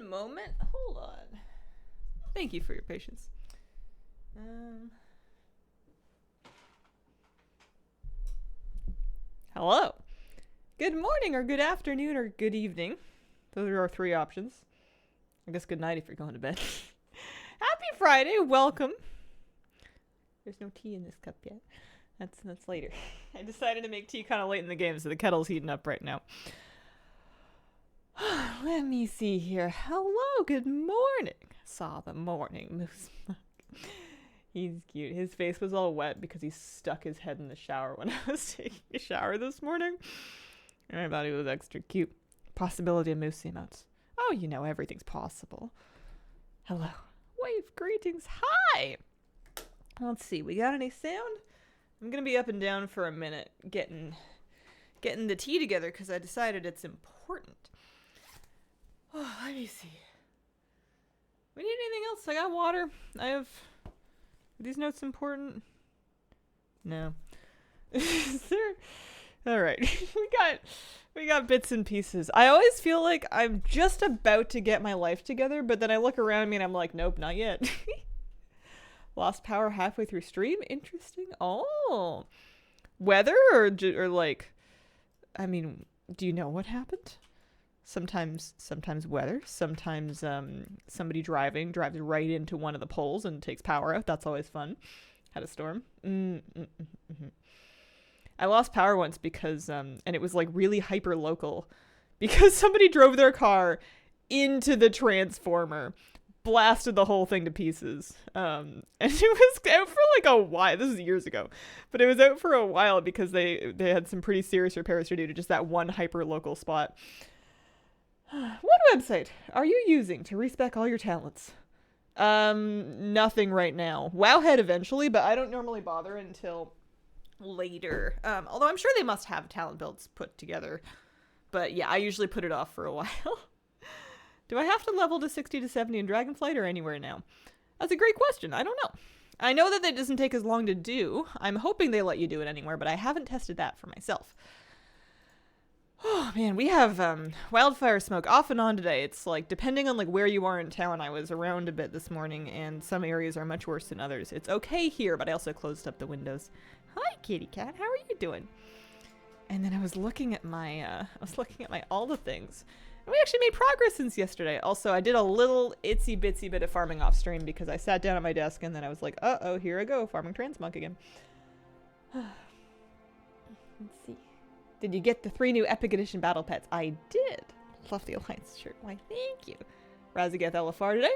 moment. Hold on. Thank you for your patience. Hello. Good morning or good afternoon or good evening. Those are our three options. I guess good night if you're going to bed. Happy Friday. Welcome. There's no tea in this cup yet. That's later. I decided to make tea kind of late in the game, so the kettle's heating up right now. Let me see here. Hello, good morning. Saw the morning moose. He's cute. His face was all wet because he stuck his head in the shower when I was taking a shower this morning. And I thought he was extra cute. Possibility of moose emotes. Oh, you know, everything's possible. Hello. Wave greetings. Hi. Let's see. We got any sound? I'm going to be up and down for a minute getting the tea together because I decided it's important. Oh, let me see. We need anything else? I got water. Are these notes important? No. Is there? All right. we got bits and pieces. I always feel like I'm just about to get my life together, but then I look around me and I'm like, nope, not yet. Lost power halfway through stream. Interesting. Oh, weather or like, I mean, do you know what happened? Sometimes weather. Sometimes somebody drives right into one of the poles and takes power out. That's always fun. Had a storm. I lost power once because and it was like really hyper local because somebody drove their car into the transformer. Blasted the whole thing to pieces. And it was out for like a while. This is years ago. But it was out for a while because they had some pretty serious repairs to do to just that one hyper local spot. What website are you using to respec all your talents? Nothing right now. Wowhead eventually, but I don't normally bother until later. Although I'm sure they must have talent builds put together. But yeah, I usually put it off for a while. Do I have to level to 60 to 70 in Dragonflight or anywhere now? That's a great question. I don't know. I know that doesn't take as long to do. I'm hoping they let you do it anywhere, but I haven't tested that for myself. Oh man, we have wildfire smoke off and on today. It's like depending on like where you are in town. I was around a bit this morning and some areas are much worse than others. It's okay here, but I also closed up the windows. Hi kitty cat, how are you doing? And then I was looking at my all the things. And we actually made progress since yesterday. Also, I did a little itsy bitsy bit of farming off stream because I sat down at my desk and then I was like, uh-oh, here I go, farming Transmog again. Let's see. Did you get the 3 new Epic Edition battle pets? I did. Love the Alliance shirt. Why, thank you. Razageth LFR today.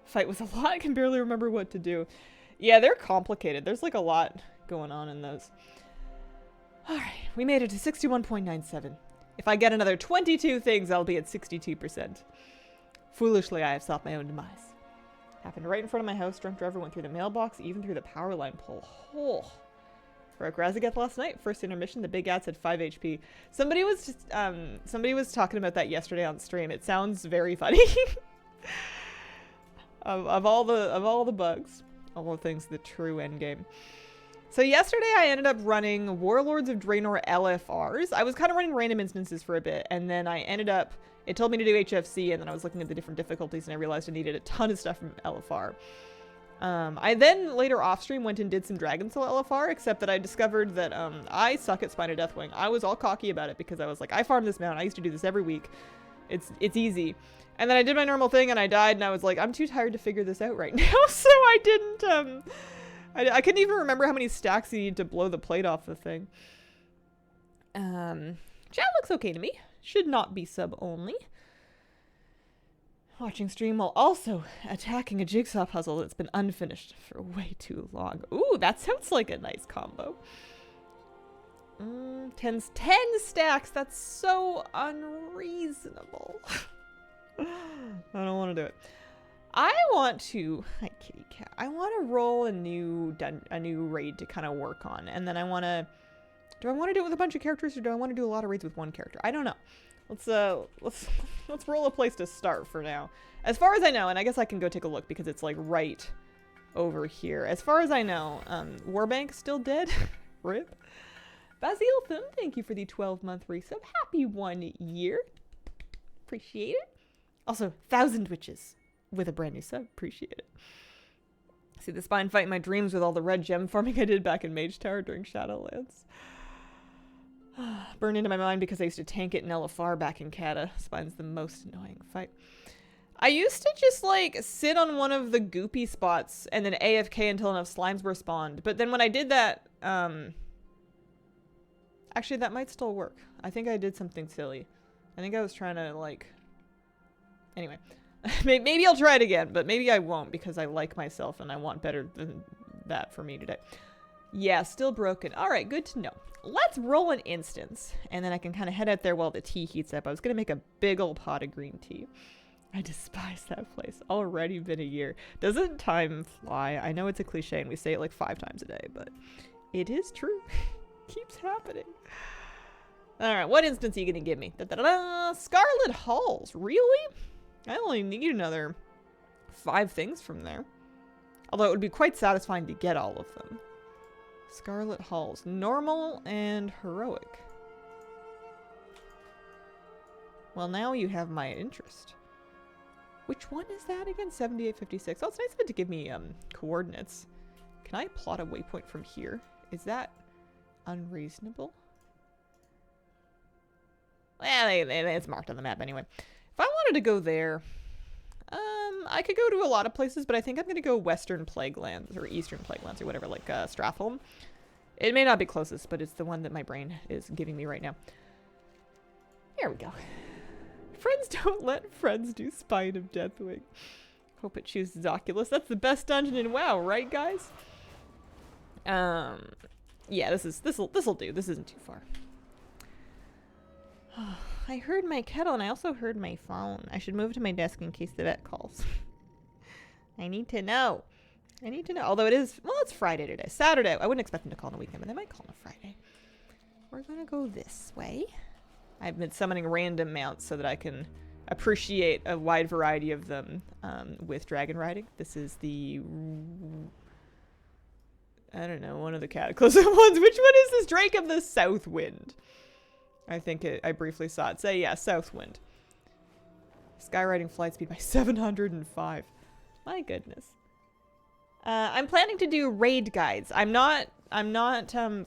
Fight was a lot. I can barely remember what to do. Yeah, they're complicated. There's like a lot going on in those. Alright, we made it to 61.97. If I get another 22 things, I'll be at 62%. Foolishly, I have sought my own demise. Happened right in front of my house. Drunk driver went through the mailbox, even through the power line pole. Oh. Broke Razageth last night. First intermission, the big ads had 5 HP. Somebody was talking about that yesterday on stream. It sounds very funny. of all the bugs, all the things, the true endgame. So yesterday I ended up running Warlords of Draenor LFRs. I was kind of running random instances for a bit, and then I ended up, it told me to do HFC, and then I was looking at the different difficulties, and I realized I needed a ton of stuff from LFR. I then later off stream went and did some Dragonsoul LFR, except that I discovered that I suck at Spina Deathwing. I was all cocky about it because I was like, I farm this mount. I used to do this every week. It's easy. And then I did my normal thing and I died, and I was like, I'm too tired to figure this out right now. So I didn't, I couldn't even remember how many stacks you need to blow the plate off the thing. Chat looks okay to me. Should not be sub only. Watching stream while also attacking a jigsaw puzzle that's been unfinished for way too long. Ooh, that sounds like a nice combo. 10 stacks. That's so unreasonable. I don't want to do it. I want to, hi kitty cat. I want to roll a new raid to kind of work on, and then do I want to do it with a bunch of characters, or do I want to do a lot of raids with one character? I don't know. Let's roll a place to start for now. As far as I know, and I guess I can go take a look because it's like right over here. As far as I know, Warbank's still dead. Rip. Basiltham, thank you for the 12-month resub. Happy 1 year. Appreciate it. Also, 1,000 witches with a brand new sub. Appreciate it. See the spine fight in my dreams with all the red gem farming I did back in Mage Tower during Shadowlands. Burned into my mind because I used to tank it in LFR back in Kata. Spine's the most annoying fight. I used to just like sit on one of the goopy spots and then AFK until enough slimes were spawned. But then when I did that, actually that might still work. I think I did something silly. I think I was trying to like, anyway. Maybe I'll try it again, but maybe I won't because I like myself and I want better than that for me today. Yeah, still broken. All right, good to know. Let's roll an instance, and then I can kind of head out there while the tea heats up. I was going to make a big old pot of green tea. I despise that place. Already been a year. Doesn't time fly? I know it's a cliche and we say it like 5 times a day, but it is true. Keeps happening. All right, what instance are you going to give me? Scarlet Halls. Really? I only need another 5 things from there. Although it would be quite satisfying to get all of them. Scarlet Halls. Normal and heroic. Well, now you have my interest. Which one is that again? 7856. Oh, it's nice of it to give me coordinates. Can I plot a waypoint from here? Is that unreasonable? Well, it's marked on the map anyway. If I wanted to go there, I could go to a lot of places, but I think I'm going to go Western Plaguelands or Eastern Plaguelands or whatever, like Stratholme. It may not be closest, but it's the one that my brain is giving me right now. Here we go. Friends don't let friends do Spine of Deathwing. Hope it chooses Oculus. That's the best dungeon in WoW, right, guys? Yeah, this'll do. This isn't too far. I heard my kettle and I also heard my phone. I should move to my desk in case the vet calls. I need to know. I need to know. Although it is, well, it's Friday today. Saturday. I wouldn't expect them to call on a weekend, but they might call on a Friday. We're gonna go this way. I've been summoning random mounts so that I can appreciate a wide variety of them with dragon riding. This is the, I don't know, one of the Cataclysm ones. Which one is this? Drake of the South Wind. I think I briefly saw it say, yeah, Southwind. Skywriting flight speed by 705. My goodness. I'm planning to do raid guides. I'm not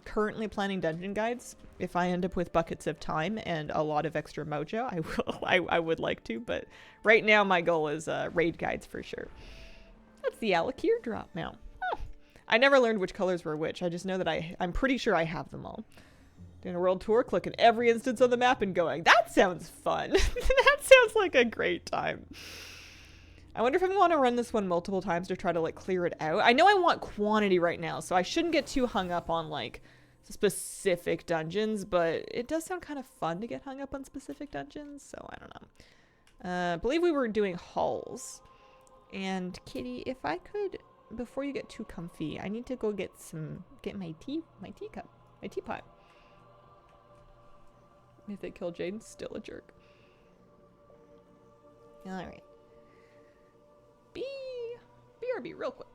currently planning dungeon guides. If I end up with buckets of time and a lot of extra mojo, I will. I would like to, but right now my goal is raid guides for sure. That's the Alakir drop now. Oh. I never learned which colors were which. I just know that I'm pretty sure I have them all. Doing a world tour, clicking every instance on the map and going, that sounds fun. That sounds like a great time. I wonder if I want to run this one multiple times to try to like clear it out. I know I want quantity right now, so I shouldn't get too hung up on like specific dungeons, but it does sound kind of fun to get hung up on specific dungeons, so I don't know. I believe we were doing halls. And Kitty, if I could, before you get too comfy, I need to go get my teacup, my teapot. If they kill Jaden, still a jerk. Alright. BRB real quick.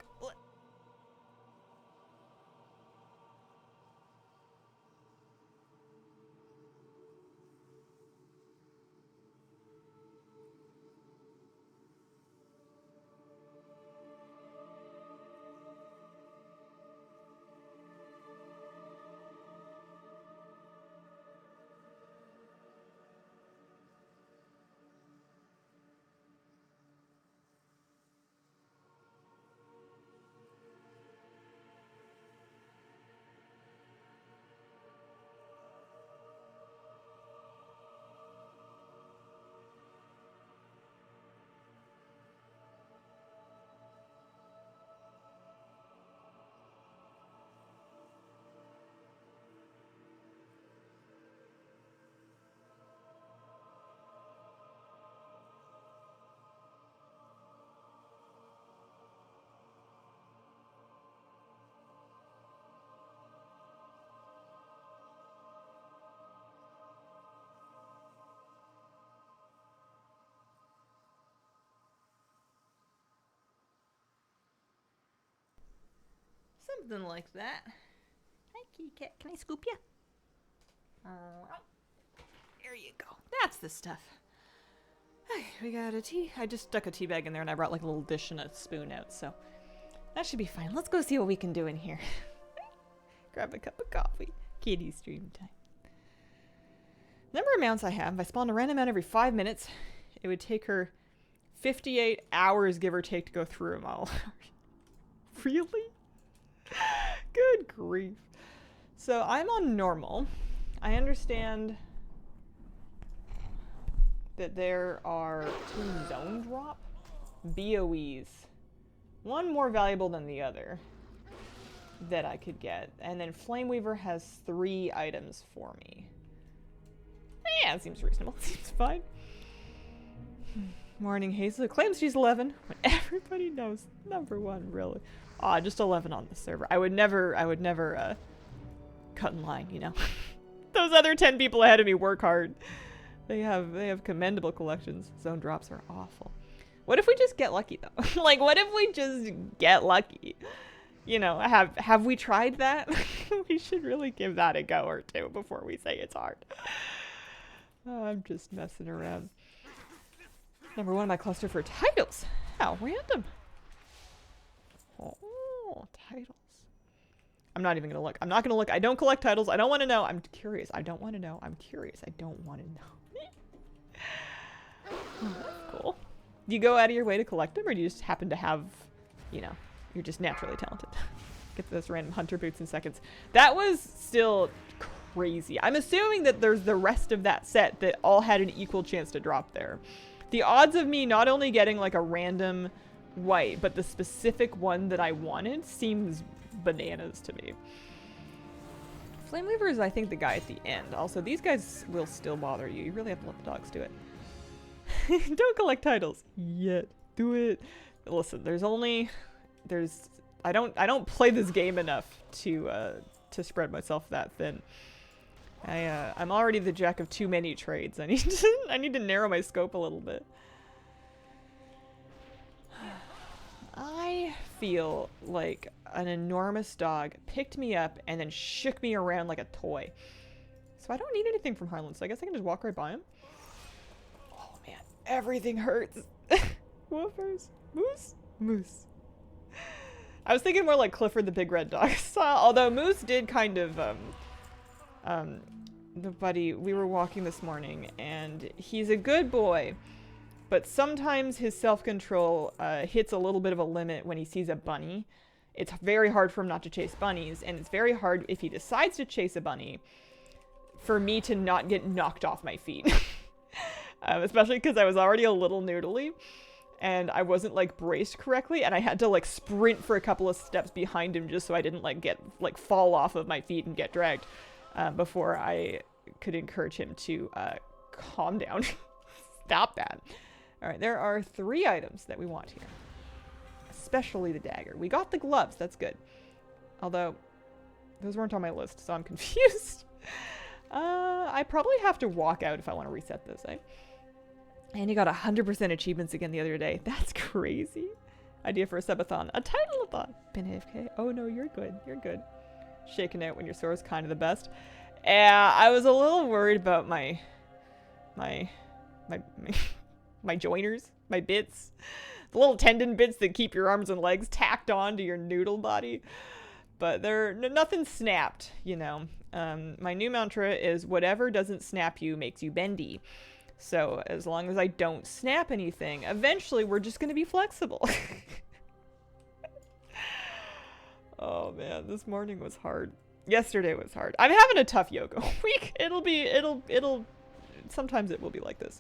Something like that. Hi, kitty cat. Can I scoop you? There you go. That's the stuff. We got a tea. I just stuck a tea bag in there and I brought like a little dish and a spoon out, so that should be fine. Let's go see what we can do in here. Grab a cup of coffee. Kitty stream time. Number of mounts I have. If I spawned a random mount every 5 minutes, it would take her 58 hours, give or take, to go through them all. Really? Good grief. So I'm on normal. I understand that there are 2 zone drop BOEs. One more valuable than the other that I could get. And then Flameweaver has 3 items for me. Yeah, it seems reasonable. Seems fine. Morning Hazel claims she's 11 when everybody knows number 1, really. Aw, just 11 on the server. I would never cut in line, you know. Those other 10 people ahead of me work hard. They have commendable collections. Zone drops are awful. What if we just get lucky though? Like, what if we just get lucky? You know, have we tried that? We should really give that a go or two before we say it's hard. Oh, I'm just messing around. Number 1 in my cluster for titles. How random. Oh, titles. I'm not even gonna look. I'm not gonna look. I don't collect titles. I don't want to know. I'm curious. I don't want to know. I'm curious. I don't want to know. Oh, that's cool. Do you go out of your way to collect them, or do you just happen to have, you know, you're just naturally talented? Get those random hunter boots in seconds. That was still crazy. I'm assuming that there's the rest of that set that all had an equal chance to drop there. The odds of me not only getting like a random white, but the specific one that I wanted seems bananas to me. Flameweaver is, I think, the guy at the end. Also, these guys will still bother you. You really have to let the dogs do it. Don't collect titles yet. Do it. Listen, I don't play this game enough to spread myself that thin. I'm already the jack of too many trades. I need to narrow my scope a little bit. I feel like an enormous dog picked me up and then shook me around like a toy. So I don't need anything from Harlan, so I guess I can just walk right by him. Oh man, everything hurts. Woofers. Moose? Moose. I was thinking more like Clifford the Big Red Dog. Although Moose did kind of, the buddy, we were walking this morning and he's a good boy, but sometimes his self-control hits a little bit of a limit when he sees a bunny. It's very hard for him not to chase bunnies, and it's very hard if he decides to chase a bunny for me to not get knocked off my feet. Especially because I was already a little noodly and I wasn't like braced correctly, and I had to like sprint for a couple of steps behind him just so I didn't like fall off of my feet and get dragged before I could encourage him to calm down. Stop that. All right, there are 3 items that we want here, especially the dagger. We got the gloves, that's good. Although those weren't on my list, so I'm confused. I probably have to walk out if I want to reset this, eh? And you got 100% achievements again the other day. That's crazy. Idea for a subathon. A title-a-thon. Been AFK. Oh no, you're good. You're good. Shaking out when your sore is kind of the best. Yeah, I was a little worried about my joiners, my bits. The little tendon bits that keep your arms and legs tacked on to your noodle body. But nothing snapped, you know. My new mantra is whatever doesn't snap you makes you bendy. So as long as I don't snap anything, eventually we're just going to be flexible. Oh man, this morning was hard. Yesterday was hard. I'm having a tough yoga week. Sometimes it will be like this.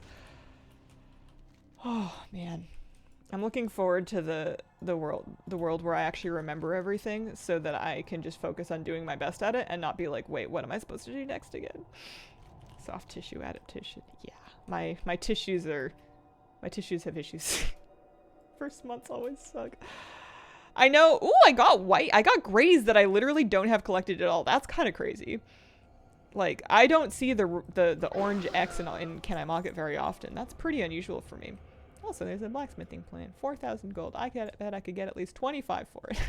Oh man. I'm looking forward to the world where I actually remember everything so that I can just focus on doing my best at it and not be like, wait, what am I supposed to do next again? Soft tissue adaptation. Yeah. My tissues have issues. First months always suck. I know. Ooh, I got white. I got grays that I literally don't have collected at all. That's kind of crazy. Like, I don't see the orange X in Can I Mock It very often. That's pretty unusual for me. Also, there's a blacksmithing plan. 4,000 gold. I bet I could get at least 25 for it.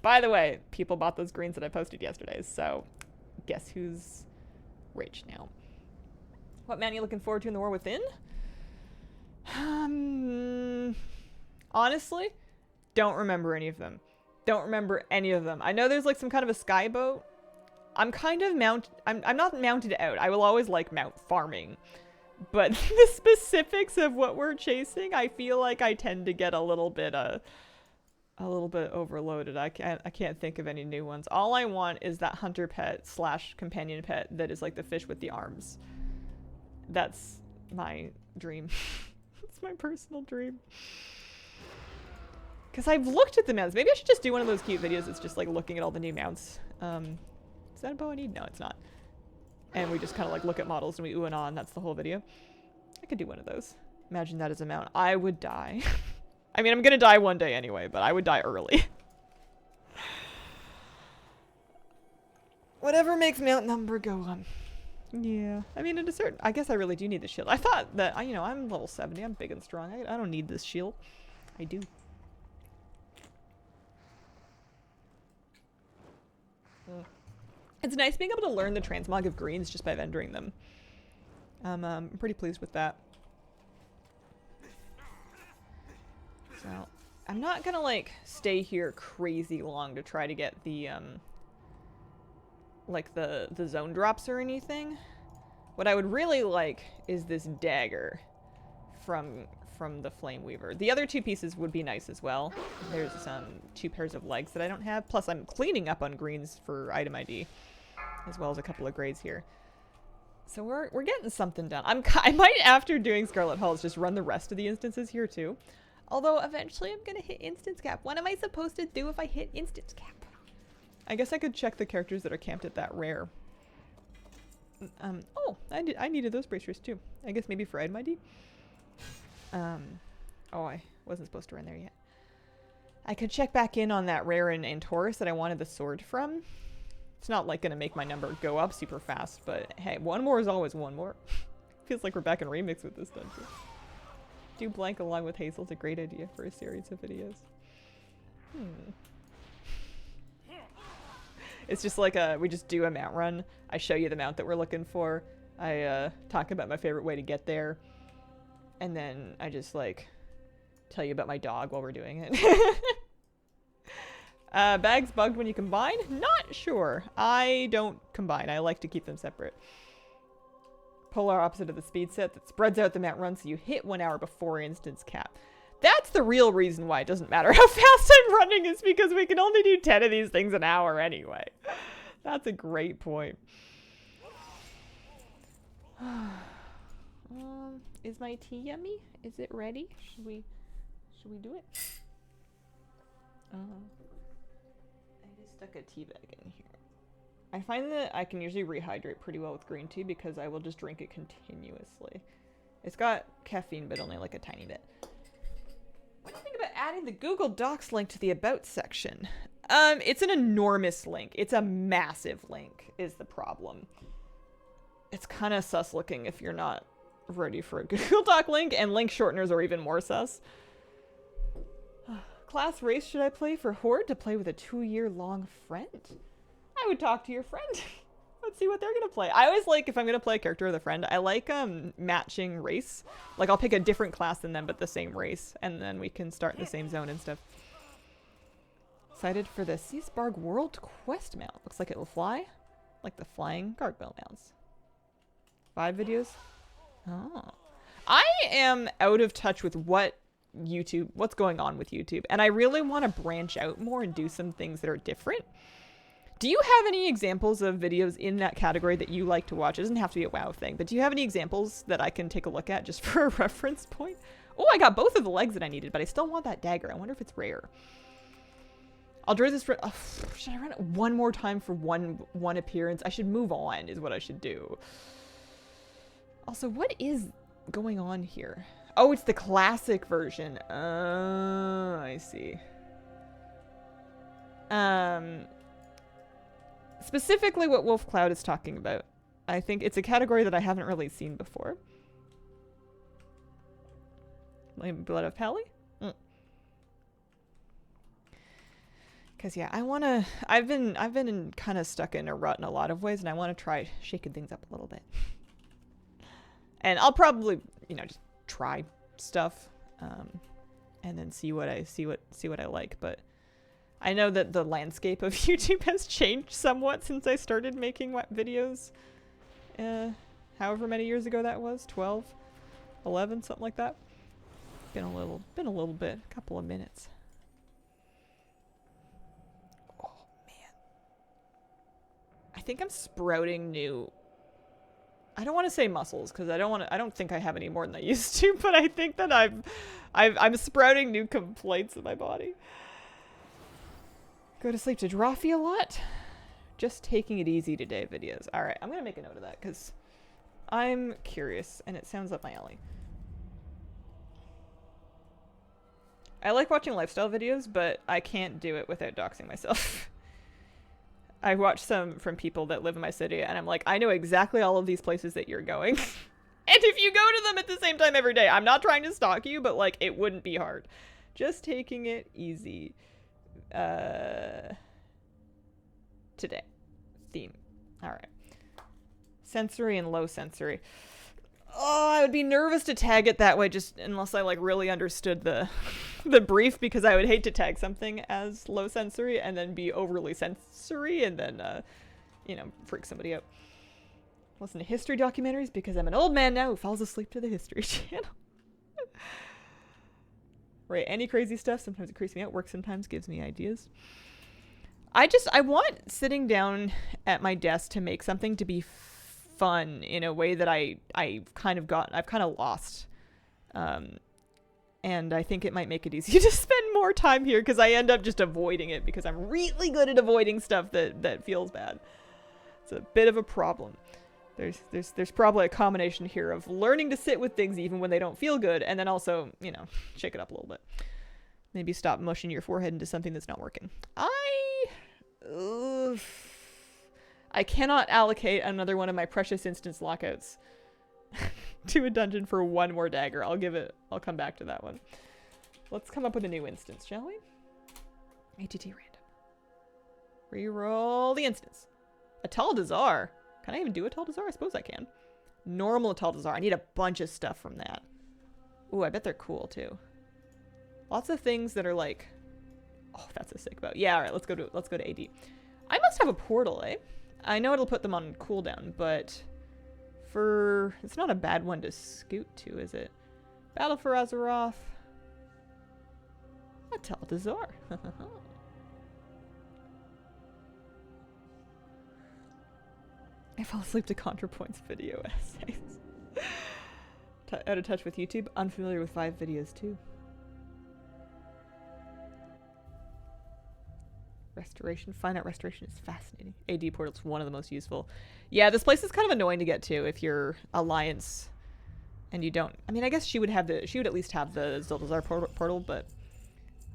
By the way, people bought those greens that I posted yesterday, so guess who's rich now? What man are you looking forward to in the War Within? Honestly, don't remember any of them. Don't remember any of them. I know there's like some kind of a sky boat. I'm kind of I'm not mounted out. I will always like mount farming. But the specifics of what we're chasing, I feel like I tend to get a little bit overloaded. I can't think of any new ones. All I want is that hunter pet / companion pet that is like the fish with the arms. That's my dream. It's my personal dream. Because I've looked at the mounts. Maybe I should just do one of those cute videos that's just like looking at all the new mounts. Is that a bow I need? No, it's not. And we just kind of like look at models and we ooh and ah, and that's the whole video. I could do one of those. Imagine that as a mount. I would die. I mean, I'm gonna die one day anyway, but I would die early. Whatever makes mount number go on. Yeah. I mean, at a certain... I guess I really do need the shield. I thought that, you know, I'm level 70. I'm big and strong. I don't need this shield. I do. It's nice being able to learn the transmog of greens just by vendoring them. I'm pretty pleased with that. So, I'm not gonna, like, stay here crazy long to try to get the, like, the zone drops or anything. What I would really like is this dagger from the Flame Weaver. The other two pieces would be nice as well. There's 2 pairs of legs that I don't have. Plus, I'm cleaning up on greens for item ID, as well as a couple of grades here. So we're getting something done. I might, after doing Scarlet Halls, just run the rest of the instances here too. Although eventually I'm gonna hit instance cap. What am I supposed to do if I hit instance cap? I guess I could check the characters that are camped at that rare. Oh, I needed those bracers too. I guess maybe for item ID. Oh, I wasn't supposed to run there yet. I could check back in on that rare in Taurus that I wanted the sword from. It's not like gonna make my number go up super fast, but hey, one more is always one more. Feels like we're back in remix with this dungeon. Do blank along with Hazel's a great idea for a series of videos. It's just like we just do a mount run. I show you the mount that we're looking for. I talk about my favorite way to get there. And then I just like tell you about my dog while we're doing it. Bags bugged when you combine? Not sure. I don't combine. I like to keep them separate. Polar opposite of the speed set that spreads out the mount run so you hit 1 hour before instance cap. That's the real reason why it doesn't matter how fast I'm running, is because we can only do 10 of these things an hour anyway. That's a great point. Is my tea yummy? Is it ready? Should we do it? I just stuck a tea bag in here. I find that I can usually rehydrate pretty well with green tea because I will just drink it continuously. It's got caffeine, but only like a tiny bit. What do you think about adding the Google Docs link to the About section? It's an enormous link. It's a massive link, is the problem. It's kind of sus looking if you're not ready for a Google Doc link, and link shorteners are even more sus. Class race should I play for Horde to play with a 2-year-long friend? I would talk to your friend. Let's see what they're gonna play. I always like, if I'm gonna play a character with a friend, I like matching race. Like I'll pick a different class than them but the same race, and then we can start in the same zone and stuff. Excited for the Seasbarg World Quest mount. Looks like it will fly. Like the flying gargoyle mounts. 5 videos? Oh. I am out of touch with what's going on with YouTube, and I really want to branch out more and do some things that are different. Do you have any examples of videos in that category that you like to watch? It doesn't have to be a WoW thing, but do you have any examples that I can take a look at just for a reference point? Oh, I got both of the legs that I needed, but I still want that dagger. I wonder if it's rare. I'll draw this for... should I run it one more time for one appearance? I should move on is what I should do. Also, what is going on here? Oh, it's the classic version. I see. Specifically what Wolf Cloud is talking about. I think it's a category that I haven't really seen before. Blood of Pally? Because yeah, I've been kind of stuck in a rut in a lot of ways, and I want to try shaking things up a little bit. And I'll probably, just try stuff. and then see what I like. But I know that the landscape of YouTube has changed somewhat since I started making videos. However many years ago that was, 12, 11, something like that. Been a little bit, a couple of minutes. Oh man, I think I'm sprouting new. I don't want to say muscles because I don't think I have any more than I used to, but I think that I'm sprouting new complaints in my body. Go to sleep to Drawfee a lot. Just taking it easy today videos. All right, I'm gonna make a note of that because I'm curious and it sounds up my alley. I like watching lifestyle videos, but I can't do it without doxing myself. I watch some from people that live in my city and I'm like, I know exactly all of these places that you're going. And if you go to them at the same time every day, I'm not trying to stalk you, but like it wouldn't be hard. Just taking it easy. Today. Theme. All right. Sensory and low sensory. Oh, I would be nervous to tag it that way just unless I like really understood the brief, because I would hate to tag something as low sensory and then be overly sensory and then you know, freak somebody out. Listen to history documentaries because I'm an old man now who falls asleep to the History Channel. Right, any crazy stuff. Sometimes it creeps me out. Work sometimes gives me ideas. I want sitting down at my desk to make something to be fun in a way that I've kind of lost. And I think it might make it easier to spend more time here because I end up just avoiding it because I'm really good at avoiding stuff that feels bad. It's a bit of a problem. There's probably a combination here of learning to sit with things even when they don't feel good, and then also, you know, shake it up a little bit. Maybe stop mushing your forehead into something that's not working. I cannot allocate another one of my precious instance lockouts to a dungeon for one more dagger. I'll come back to that one. Let's come up with a new instance, shall we? ATT random. Reroll the instance. Atal Dazar. Can I even do Atal Dazar? I suppose I can. Normal Atal Dazar. I need a bunch of stuff from that. Ooh, I bet they're cool too. Lots of things that are like, oh, that's a sick boat. Yeah, all right, let's go to AD. I must have a portal, eh? I know it'll put them on cooldown, but it's not a bad one to scoot to, is it? Battle for Azeroth. Atal Dazar. I fell asleep to ContraPoint's video essays. Out of touch with YouTube. Unfamiliar with 5 videos too. Restoration. Find out restoration is fascinating. AD portal's one of the most useful. Yeah, this place is kind of annoying to get to if you're Alliance and you don't. I mean, I guess she would at least have the Zuldazar portal, but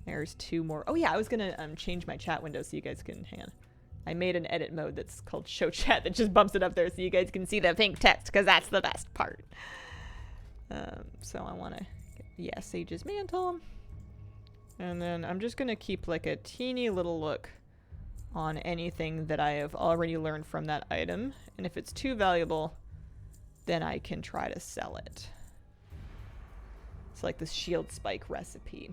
there's 2 more. Oh yeah, I was gonna change my chat window so you guys can hang on. I made an edit mode that's called show chat that just bumps it up there so you guys can see the pink text because that's the best part. So I want to get Sage's Mantle. And then I'm just going to keep like a teeny little look on anything that I have already learned from that item. And if it's too valuable, then I can try to sell it. It's like this shield spike recipe.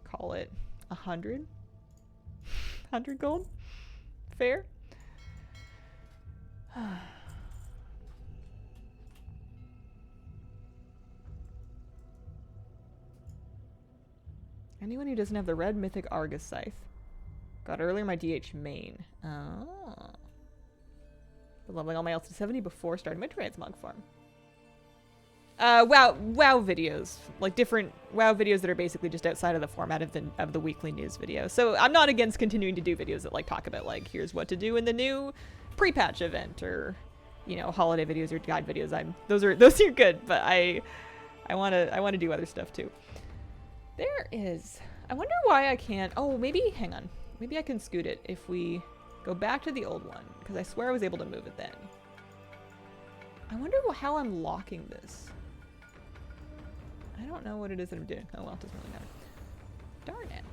Call it 100. 100 gold? Fair? Anyone who doesn't have the red mythic Argus scythe. Got earlier my DH main. Oh. Been leveling all my else to 70 before starting my Transmog farm. WoW videos, like different WoW videos that are basically just outside of the format of the weekly news video. So I'm not against continuing to do videos that like talk about like here's what to do in the new pre-patch event or, you know, holiday videos or guide videos. Those are good, but I want to do other stuff too. There is. I wonder why I can't. Oh, maybe hang on. Maybe I can scoot it if we go back to the old one because I swear I was able to move it then. I wonder how I'm locking this. I don't know what it is that I'm doing. Oh well, it doesn't really matter. Darn it.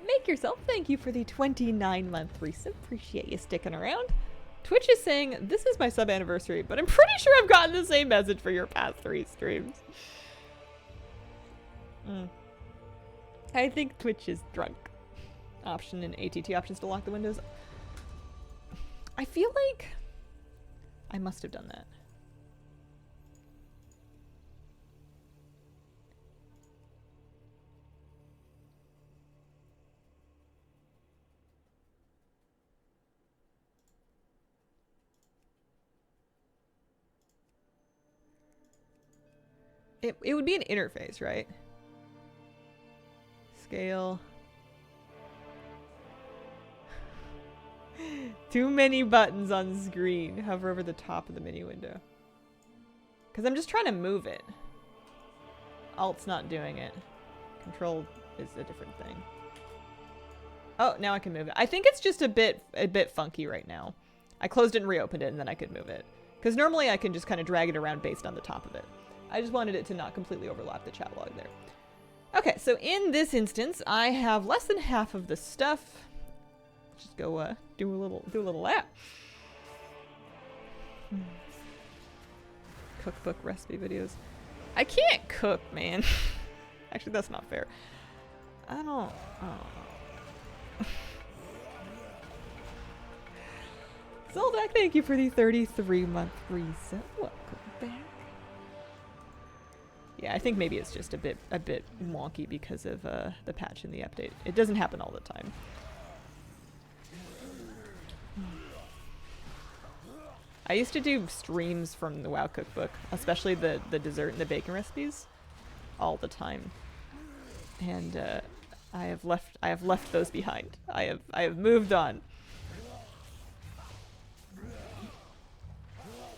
Make yourself. Thank you for the 29-month resub. Appreciate you sticking around. Twitch is saying, this is my sub anniversary, but I'm pretty sure I've gotten the same message for your past 3 streams. I think Twitch is drunk. Option in ATT options to lock the windows. I feel like I must have done that. It would be an interface, right? Scale. Too many buttons on screen. Hover over the top of the menu window. Because I'm just trying to move it. Alt's not doing it. Control is a different thing. Oh, now I can move it. I think it's just a bit funky right now. I closed it and reopened it, and then I could move it. Because normally I can just kind of drag it around based on the top of it. I just wanted it to not completely overlap the chat log there. Okay, so in this instance, I have less than half of the stuff. Just go do a little lap. Cookbook recipe videos. I can't cook, man. Actually, that's not fair. I don't know. Zoldak, thank you for the 33-month reset. Welcome back. Yeah, I think maybe it's just a bit wonky because of the patch and the update. It doesn't happen all the time. I used to do streams from the WoW cookbook, especially the dessert and the bacon recipes, all the time. And I have left those behind. I have moved on.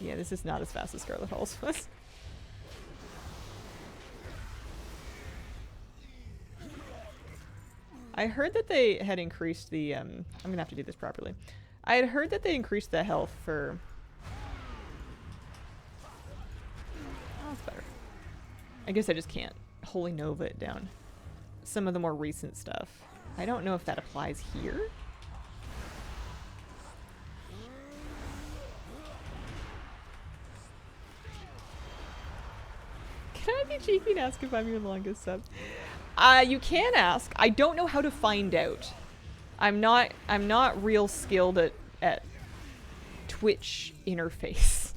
Yeah, this is not as fast as Scarlet Halls was. I heard that they had increased the, I'm gonna have to do this properly. I had heard that they increased the health for... Oh, that's better. I guess I just can't Holy Nova it down. Some of the more recent stuff. I don't know if that applies here. Can I be cheeky and ask if I'm your longest sub? You can ask. I don't know how to find out. I'm not real skilled at Twitch interface.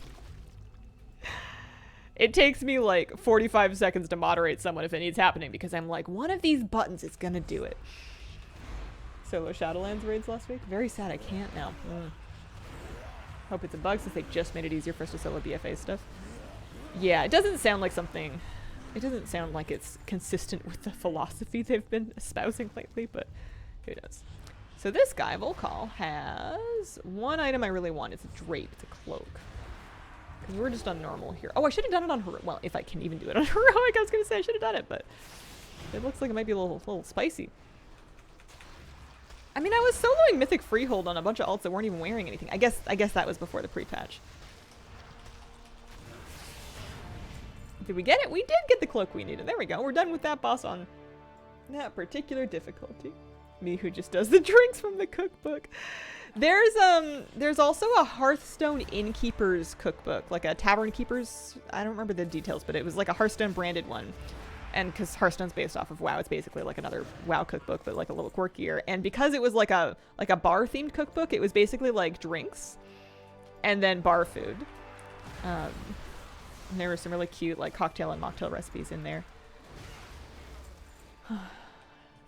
It takes me like 45 seconds to moderate someone if it needs happening because I'm like, one of these buttons is gonna do it. Solo Shadowlands raids last week. Very sad I can't now. Hope it's a bug since they just made it easier for us to solo BFA stuff. Yeah, it doesn't sound like something... It doesn't sound like it's consistent with the philosophy they've been espousing lately, but who knows. So this guy, Volcall, has one item I really want. It's a drape, it's a cloak. Because we're just on normal here. Oh, I should have done it on heroic. Well, if I can even do it on heroic, I was going to say I should have done it, but it looks like it might be a little spicy. I mean, I was soloing Mythic Freehold on a bunch of alts that weren't even wearing anything. I guess that was before the pre-patch. Did we get it? We did get the cloak we needed. There we go. We're done with that boss on that particular difficulty. Me who just does the drinks from the cookbook. There's also a Hearthstone Innkeeper's cookbook, like a Tavern Keeper's. I don't remember the details, but it was like a Hearthstone branded one. And because Hearthstone's based off of WoW, it's basically like another WoW cookbook, but like a little quirkier. And because it was like a bar themed cookbook, it was basically like drinks and then bar food. And there were some really cute like cocktail and mocktail recipes in there.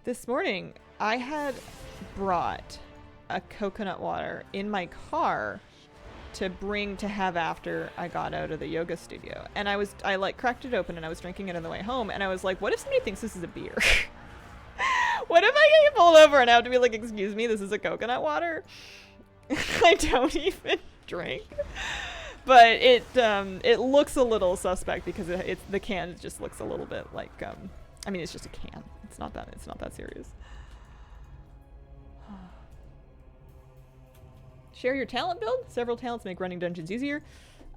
This morning, I had brought a coconut water in my car to have after I got out of the yoga studio. And I like cracked it open and I was drinking it on the way home. And I was like, what if somebody thinks this is a beer? What if I get pulled over and I have to be like, excuse me, this is a coconut water? I don't even drink. But it looks a little suspect because the can just looks a little bit like I mean, it's just a can. It's not that serious. Share your talent build. Several talents make running dungeons easier.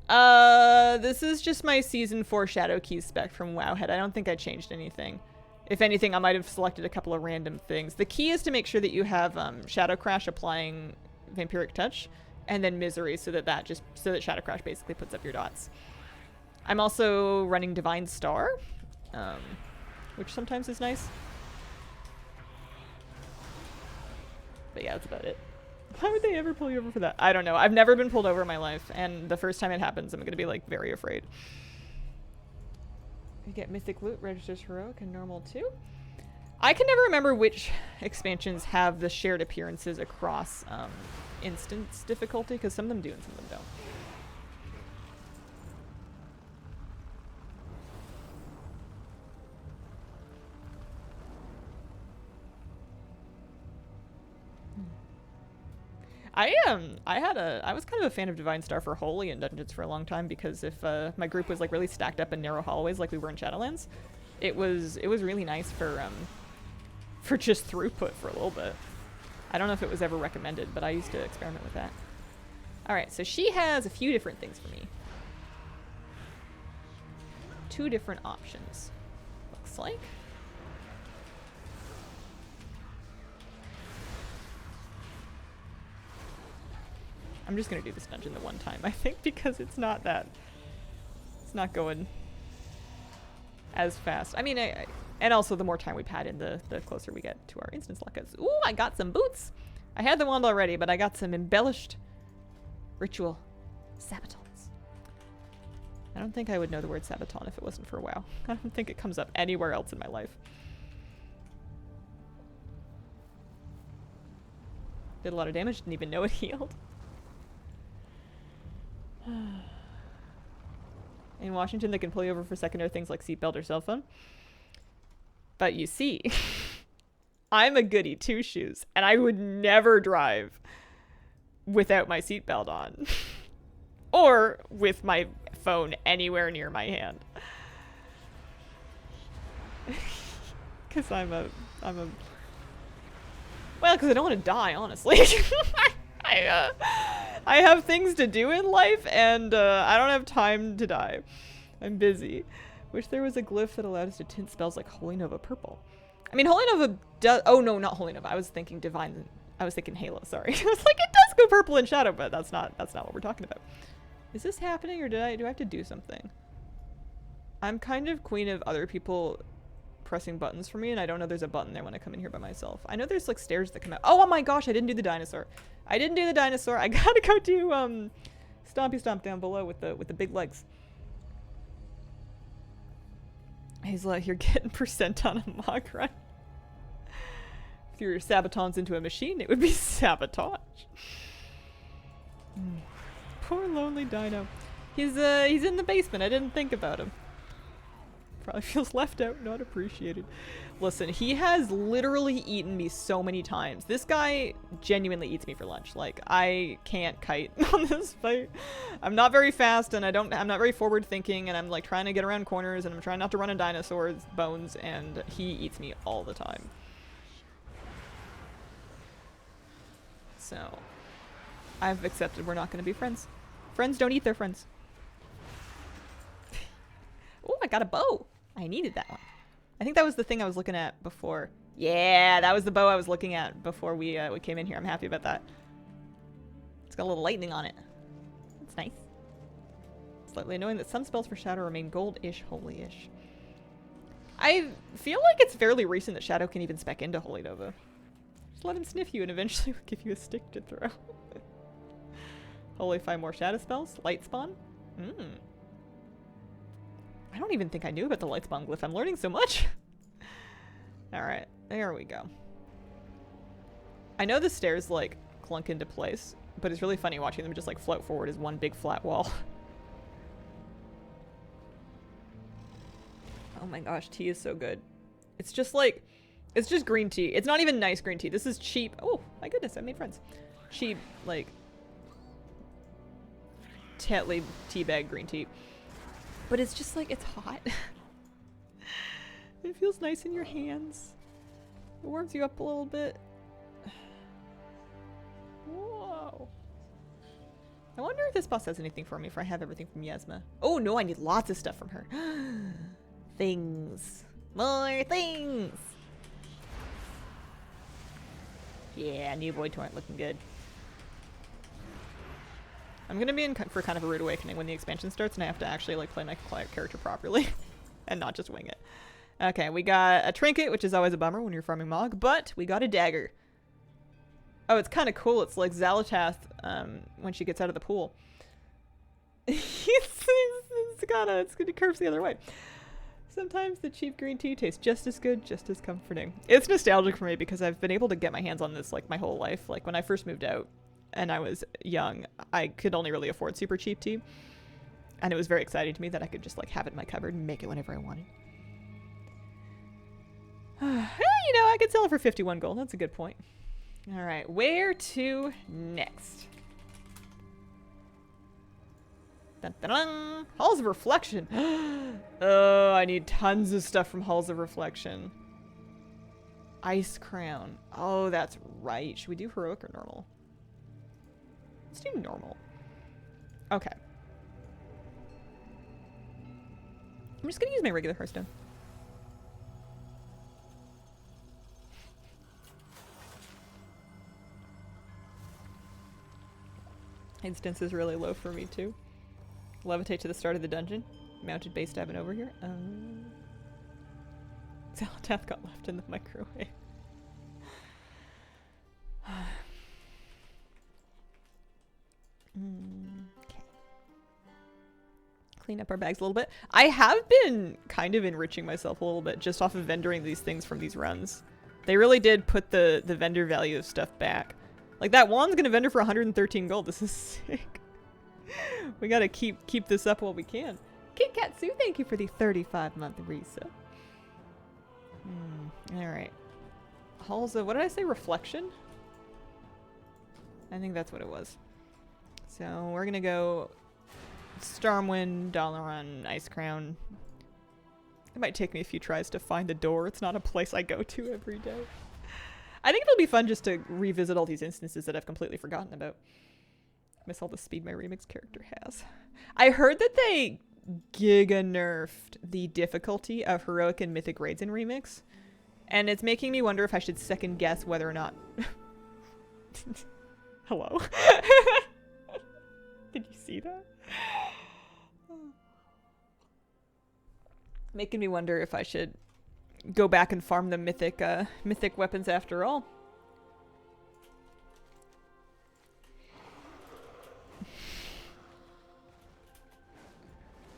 This is just my season 4 Shadow Keys spec from Wowhead. I don't think I changed anything. If anything, I might have selected a couple of random things. The key is to make sure that you have Shadow Crash applying Vampiric Touch. And then Misery, so that Shadow Crash basically puts up your dots. I'm also running Divine Star, which sometimes is nice. But yeah, that's about it. Why would they ever pull you over for that? I don't know. I've never been pulled over in my life, and the first time it happens, I'm gonna be like very afraid. You get mythic loot, registers heroic and normal too. I can never remember which expansions have the shared appearances across instance difficulty, because some of them do and some of them don't. I was kind of a fan of Divine Star for Holy in Dungeons for a long time, because if my group was like really stacked up in narrow hallways like we were in Shadowlands, it was really nice for just throughput for a little bit. I don't know if it was ever recommended, but I used to experiment with that. Alright, so she has a few different things for me. 2 different options. Looks like. I'm just gonna do this dungeon the one time, I think, because it's not going as fast. I mean, and also the more time we pad in, the closer we get to our instance lockouts. Ooh, I got some boots! I had the wand already, but I got some embellished ritual sabatons. I don't think I would know the word sabaton if it wasn't for WoW. I don't think it comes up anywhere else in my life. Did a lot of damage, didn't even know it healed. In Washington, they can pull you over for secondary things like seatbelt or cell phone. But you see, I'm a goody two-shoes, and I would never drive without my seatbelt on. Or with my phone anywhere near my hand. Because I'm a... Well, because I don't want to die, honestly. I have things to do in life, and I don't have time to die. I'm busy. Wish there was a glyph that allowed us to tint spells like Holy Nova purple. I mean, Holy Nova does... Oh, no, not Holy Nova. I was thinking Divine... I was thinking Halo, sorry. I was like, it does go purple in Shadow, but that's not what we're talking about. Is this happening, or do I have to do something? I'm kind of queen of other people pressing buttons for me, and I don't know there's a button there when I come in here by myself. I know there's like stairs that come out. Oh my gosh, I didn't do the dinosaur. I didn't do the dinosaur. I gotta go do Stompy Stomp down below with the big legs. Hazel, you're getting percent on a Mog run. If you were sabatons into a machine, it would be sabotage. Poor lonely dino. He's in the basement. I didn't think about him. Probably feels left out, not appreciated. Listen, he has literally eaten me so many times. This guy genuinely eats me for lunch. Like, I can't kite on this fight. I'm not very fast, and I'm not very forward thinking, and I'm like trying to get around corners, and I'm trying not to run in dinosaurs' bones, and he eats me all the time. So, I've accepted we're not going to be friends. Friends don't eat their friends. Oh, I got a bow. I needed that one. I think that was the thing I was looking at before. Yeah, that was the bow I was looking at before we came in here. I'm happy about that. It's got a little lightning on it. That's nice. Slightly annoying that some spells for Shadow remain gold-ish, holy-ish. I feel like it's fairly recent that Shadow can even spec into Holy Nova. Just let him sniff you and eventually we'll give you a stick to throw. Holy, 5 more Shadow spells? Light spawn? I don't even think I knew about the light spawn glyph. I'm learning so much. Alright, there we go. I know the stairs like clunk into place, but it's really funny watching them just like float forward as one big flat wall. Oh my gosh, tea is so good. It's just like, it's just green tea. It's not even nice green tea. This is cheap. Oh my goodness, I made friends. Cheap, like, Tetley teabag green tea. But it's just like, it's hot. It feels nice in your hands. It warms you up a little bit. Whoa. I wonder if this boss has anything for me, if I have everything from Yasma. Oh no, I need lots of stuff from her. Things. More things. Yeah, new boy torrent looking good. I'm gonna be in for kind of a rude awakening when the expansion starts and I have to actually like play my character properly and not just wing it. Okay, we got a trinket, which is always a bummer when you're farming Mog, but we got a dagger. Oh, it's kind of cool. It's like Xalatath when she gets out of the pool. it's it curves the other way. Sometimes the cheap green tea tastes just as good, just as comforting. It's nostalgic for me because I've been able to get my hands on this like my whole life. Like when I first moved out and I was young, I could only really afford super cheap tea. And it was very exciting to me that I could just like have it in my cupboard and make it whenever I wanted. You know, I could sell it for 51 gold. That's a good point. All right, where to next? Dun, dun, dun. Halls of Reflection. Oh, I need tons of stuff from Halls of Reflection. Ice Crown. Oh, that's right. Should we do heroic or normal? Let's do normal. Okay. I'm just gonna use my regular Hearthstone. Instance is really low for me too. Levitate to the start of the dungeon. Mounted base stabbing over here. Xalatath got left in the microwave. Okay. Clean up our bags a little bit. I have been kind of enriching myself a little bit just off of vendoring these things from these runs. They really did put the vendor value of stuff back. Like that wand's gonna vendor for 113 gold. This is sick. We gotta keep this up while we can. Kit Katsu, thank you for the 35-month resub. Alright. Halls of, what did I say? Reflection? I think that's what it was. So we're gonna go Stormwind, Dalaran, Ice Crown. It might take me a few tries to find the door. It's not a place I go to every day. I think it'll be fun just to revisit all these instances that I've completely forgotten about. Miss all the speed my remix character has. I heard that they giga nerfed the difficulty of heroic and mythic raids in remix, and it's making me wonder if I should second guess whether or not. Hello. Did you see that? Making me wonder if I should go back and farm the mythic weapons after all.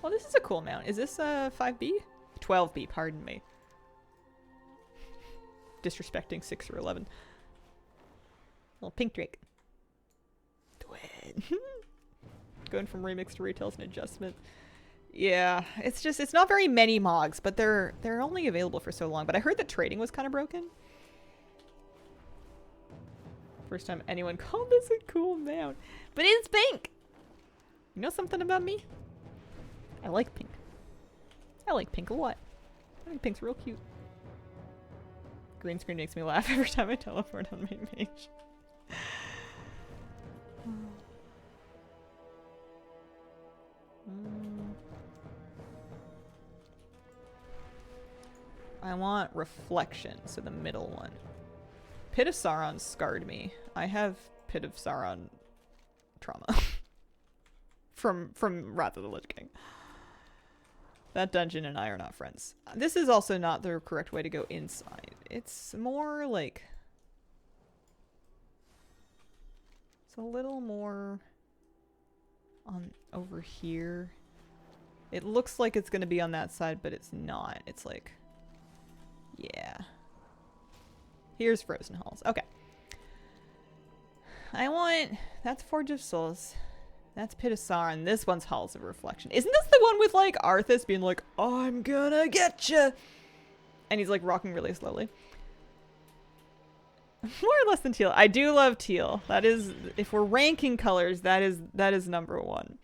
Well, this is a cool mount. Is this 5B? 12B, pardon me. Disrespecting 6 or 11. Little pink drake. Twin. Going from remix to retail is an adjustment. Yeah, it's not very many mogs, but they're only available for so long. But I heard that trading was kind of broken. First time anyone called this a cool mount. But it's pink! You know something about me? I like pink. I like pink a lot. I think pink's real cute. Green screen makes me laugh every time I teleport on my mage. I want reflection, so the middle one. Pit of Sauron scarred me. I have Pit of Sauron trauma. from Wrath of the Lich King. That dungeon and I are not friends. This is also not the correct way to go inside. It's more like... It's a little more on over here. It looks like it's going to be on that side, but it's not. It's like... Yeah. Here's Frozen Halls. Okay. I want... That's Forge of Souls. That's Pit of Sauron. This one's Halls of Reflection. Isn't this the one with, like, Arthas being like, I'm gonna get you? And he's, like, rocking really slowly. More or less than teal. I do love teal. That is, if we're ranking colors, that is number one.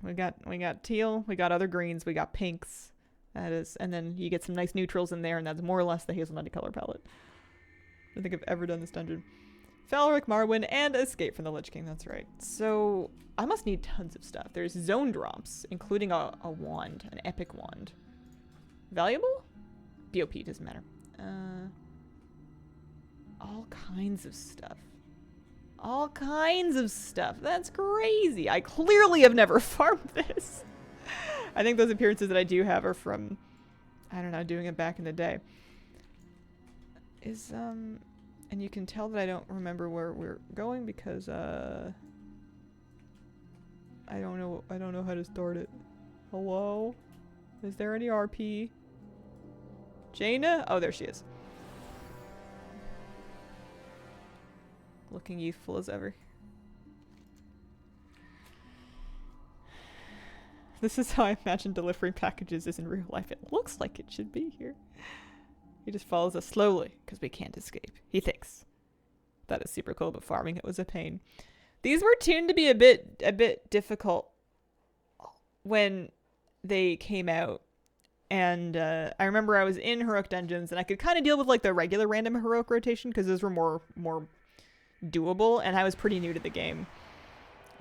We got teal. We got other greens. We got pinks. That is, and then you get some nice neutrals in there, and that's more or less the hazelnutty color palette. I don't think I've ever done this dungeon. Falric, Marwyn, and Escape from the Lich King. That's right. So I must need tons of stuff. There's zone drops, including a wand, an epic wand. Valuable? BOP, doesn't matter. All kinds of stuff. All kinds of stuff. That's crazy. I clearly have never farmed this. I think those appearances that I do have are from, I don't know, doing it back in the day. And you can tell that I don't remember where we're going because, I don't know how to start it. Hello? Is there any RP? Jaina? Oh, there she is. Looking youthful as ever. This is how I imagine delivering packages is in real life. It looks like it should be here. He just follows us slowly because we can't escape. He thinks. That is super cool, but farming it was a pain. These were tuned to be a bit difficult when they came out. And I remember I was in heroic dungeons and I could kind of deal with like the regular random heroic rotation because those were more doable, and I was pretty new to the game.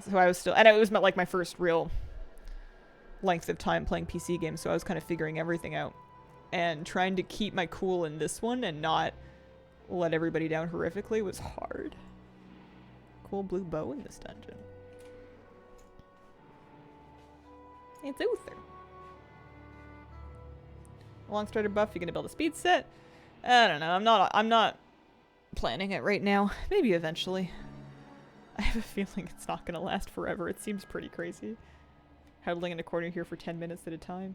So I was still, and it was like my first real length of time playing PC games, so I was kind of figuring everything out and trying to keep my cool in this one and not let everybody down horrifically was hard. Cool blue bow in this dungeon. It's Uther. Long starter buff, you're gonna build a speed set? I don't know, I'm not planning it right now. Maybe eventually. I have a feeling it's not gonna last forever. It seems pretty crazy. Huddling in a corner here for 10 minutes at a time.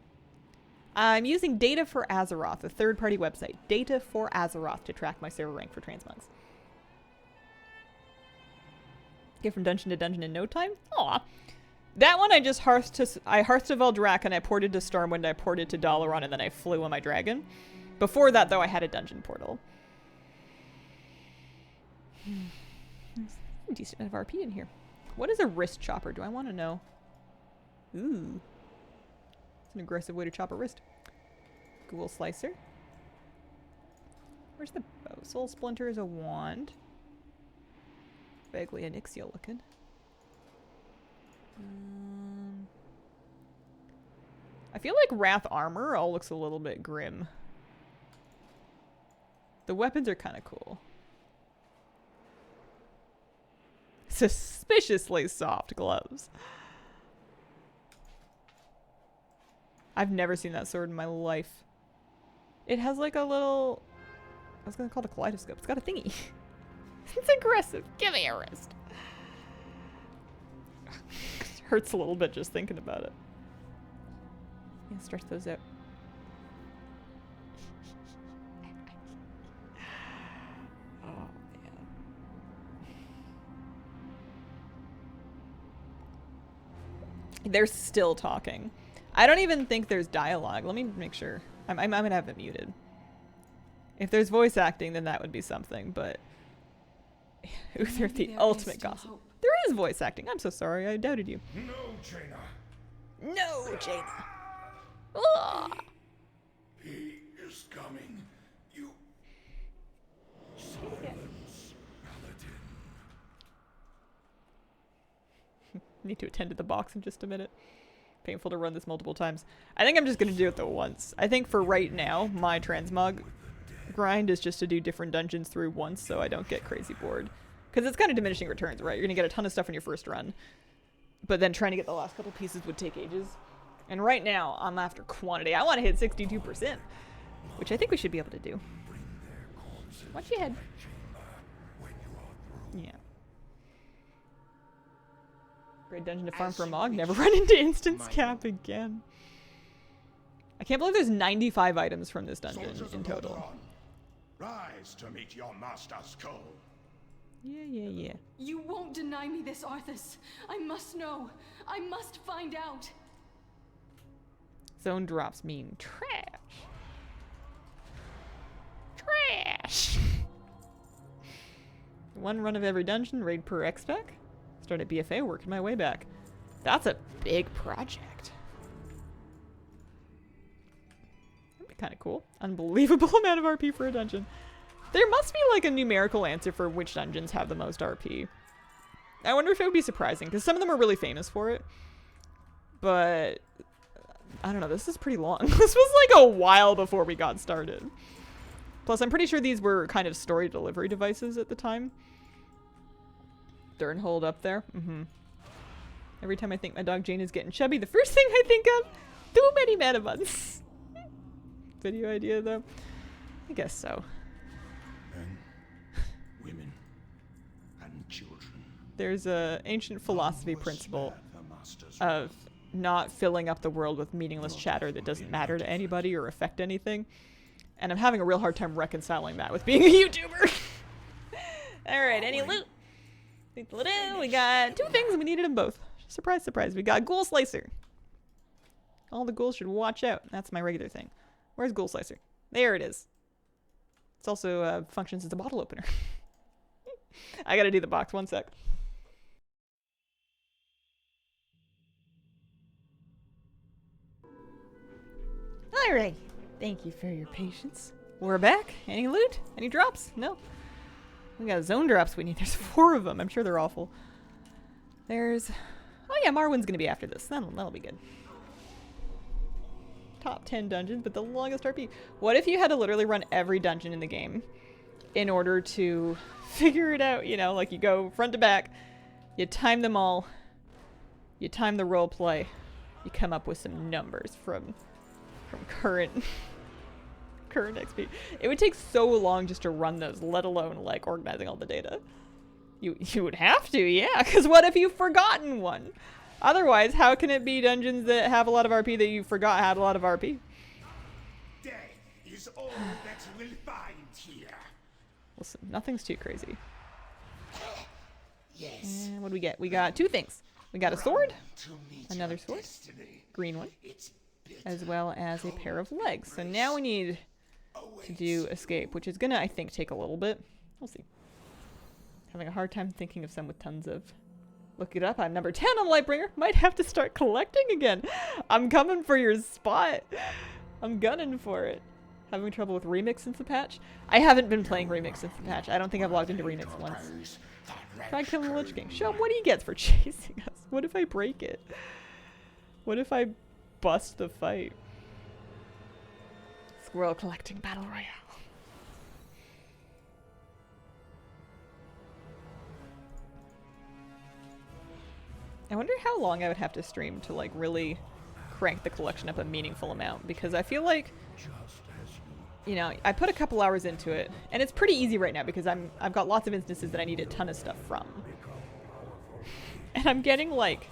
I'm using Data for Azeroth, a third-party website. Data for Azeroth to track my server rank for Transmogs. Get from dungeon to dungeon in no time? Aw. That one I just hearthed to Veldrak and I ported to Stormwind, I ported to Dalaran, and then I flew on my dragon. Before that, though, I had a dungeon portal. There's a decent amount of RP in here. What is a wrist chopper? Do I want to know? Ooh. It's an aggressive way to chop a wrist. Ghoul Slicer. Where's the bow? Soul Splinter is a wand. Vaguely Onyxia looking. I feel like Wrath Armor all looks a little bit grim. The weapons are kind of cool. Suspiciously soft gloves. I've never seen that sword in my life. It has like a little... I was gonna call it a kaleidoscope. It's got a thingy. It's aggressive. Give me a wrist. Hurts a little bit just thinking about it. Yeah, stretch those out. Oh, man. They're still talking. I don't even think there's dialogue. Let me make sure. I'm gonna have it muted. If there's voice acting, then that would be something, but... Uther, the ultimate gossip. Hope. There is voice acting. I'm so sorry. I doubted you. No, Jaina. No, Jaina. He is coming. You... Silence, Paladin. Need to attend to the box in just a minute. Painful to run this multiple times. I think I'm just going to do it the once. I think for right now, my transmog grind is just to do different dungeons through once so I don't get crazy bored. Because it's kind of diminishing returns, right? You're going to get a ton of stuff in your first run. But then trying to get the last couple pieces would take ages. And right now, I'm after quantity. I want to hit 62%. Which I think we should be able to do. Watch your head. Yeah. Great dungeon to farm for a Mog. Never run into instance cap again. I can't believe there's 95 items from this dungeon in total. Rise to meet your master's call. Yeah. You won't deny me this, Arthas. I must know. I must find out. Zone drops mean trash. Trash. One run of every dungeon, raid per X-Spec. Start at BFA, working my way back. That's a big project. That'd be kind of cool. Unbelievable amount of RP for a dungeon. There must be like a numerical answer for which dungeons have the most RP. I wonder if it would be surprising, because some of them are really famous for it. But, I don't know, this is pretty long. This was like a while before we got started. Plus, I'm pretty sure these were kind of story delivery devices at the time. Nighthold up there. Every time I think my dog Jane is getting chubby, the first thing I think of Too many mana buttons. Video idea though? I guess so. Men, women, and children. There's a ancient philosophy None were principle spared the master's of not filling up the world with meaningless chatter that doesn't matter to anybody or affect anything. And I'm having a real hard time reconciling that with being a YouTuber. Alright, any loot? We got 2 things and we needed them both. Surprise, surprise. We got Ghoul Slicer. All the ghouls should watch out. That's my regular thing. Where's Ghoul Slicer? There it is. It's also functions as a bottle opener. I gotta do the box. 1 sec. Alright. Thank you for your patience. We're back. Any loot? Any drops? No. We got zone drops we need. There's 4 of them. I'm sure they're awful. There's... Oh yeah, Marwyn's gonna be after this. That'll be good. Top 10 dungeons, but the longest RP. What if you had to literally run every dungeon in the game in order to figure it out? You know, like you go front to back, you time them all, you time the role play, you come up with some numbers from current XP. It would take so long just to run those, let alone like organizing all the data. You would have to, yeah, because what if you've forgotten one? Otherwise, how can it be dungeons that have a lot of RP that you forgot had a lot of RP? Death is all that you will find here. Listen, nothing's too crazy. Yes. And what do we get? We got 2 things. We got a sword, To meet another your sword, destiny. green one, It's bitter. as well as a pair of legs. So now we need to do escape, which is gonna, I think, take a little bit. We'll see. Having a hard time thinking of some with tons of... Look it up. I'm number 10 on Lightbringer. Might have to start collecting again. I'm coming for your spot. I'm gunning for it. Having trouble with Remix since the patch? I haven't been playing Remix since the patch. I don't think I've logged into Remix once. Try killing the Lich King. Show him what he gets for chasing us. What if I break it? What if I bust the fight? Squirrel collecting battle royale. I wonder how long I would have to stream to like really crank the collection up a meaningful amount, because I feel like, you know, I put a couple hours into it and it's pretty easy right now because I've got lots of instances that I need a ton of stuff from. And I'm getting like,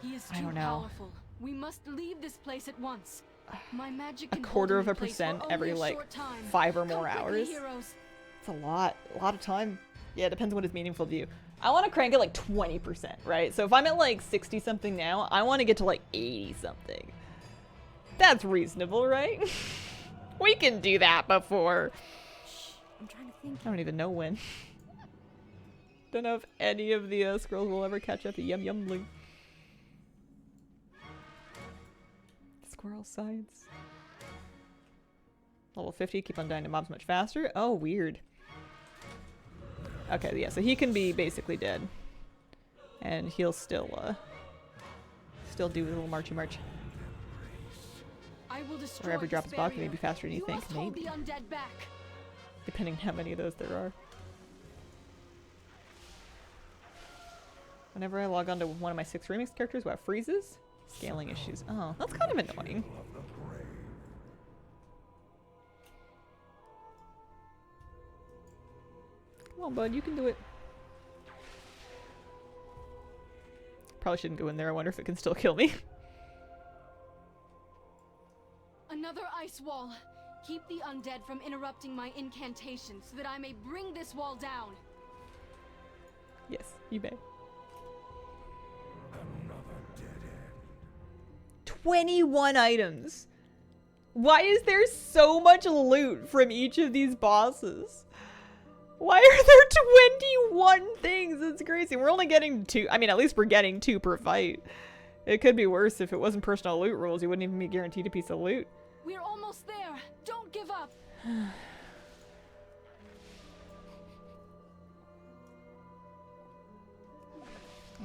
He is I too don't know, powerful. We must leave this place at once. My magic a can hold quarter him of in a place for percent only every a like short time. 5 or more Come quickly, hours. heroes. It's a lot of time. Yeah, it depends on what is meaningful to you. I want to crank it like 20%, right? So if I'm at like 60 something now, I want to get to like 80 something. That's reasonable, right? We can do that before. I'm trying to think. I don't even know when. Don't know if any of the scrolls will ever catch up. Yum yumling. Squirrel sides. Level 50, keep on dying to mobs much faster. Oh, weird. Okay, yeah, so he can be basically dead. And he'll still do a little marchy march. I will destroy Or every drop this is blocked, barrier. maybe faster than you think. must hold Maybe. the undead back. Depending on how many of those there are. Whenever I log on to one of my 6 remix characters, what freezes? Scaling issues. Oh, that's kind of annoying. Come on, bud, you can do it. Probably shouldn't go in there. I wonder if it can still kill me. Another ice wall. Keep the undead from interrupting my incantation so that I may bring this wall down. Yes, you may. Another dead end. 21 items. Why is there so much loot from each of these bosses? Why are there 21 things? It's crazy. We're only getting 2. I mean, at least we're getting 2 per fight. It could be worse if it wasn't personal loot rules. You wouldn't even be guaranteed a piece of loot. We're almost there. Don't give up.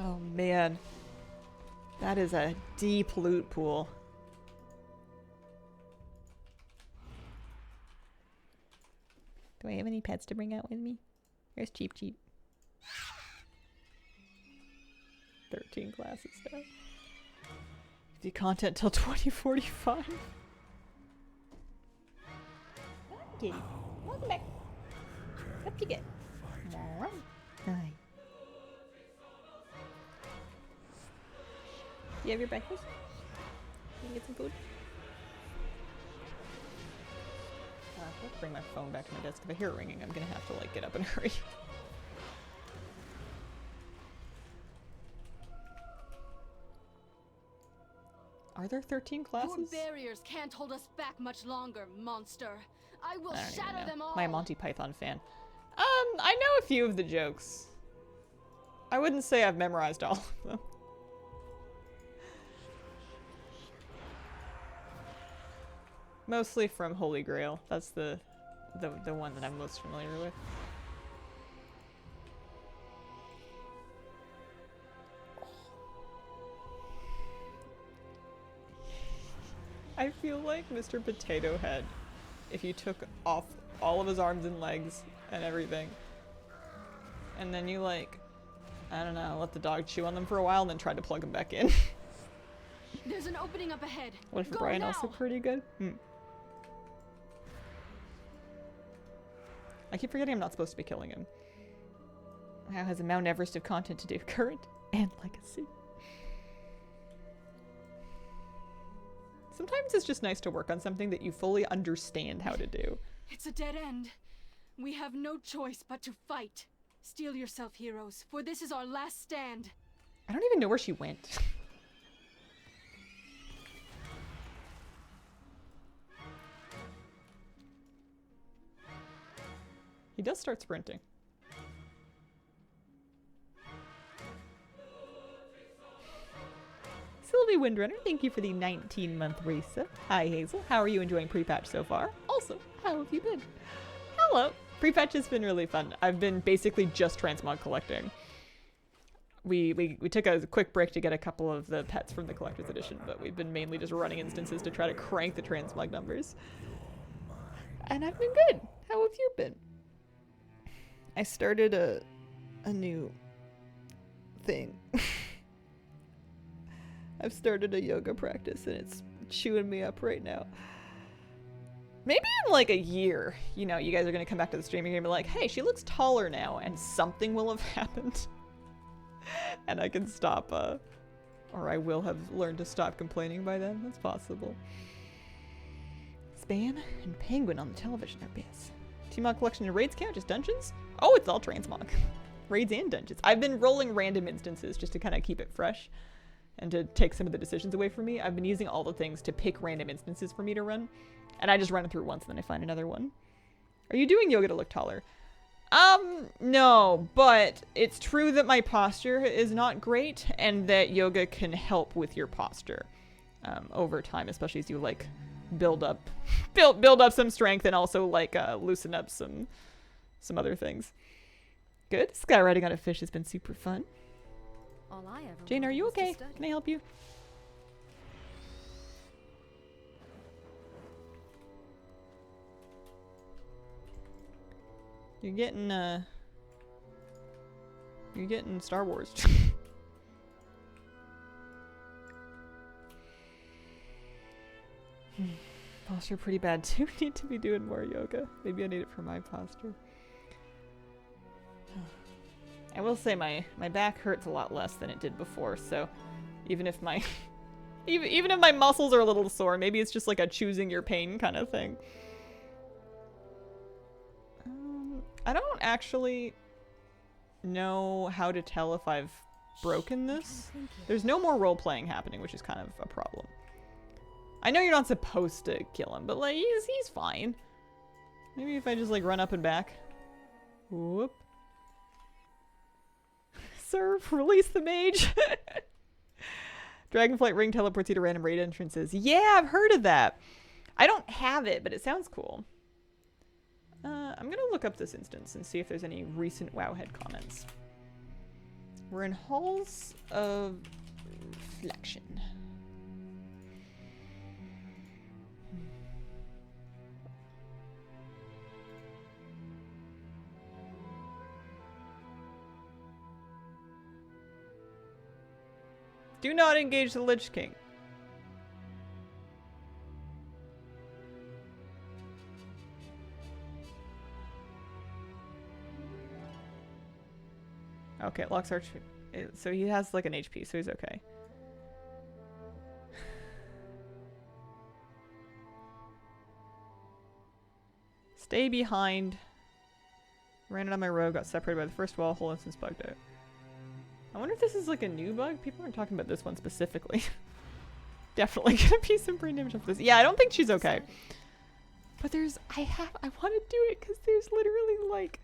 Oh man. That is a deep loot pool. Do I have any pets to bring out with me? There's Cheap Cheap. 13 classes now. The content till 2045. Okay. Welcome back. Up you get. Alright. Hi. You have your breakfast? You can get some food? I have to bring my phone back to my desk. If I hear it ringing, I'm gonna have to like get up and hurry. Are there 13 classes? Your barriers can't hold us back much longer, monster. I will I don't even shatter know. them all. My Monty Python fan. I know a few of the jokes. I wouldn't say I've memorized all of them. Mostly from Holy Grail. That's the one that I'm most familiar with. I feel like Mr. Potato Head, if you took off all of his arms and legs and everything, and then you like, I don't know, let the dog chew on them for a while and then tried to plug them back in. There's an opening up ahead. What if Go Brian now. also pretty good? I keep forgetting I'm not supposed to be killing him. WoW has a Mount Everest of content to do, current and legacy. Sometimes it's just nice to work on something that you fully understand how to do. It's a dead end. We have no choice but to fight. Steel yourself, heroes, for this is our last stand. I don't even know where she went. He does start sprinting. Sylvie Windrunner, thank you for the 19-month resub. Hi Hazel, how are you enjoying pre-patch so far? Also, how have you been? Hello! Pre-patch has been really fun. I've been basically just transmog collecting. We took a quick break to get a couple of the pets from the collector's edition, but we've been mainly just running instances to try to crank the transmog numbers. And I've been good. How have you been? I started a new thing. I've started a yoga practice and it's chewing me up right now. Maybe in like a year, you know, you guys are gonna come back to the stream and you're gonna be like, hey, she looks taller now, and something will have happened. And I can stop, or I will have learned to stop complaining by then. That's possible. Span and Penguin on the television are best. T-Mod collection and raids count, just dungeons? Oh, it's all transmog. Raids and dungeons. I've been rolling random instances just to kind of keep it fresh and to take some of the decisions away from me. I've been using all the things to pick random instances for me to run, and I just run it through once and then I find another one. Are you doing yoga to look taller? No, but it's true that my posture is not great and that yoga can help with your posture over time, especially as you like build up some strength and also like loosen up some other things. Good. Skyriding on a fish has been super fun. All I ever Jane, are you wanted was to okay? study. Can I help you? You're getting Star Wars. Posture pretty bad too. Need to be doing more yoga. Maybe I need it for my posture. I will say my back hurts a lot less than it did before, so even if my even if my muscles are a little sore, maybe it's just like a choosing your pain kind of thing. I don't actually know how to tell if I've broken this. There's no more role-playing happening, which is kind of a problem. I know you're not supposed to kill him, but like he's fine. Maybe if I just like run up and back. Whoop. Sir, release the mage. Dragonflight ring teleports you to random raid entrances. Yeah, I've heard of that. I don't have it, but it sounds cool. I'm gonna look up this instance and see if there's any recent Wowhead comments. We're in Halls of Reflection. Do not engage the Lich King. Okay, locks arch. So he has like an HP, so he's okay. Stay behind. Ran it on my road, got separated by the first wall, whole instance bugged out. I wonder if this is like a new bug? People aren't talking about this one specifically. Definitely gonna be some brain damage off this. Yeah, I don't think she's okay. But there's, I want to do it because there's literally like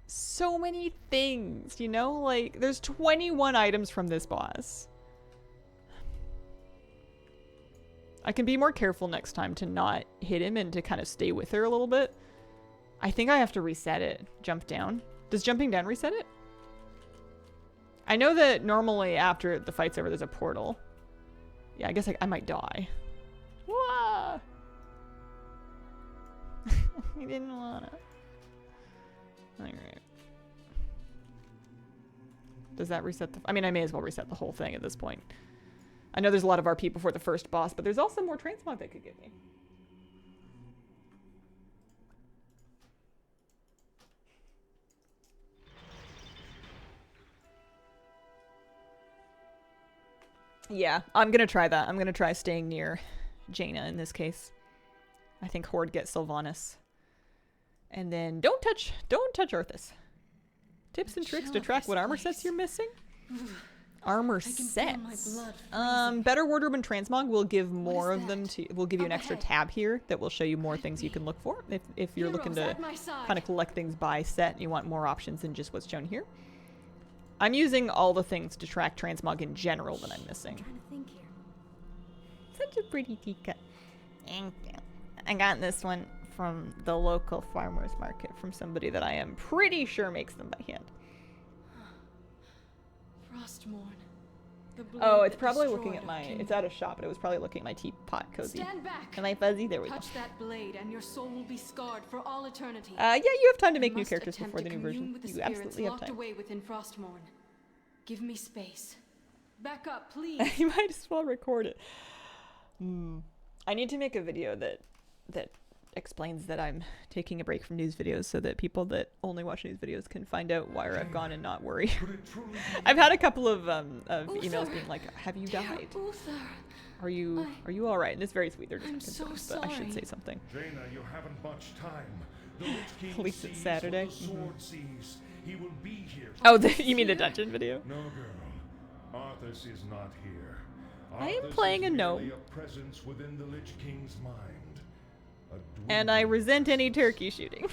so many things, you know? Like, there's 21 items from this boss. I can be more careful next time to not hit him and to kind of stay with her a little bit. I think I have to reset it. Jump down. Does jumping down reset it? I know that normally after the fight's over, there's a portal. Yeah, I guess I might die. Whoa! I didn't wanna. Alright. Does that reset the... I mean, I may as well reset the whole thing at this point. I know there's a lot of RP before the first boss, but there's also more Transmog they could give me. Yeah, I'm gonna try that. I'm gonna try staying near Jaina in this case. I think Horde gets Sylvanas. And then don't touch Arthas. Tips and tricks to track what armor sets you're missing? Armor sets. Better wardrobe and transmog will give more of them to, will give you an extra tab here that will show you more things you can look for if you're looking to kind of collect things by set and you want more options than just what's shown here. I'm using all the things to track transmog in general that I'm missing. I'm trying to think here. Such a pretty teacup. Thank you. I got this one from the local farmer's market from somebody that I am pretty sure makes them by hand. Frostmourne. Oh, it's probably looking at my... It's out of shop, but it was probably looking at my teapot cozy. Stand back. Am I fuzzy? There we go. Touch that blade and your soul will be scarred for all eternity. Yeah, you have time to make new must characters attempt before the to new commune version. with the You spirits absolutely have locked time. away within Frostmourne. Give me space. Back up, please. You might as well record it. I need to make a video that explains that I'm taking a break from news videos so that people that only watch news videos can find out where I've gone and not worry. I've had a couple of emails being like, "Have you died? Uther. Are you all right?" And it's very sweet. They're just I'm not so concerned, but I should say sorry. something. Jaina, you haven't much time. The Lich King At least it's sees Saturday. what the sword sees. He will be here. Oh, you mean the dungeon video? No, girl. Arthas is not here. I am Arthas playing is a gnome. merely a presence within the Lich King's mind. A And I dwindling resent any turkey shooting.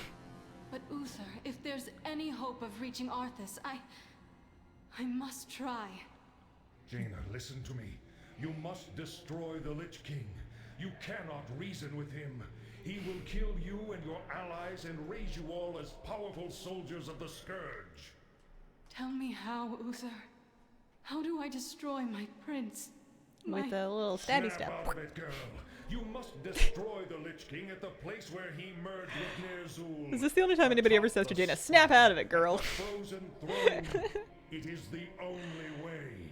But Uther, if there's any hope of reaching Arthas, I must try. Jaina, listen to me. You must destroy the Lich King. You cannot reason with him. He will kill you and your allies and raise you all as powerful soldiers of the Scourge. Tell me how, Uther. How do I destroy my prince? With a little stabby Snap stab. out of it, girl. You must destroy the Lich King at the place where he merged with Ner'zhul. Is this the only time anybody ever says to Jaina, "Snap out of it, girl"? The frozen throne. It is the only way.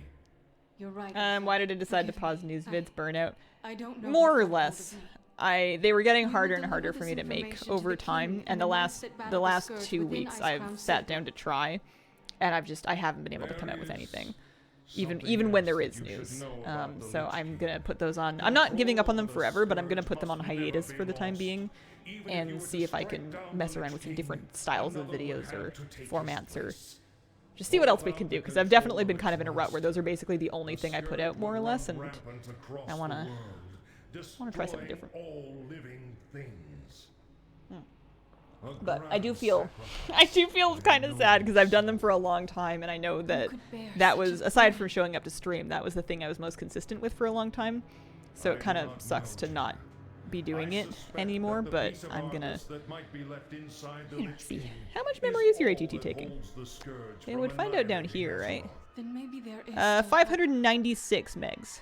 You're right. Why did I decide to Forgive pause me. news vids? Burnout. I don't know. More what or got hold less. of me. They were getting We will harder and deliver harder for this me to make information to over the time, king and the the months that battle the the last scourge 2 within weeks Icecrown I've sat City. down to try, and I haven't been able to come out with There is anything, something even when else there that is you should news. know about the So Lich I'm King. gonna put those on. I'm not giving up on them forever, but I'm gonna put them on hiatus for the time being, and see if I can mess around with some different styles of videos or formats or just see what else we can do, because I've definitely been kind of in a rut where those are basically the only thing I put out more or less, and I wanna try something different. All living things. But I do feel kind of sad because I've done them for a long time, and I know that could bear that such was, a aside burden? from showing up to stream, that was the thing I was most consistent with for a long time. So it kind of sucks to not be doing it anymore, but I'm gonna see. How much memory is your ATT taking? They would find out down here, right? Then maybe there is. still hope. 596 megs.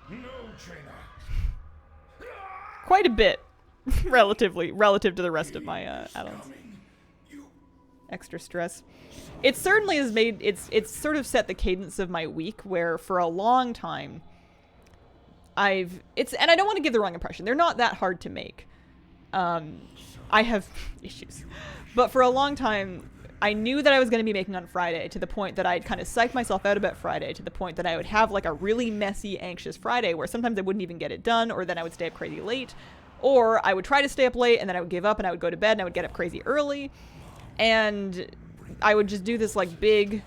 No, Jaina. Quite a bit, relative to the rest of my add-ons. Extra stress. It certainly has made it's sort of set the cadence of my week, where for a long time and I don't want to give the wrong impression. They're not that hard to make. I have issues, but for a long time I knew that I was going to be making on Friday, to the point that I'd kind of psyched myself out about Friday, to the point that I would have like a really messy, anxious Friday where sometimes I wouldn't even get it done, or then I would stay up crazy late, or I would try to stay up late and then I would give up and I would go to bed and I would get up crazy early, and I would just do this like big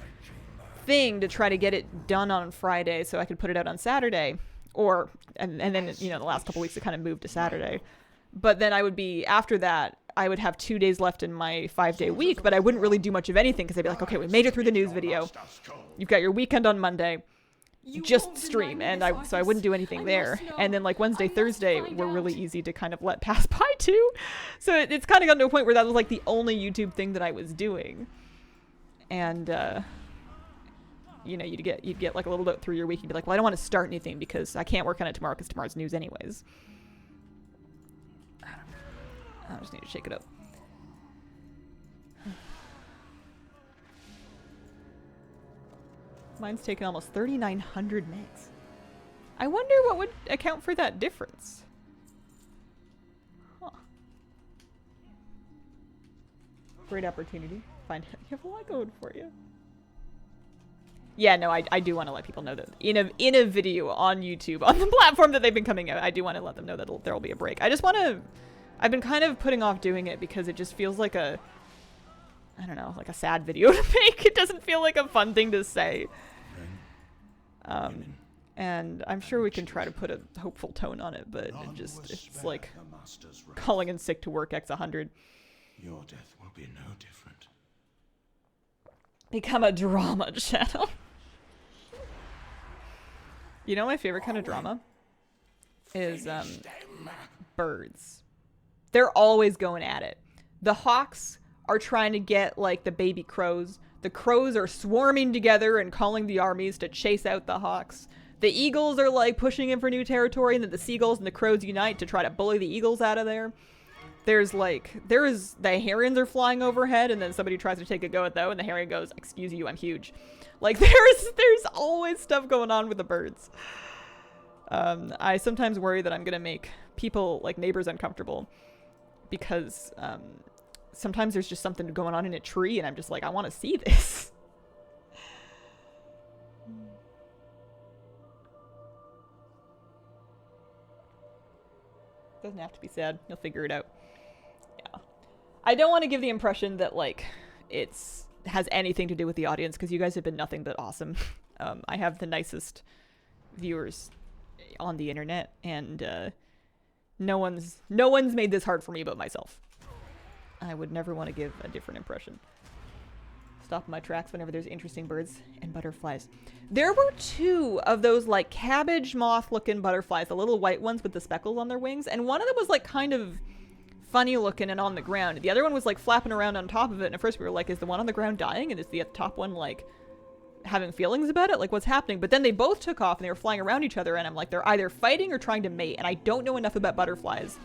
thing to try to get it done on Friday so I could put it out on Saturday, or and then, you know, the last couple weeks it kind of moved to Saturday. But then I would be, after that, I would have 2 days left in my 5-day week, but I wouldn't really do much of anything because I'd be like, okay, we made it through the news video. You've got your weekend on Monday. Just stream. And so I wouldn't do anything there. And then like Wednesday, Thursday were really easy to kind of let pass by too. So it's kind of gotten to a point where that was like the only YouTube thing that I was doing. And, you know, you'd get like a little bit through your week. You'd be like, well, I don't want to start anything because I can't work on it tomorrow because tomorrow's news anyways. I just need to shake it up. Mine's taken almost 3,900 megs. I wonder what would account for that difference. Huh. Great opportunity. You have a lot going for you. Yeah, no, I do want to let people know that in a video on YouTube, on the platform that they've been coming out, I do want to let them know that there will be a break. I just want to... I've been kind of putting off doing it because it just feels like a... I don't know, like a sad video to make. It doesn't feel like a fun thing to say. And I'm sure we can try to put a hopeful tone on it, but it's like calling in sick to work X100. Your death will be no different. Become a drama channel. You know my favorite kind of drama? Is birds. They're always going at it. The hawks are trying to get like the baby crows. The crows are swarming together and calling the armies to chase out the hawks. The eagles are like pushing in for new territory, and then the seagulls and the crows unite to try to bully the eagles out of there. The herons are flying overhead, and then somebody tries to take a go at that, and the heron goes, "Excuse you, I'm huge." Like there's always stuff going on with the birds. I sometimes worry that I'm gonna make people, like neighbors, uncomfortable because sometimes there's just something going on in a tree, and I'm just like, I want to see this. Doesn't have to be sad. You'll figure it out. Yeah. I don't want to give the impression that like has anything to do with the audience, because you guys have been nothing but awesome. I have the nicest viewers on the internet, and no one's made this hard for me but myself. I would never want to give a different impression. Stop my tracks whenever there's interesting birds and butterflies. There were 2 of those like cabbage moth looking butterflies, the little white ones with the speckles on their wings, and one of them was like kind of funny looking and on the ground. The other one was like flapping around on top of it, and at first we were like, is the one on the ground dying, and is the top one like having feelings about it? Like, what's happening? But then they both took off and they were flying around each other, and I'm like, they're either fighting or trying to mate, and I don't know enough about butterflies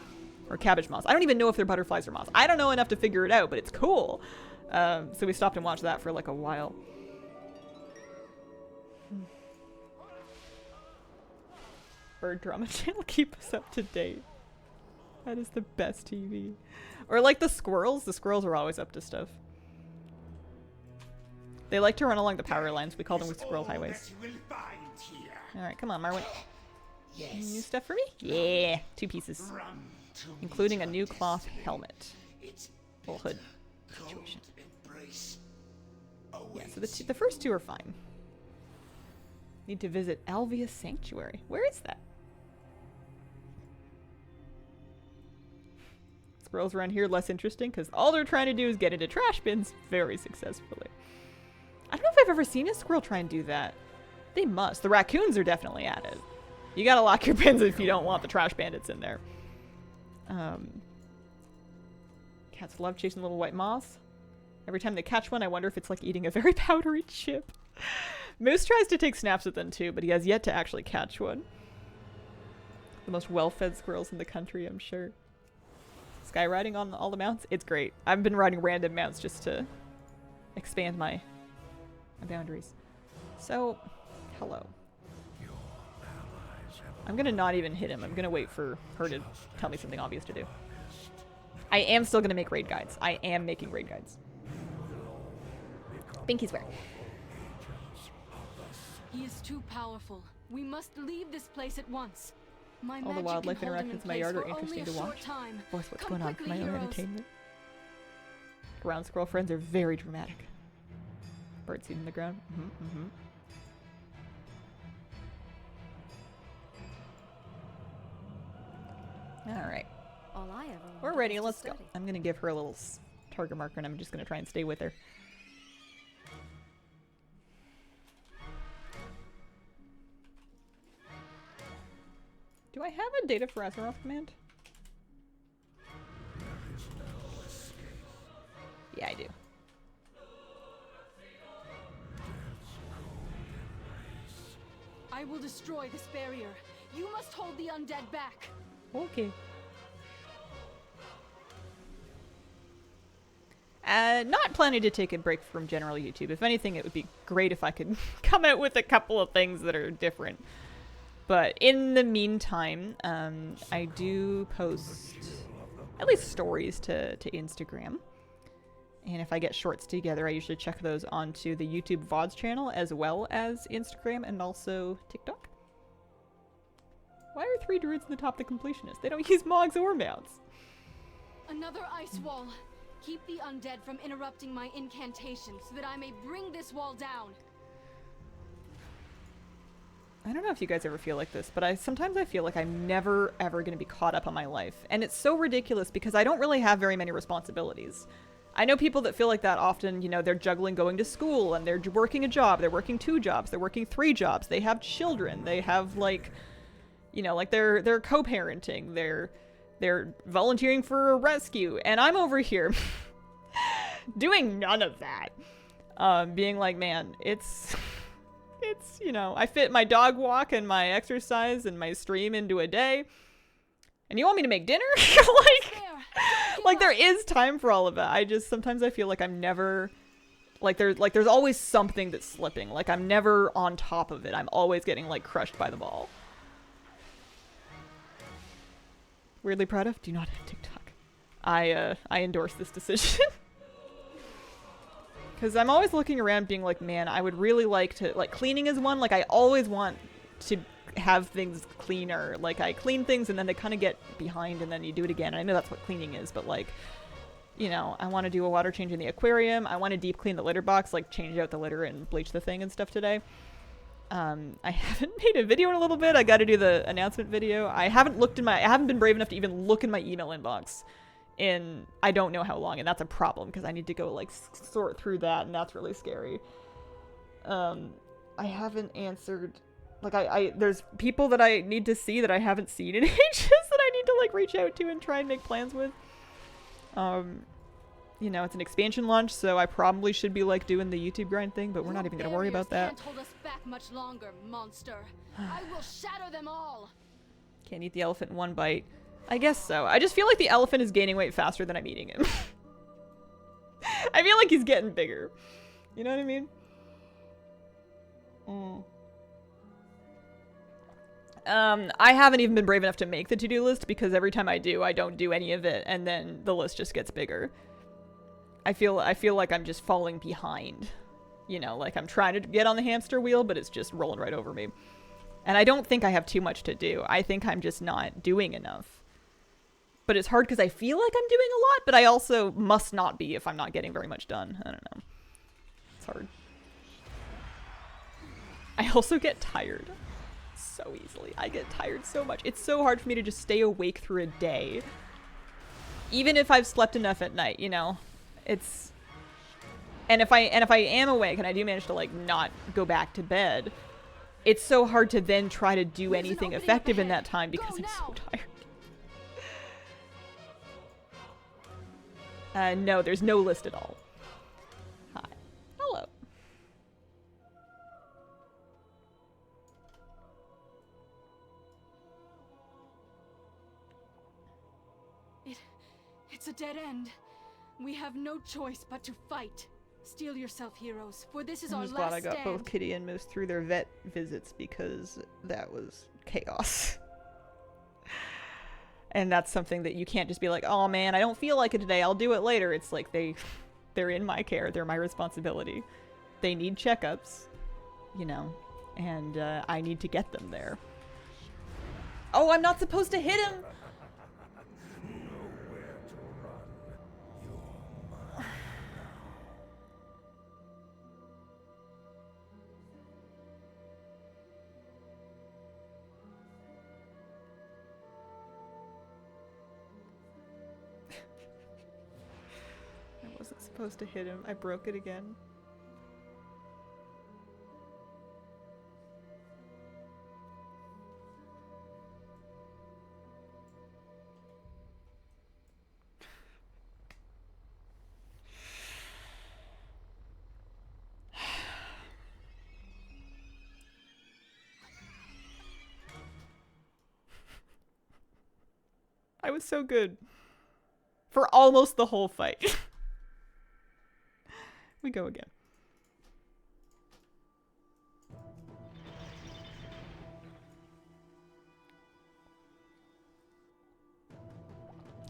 or cabbage moths. I don't even know if they're butterflies or moths. I don't know enough to figure it out, but it's cool. So we stopped and watched that for like a while. Bird drama channel, keep us up to date. That is the best TV. Or like the squirrels. The squirrels are always up to stuff. They like to run along the power lines. We call them squirrel highways. Alright, come on, Marwin. New stuff for me? Yeah, 2 pieces. Including a new cloth helmet. Full hood situation. Yeah, so the first 2 are fine. Need to visit Alvia's Sanctuary. Where is that? Squirrels around here less interesting because all they're trying to do is get into trash bins very successfully. I don't know if I've ever seen a squirrel try and do that. They must. The raccoons are definitely at it. You gotta lock your bins if you don't want the trash bandits in there. Cats love chasing little white moths. Every time they catch one, I wonder if it's like eating a very powdery chip. Moose tries to take snaps at them too, but he has yet to actually catch one. The most well-fed squirrels in the country, I'm sure. Skyriding on all the mounts? It's great. I've been riding random mounts just to expand my boundaries. So, hello. I'm gonna not even hit him. I'm gonna wait for her to tell me something obvious to do. I am still gonna make raid guides. I am making raid guides. Binky's wearing. He is too powerful. We must leave this place at once. My All the magic wildlife can hold him interactions in my place yard are for only interesting a to short watch. time. Of course, what's Come going on for my quickly, own heroes. entertainment. Ground squirrel friends are very dramatic. Birdseed in the ground. Alright. All I ever We're wanted ready, was to let's go. study. I'm gonna give her a little target marker and I'm just gonna try and stay with her. Do I have a data for Azeroth command? Yeah, I do. I will destroy this barrier. You must hold the undead back. Okay. Not planning to take a break from general YouTube. If anything, it would be great if I could come out with a couple of things that are different. But in the meantime, I do post at least stories to Instagram. And if I get shorts together, I usually check those onto the YouTube VODs channel as well as Instagram and also TikTok. Why are 3 druids in the top of the completionist? They don't use mogs or mounts. Another ice wall. Keep the undead from interrupting my incantation so that I may bring this wall down. I don't know if you guys ever feel like this, but sometimes I feel like I'm never ever going to be caught up on my life. And it's so ridiculous because I don't really have very many responsibilities. I know people that feel like that often, you know, they're juggling going to school and they're working a job, they're working 2 jobs, they're working 3 jobs, they have children, they have like, you know, like they're co-parenting, they're volunteering for a rescue, and I'm over here doing none of that. Being like, man, it's, you know, I fit my dog walk and my exercise and my stream into a day. And you want me to make dinner? like there is time for all of it. Sometimes I feel like I'm never, there's always something that's slipping. Like I'm never on top of it. I'm always getting like crushed by the ball. Weirdly proud of? Do not have TikTok. I endorse this decision. Because I'm always looking around being like, man, I would really like to, like cleaning is one. Like I always want to have things cleaner. Like I clean things and then they kind of get behind and then you do it again. And I know that's what cleaning is, but like, you know, I want to do a water change in the aquarium. I want to deep clean the litter box, like change out the litter and bleach the thing and stuff today. I haven't made a video in a little bit. I got to do the announcement video. I haven't been brave enough to even look in my email inbox in I don't know how long, and that's a problem because I need to go like sort through that, and that's really scary. I haven't answered, like there's people that I need to see that I haven't seen in ages that I need to like reach out to and try and make plans with. You know, it's an expansion launch, so I probably should be like doing the YouTube grind thing, but we're not even gonna worry about that. Can't hold us back much longer, monster. I will shatter them all. Can't eat the elephant in one bite. I guess so. I just feel like the elephant is gaining weight faster than I'm eating him. I feel like he's getting bigger. You know what I mean? I haven't even been brave enough to make the to-do list because every time I do, I don't do any of it, and then the list just gets bigger. I feel like I'm just falling behind. You know, like I'm trying to get on the hamster wheel, but it's just rolling right over me. And I don't think I have too much to do. I think I'm just not doing enough. But it's hard because I feel like I'm doing a lot, but I also must not be if I'm not getting very much done. I don't know. It's hard. I also get tired so easily. I get tired so much. It's so hard for me to just stay awake through a day. Even if I've slept enough at night, you know. It's and if I am awake and I do manage to like not go back to bed, it's so hard to then try to do anything effective in that time because I'm so tired. No, there's no list at all. Hi. Hello. It's a dead end. We have no choice but to fight. Steel yourself, heroes, for this is our I'm last just glad I got stand. both Kitty and Moose through their vet visits because that was chaos. And that's something that you can't just be like, oh man, I don't feel like it today, I'll do it later. It's like they're in my care, they're my responsibility. they need checkups, you know, and I need to get them there. Oh, I'm not supposed to hit him! Nowhere to run. You're mine. I wasn't supposed to hit him. I broke it again. I was so good. For almost the whole fight. We go again.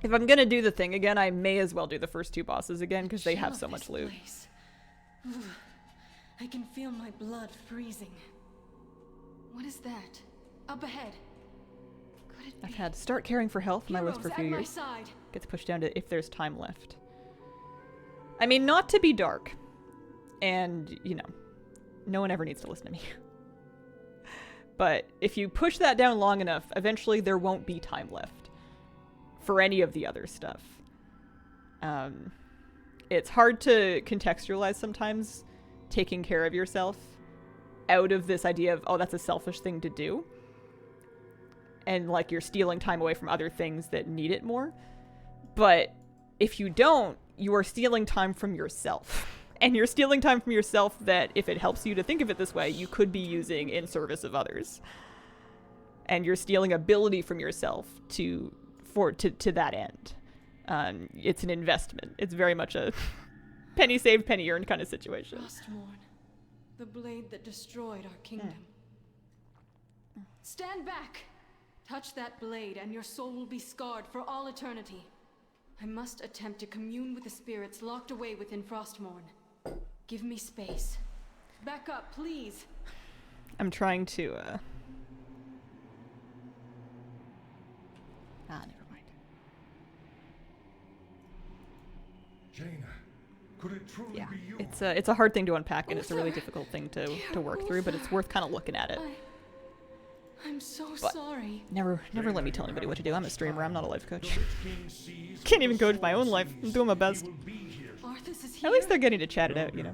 If I'm gonna do the thing again, I may as well do the first 2 bosses again, because they have so much loot. I can feel my blood freezing. What is that? Up ahead. Could it be? I've had start caring for health on my list for a few Heroes at years. my side. Gets pushed down to if there's time left. I mean, not to be dark. And, you know, no one ever needs to listen to me. But if you push that down long enough, eventually there won't be time left for any of the other stuff. It's hard to contextualize sometimes taking care of yourself out of this idea of, oh, that's a selfish thing to do. And, like, you're stealing time away from other things that need it more. But if you don't, you are stealing time from yourself. And you're stealing time from yourself that, if it helps you to think of it this way, you could be using in service of others. And you're stealing ability from yourself to that end. It's an investment. It's very much a penny saved, penny earned kind of situation. Frostmourne, the blade that destroyed our kingdom. Stand back! Touch that blade and your soul will be scarred for all eternity. I must attempt to commune with the spirits locked away within Frostmourne. Give me space. Back up, please. I'm trying to, never mind. Jaina, could it truly Yeah, be you? it's a hard thing to unpack, and it's a really Uther. difficult thing to work through, but it's worth kind of looking at it. I'm so But- sorry. Never let me tell anybody what to do. I'm a streamer, I'm not a life coach. The Lich King sees Can't even the coach my own soul life. sees. I'm doing my best. He will be here. Arthas is here. At least they're getting to chat it out, you know.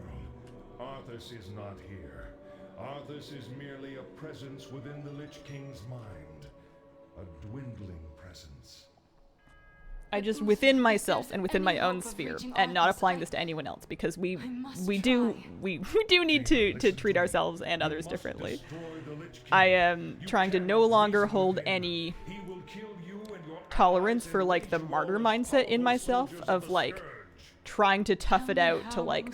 Arthas is not here. Arthas is merely a presence within the Lich King's mind. A dwindling presence. I just within myself and within my own sphere, and not applying this to anyone else, because we do need to treat ourselves and others differently. I am trying to no longer hold any He will kill you and your tolerance for, like, the martyr mindset in myself of, like, trying to tough it out to, like,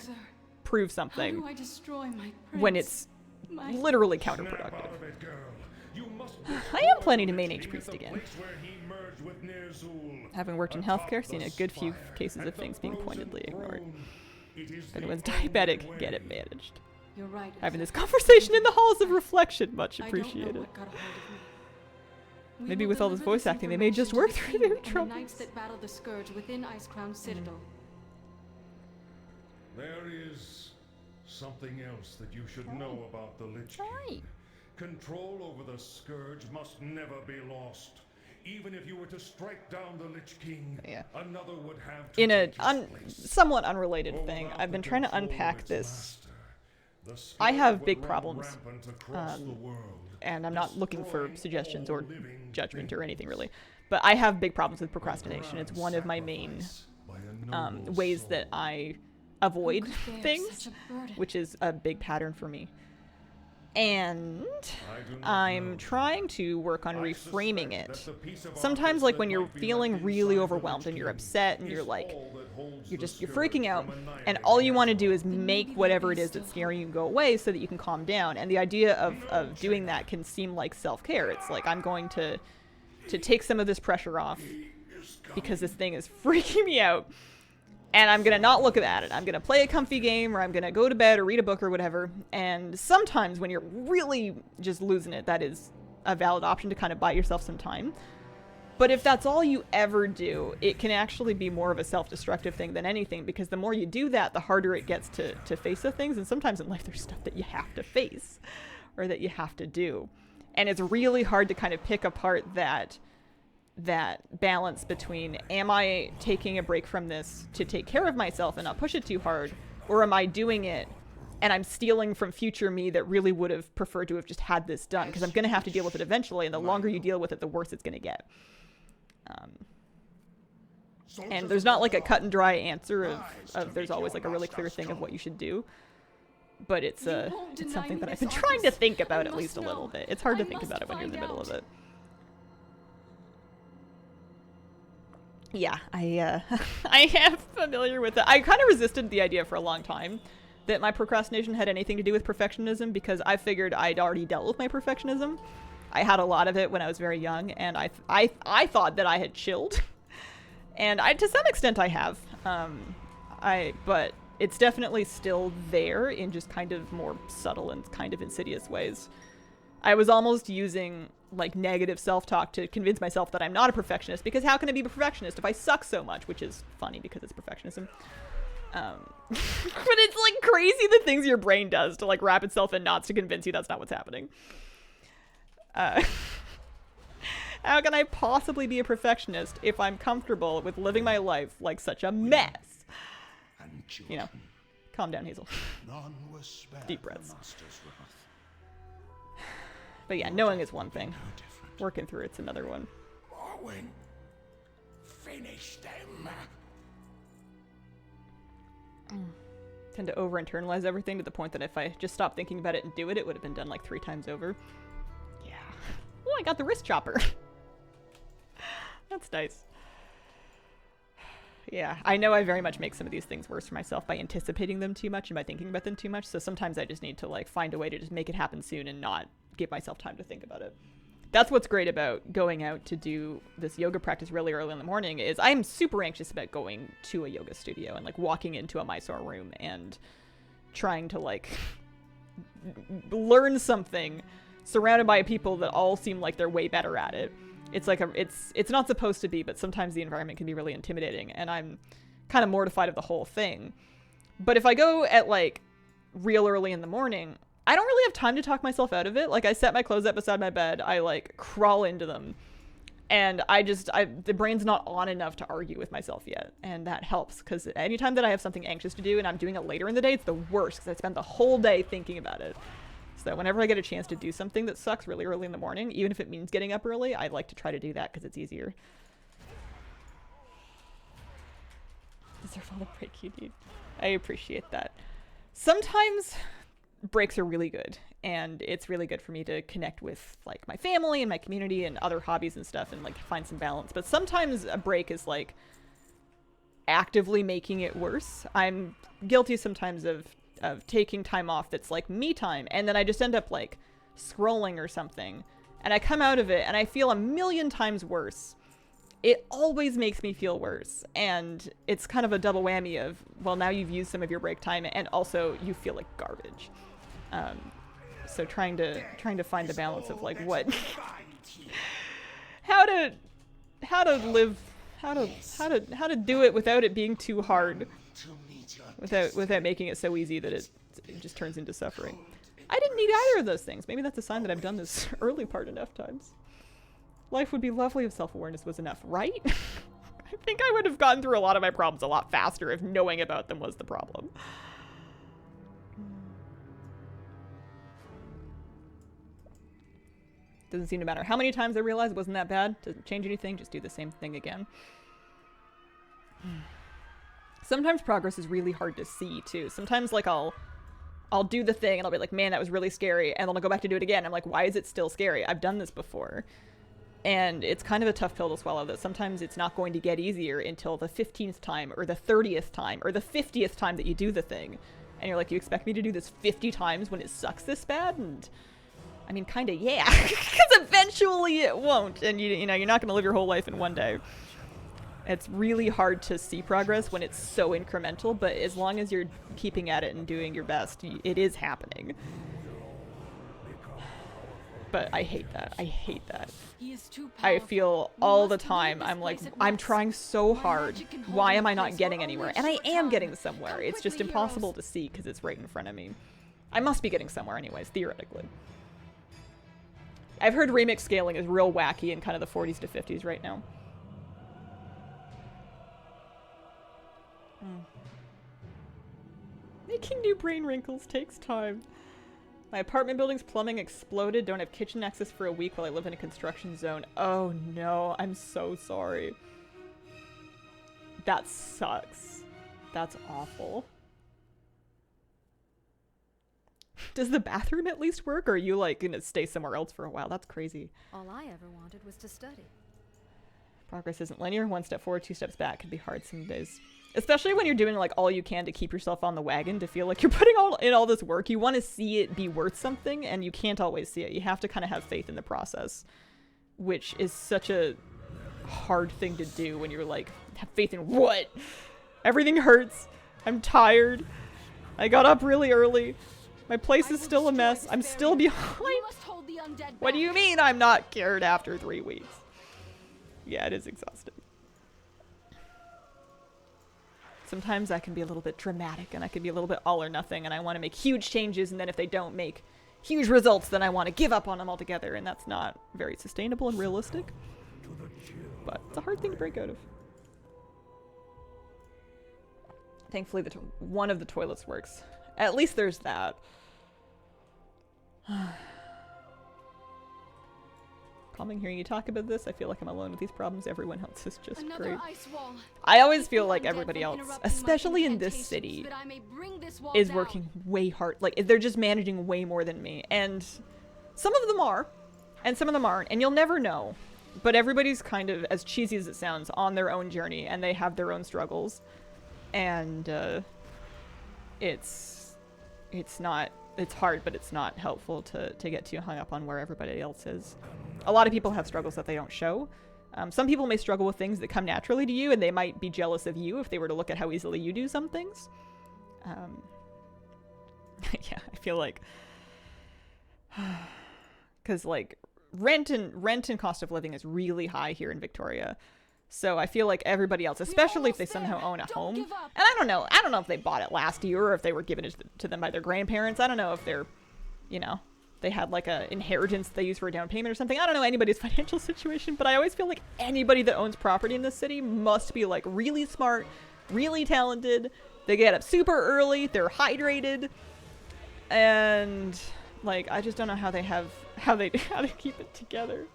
prove How something do I destroy my when prince? it's My- literally Snap out counterproductive. of it, girl. You must I am planning to main H priest the again. place where he merged with Ner'zhul. Having worked in Atop healthcare, seen the a good few spire, cases at of the things being frozen pointedly ignored. throne. It is If the anyone's only diabetic, get it way. managed. You're right. Having this Uther. conversation in the halls of reflection, much I don't know appreciated. what got a hold of me. We Maybe will with all this deliver voice acting, they may information just to work the through king their and the troubles. knights that battle the scourge within Icecrown Citadel. There is something else that you should know about the Lich King. Right. Control over the Scourge must never be lost. Even if you were to strike down the Lich King, Yeah. another would have to In a take his place. somewhat unrelated For thing, without I've been the trying to control of unpack its this, master, the I Scourge have would big run problems, rampant across the world, and I'm not looking for destroying suggestions all or living judgment or things. anything really, but I have big problems with A procrastination. It's grand one of my main sacrifice by a noble ways that soul. I avoid Who could bear things, such a burden? which is a big pattern for me. And I do not I'm know. trying to work on I reframing suspect it. that the piece of Sometimes, Arthas like, that when you're might be feeling left really inside the overwhelmed Lich and you're King upset and is you're like, all that holds you're the freaking Scourge out, from and annihilating all you want to do Ner'zhul. is make whatever it is that's scaring you go away so that you can calm down. And the idea of doing that can seem like self-care. It's like, I'm going to take some of this pressure off because this thing is freaking me out. And I'm going to not look at it. I'm going to play a comfy game, or I'm going to go to bed or read a book or whatever. And sometimes when you're really just losing it, that is a valid option to kind of buy yourself some time. But if that's all you ever do, it can actually be more of a self-destructive thing than anything, because the more you do that, the harder it gets to face the things. And sometimes in life, there's stuff that you have to face or that you have to do. And it's really hard to kind of pick apart that balance between, am I taking a break from this to take care of myself and not push it too hard, or am I doing it and I'm stealing from future me that really would have preferred to have just had this done, because I'm going to have to deal with it eventually, and the longer you deal with it, the worse it's going to get. And there's not like a cut and dry answer of there's always like a really clear thing of what you should do, but it's something that I've been trying to think about at least a little bit. It's hard to think about it when you're in the middle of it. Yeah, I am familiar with it. I kind of resisted the idea for a long time that my procrastination had anything to do with perfectionism, because I figured I'd already dealt with my perfectionism. I had a lot of it when I was very young, and I thought that I had chilled, and to some extent I have. But it's definitely still there in just kind of more subtle and kind of insidious ways. I was almost using like negative self-talk to convince myself that I'm not a perfectionist, because how can I be a perfectionist if I suck so much? Which is funny because it's perfectionism. But it's like crazy the things your brain does to like wrap itself in knots to convince you that's not what's happening. How can I possibly be a perfectionist if I'm comfortable with living my life like such a mess? You know, calm down, Hazel. Deep breaths. But yeah, knowing is one thing. Working through it's another one. Finish them. Tend to over-internalize everything to the point that if I just stopped thinking about it and do it, it would have been done like 3 times over. Yeah. Oh, I got the wrist chopper. That's nice. Yeah, I know I very much make some of these things worse for myself by anticipating them too much and by thinking about them too much. So sometimes I just need to like find a way to just make it happen soon and not give myself time to think about it. That's what's great about going out to do this yoga practice really early in the morning, is I'm super anxious about going to a yoga studio and like walking into a Mysore room and trying to like learn something surrounded by people that all seem like they're way better at it. It's like it's not supposed to be, but sometimes the environment can be really intimidating, and I'm kind of mortified of the whole thing. But if I go at like real early in the morning, I don't really have time to talk myself out of it. Like I set my clothes up beside my bed, I like crawl into them, and the brain's not on enough to argue with myself yet, and that helps, because anytime that I have something anxious to do and I'm doing it later in the day, it's the worst, because I spend the whole day thinking about it. So that whenever I get a chance to do something that sucks really early in the morning, even if it means getting up early, I like to try to do that because it's easier. Deserve all the break you need. I appreciate that. Sometimes breaks are really good, and it's really good for me to connect with like my family and my community and other hobbies and stuff and like find some balance. But sometimes a break is like actively making it worse. I'm guilty sometimes of taking time off that's like me time, and then I just end up like scrolling or something, and I come out of it and I feel a million times worse. It always makes me feel worse, and it's kind of a double whammy of, well, now you've used some of your break time and also you feel like garbage. So trying to find the balance of like what how to live, how to do it without it being too hard, without making it so easy that it just turns into suffering. I didn't need either of those things. Maybe that's a sign that I've done this early part enough times. Life would be lovely if self-awareness was enough, right? I think I would have gotten through a lot of my problems a lot faster if knowing about them was the problem. Doesn't seem to matter how many times I realize it wasn't that bad. Doesn't change anything. Just do the same thing again. Sometimes progress is really hard to see too. Sometimes like I'll do the thing and I'll be like, man, that was really scary. And then I'll go back to do it again. I'm like, why is it still scary? I've done this before. And it's kind of a tough pill to swallow, that sometimes it's not going to get easier until the 15th time or the 30th time or the 50th time that you do the thing. And you're like, you expect me to do this 50 times when it sucks this bad? And I mean, kind of, yeah, because eventually it won't. And you know, you're not going to live your whole life in one day. It's really hard to see progress when it's so incremental, but as long as you're keeping at it and doing your best, it is happening. But I hate that. I hate that. He is too I powerful. feel We all the must leave time, this I'm like, place at I'm once. trying so My hard. magic can hold Why him am I in not place getting for only anywhere? a And I short am time. getting somewhere. Come It's just quickly, impossible heroes. to see because it's right in front of me. I must be getting somewhere anyways, theoretically. I've heard remix scaling is real wacky in kind of the 40s to 50s right now. Making new brain wrinkles takes time. My apartment building's plumbing exploded. Don't have kitchen access for a week while I live in a construction zone. Oh no, I'm so sorry. That sucks. That's awful. Does the bathroom at least work, or are you like gonna stay somewhere else for a while? That's crazy. All I ever wanted was to study. Progress isn't linear. One step forward, two steps back. Can be hard some days. Especially when you're doing like all you can to keep yourself on the wagon, to feel like you're putting all this work. You want to see it be worth something, and you can't always see it. You have to kind of have faith in the process, which is such a hard thing to do when you're like, have faith in what? Everything hurts. I'm tired. I got up really early. My place is still a mess. I'm still behind. We must hold the undead What do back. you mean I'm not cured after 3 weeks? Yeah, it is exhausting. Sometimes I can be a little bit dramatic and I can be a little bit all or nothing, and I want to make huge changes, and then if they don't make huge results, then I want to give up on them altogether, and that's not very sustainable and realistic. But it's a hard thing to break out of. Thankfully, one of the toilets works. At least there's that. Calming hearing you talk about this. I feel like I'm alone with these problems. Everyone else is just Another great. ice wall. I always feel Keep like the undead everybody from else, interrupting my especially in this incantations city, so that I may bring this wall is down. working way hard. Like, they're just managing way more than me. And some of them are, and some of them aren't. And you'll never know. But everybody's kind of, as cheesy as it sounds, on their own journey, and they have their own struggles. And it's hard, but it's not helpful to get too hung up on where everybody else is. A lot of people have struggles that they don't show. Some people may struggle with things that come naturally to you, and they might be jealous of you if they were to look at how easily you do some things. Yeah, I feel like, because like rent and cost of living is really high here in Victoria. So I feel like everybody else, especially if they somehow own a home, and I don't know if they bought it last year or if they were given it to them by their grandparents. I don't know if they're, they had like a inheritance they use for a down payment or something. I don't know anybody's financial situation, but I always feel like anybody that owns property in this city must be like really smart, really talented. They get up super early, they're hydrated, and like I just don't know how they keep it together.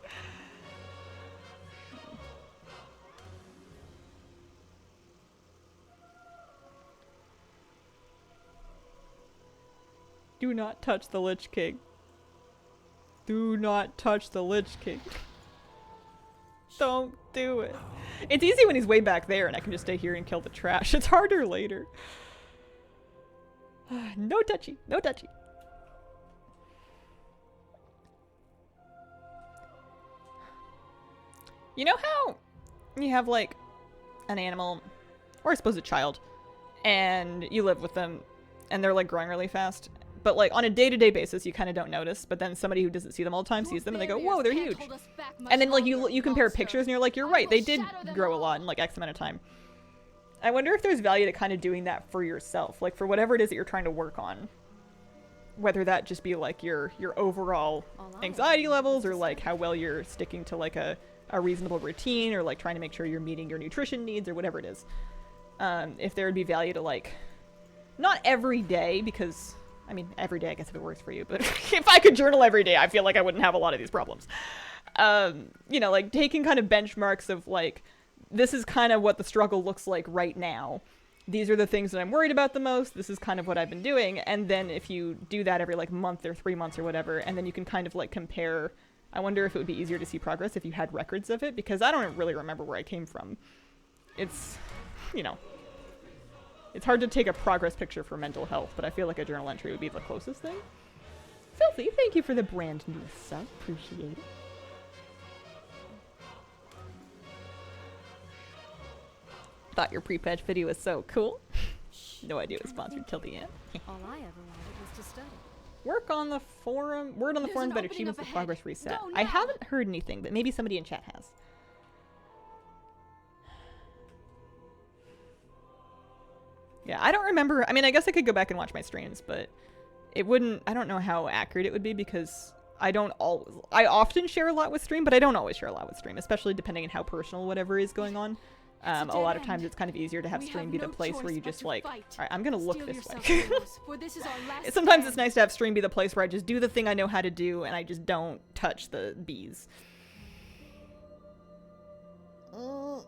Do not touch the Lich King. Do not touch the Lich King. Don't do it. It's easy when he's way back there and I can just stay here and kill the trash. It's harder later. No touchy. No touchy. You know how you have like an animal, or I suppose a child, and you live with them and they're like growing really fast, but like on a day-to-day basis you kind of don't notice, but then somebody who doesn't see them all the time sees them and they go, whoa, they're huge. And then like you compare pictures and you're like, you're right, they did grow a lot in like X amount of time. I wonder if there's value to kind of doing that for yourself, like for whatever it is that you're trying to work on, whether that just be like your overall anxiety levels, or like how well you're sticking to like a reasonable routine, or like trying to make sure you're meeting your nutrition needs, or whatever it is. If there would be value to like, not every day, because I mean every day I guess if it works for you, but if I could journal every day I feel like I wouldn't have a lot of these problems. Like taking kind of benchmarks of like, this is kind of what the struggle looks like right now. These are the things that I'm worried about the most. This is kind of what I've been doing. And then if you do that every like month or 3 months or whatever, and then you can kind of like compare. I wonder if it would be easier to see progress if you had records of it, because I don't really remember where I came from. It's, it's hard to take a progress picture for mental health, but I feel like a journal entry would be the closest thing. Filthy, thank you for the brand new sub. Appreciate it. Thought your pre-patch video was so cool. No idea it was sponsored till the end. All I ever wanted was to study. Work on the forum. Word on the There's forum an about opening achievements up and ahead. progress reset. Go I now. haven't heard anything, but maybe somebody in chat has. Yeah, I don't remember. I mean, I guess I could go back and watch my streams, but it wouldn't. I don't know how accurate it would be because I often share a lot with stream, but I don't always share a lot with stream, especially depending on how personal whatever is going on. A lot of times it's kind of easier to have stream be the place where you just like, all right, I'm gonna look this way. Sometimes it's nice to have stream be the place where I just do the thing I know how to do and I just don't touch the bees. Nowhere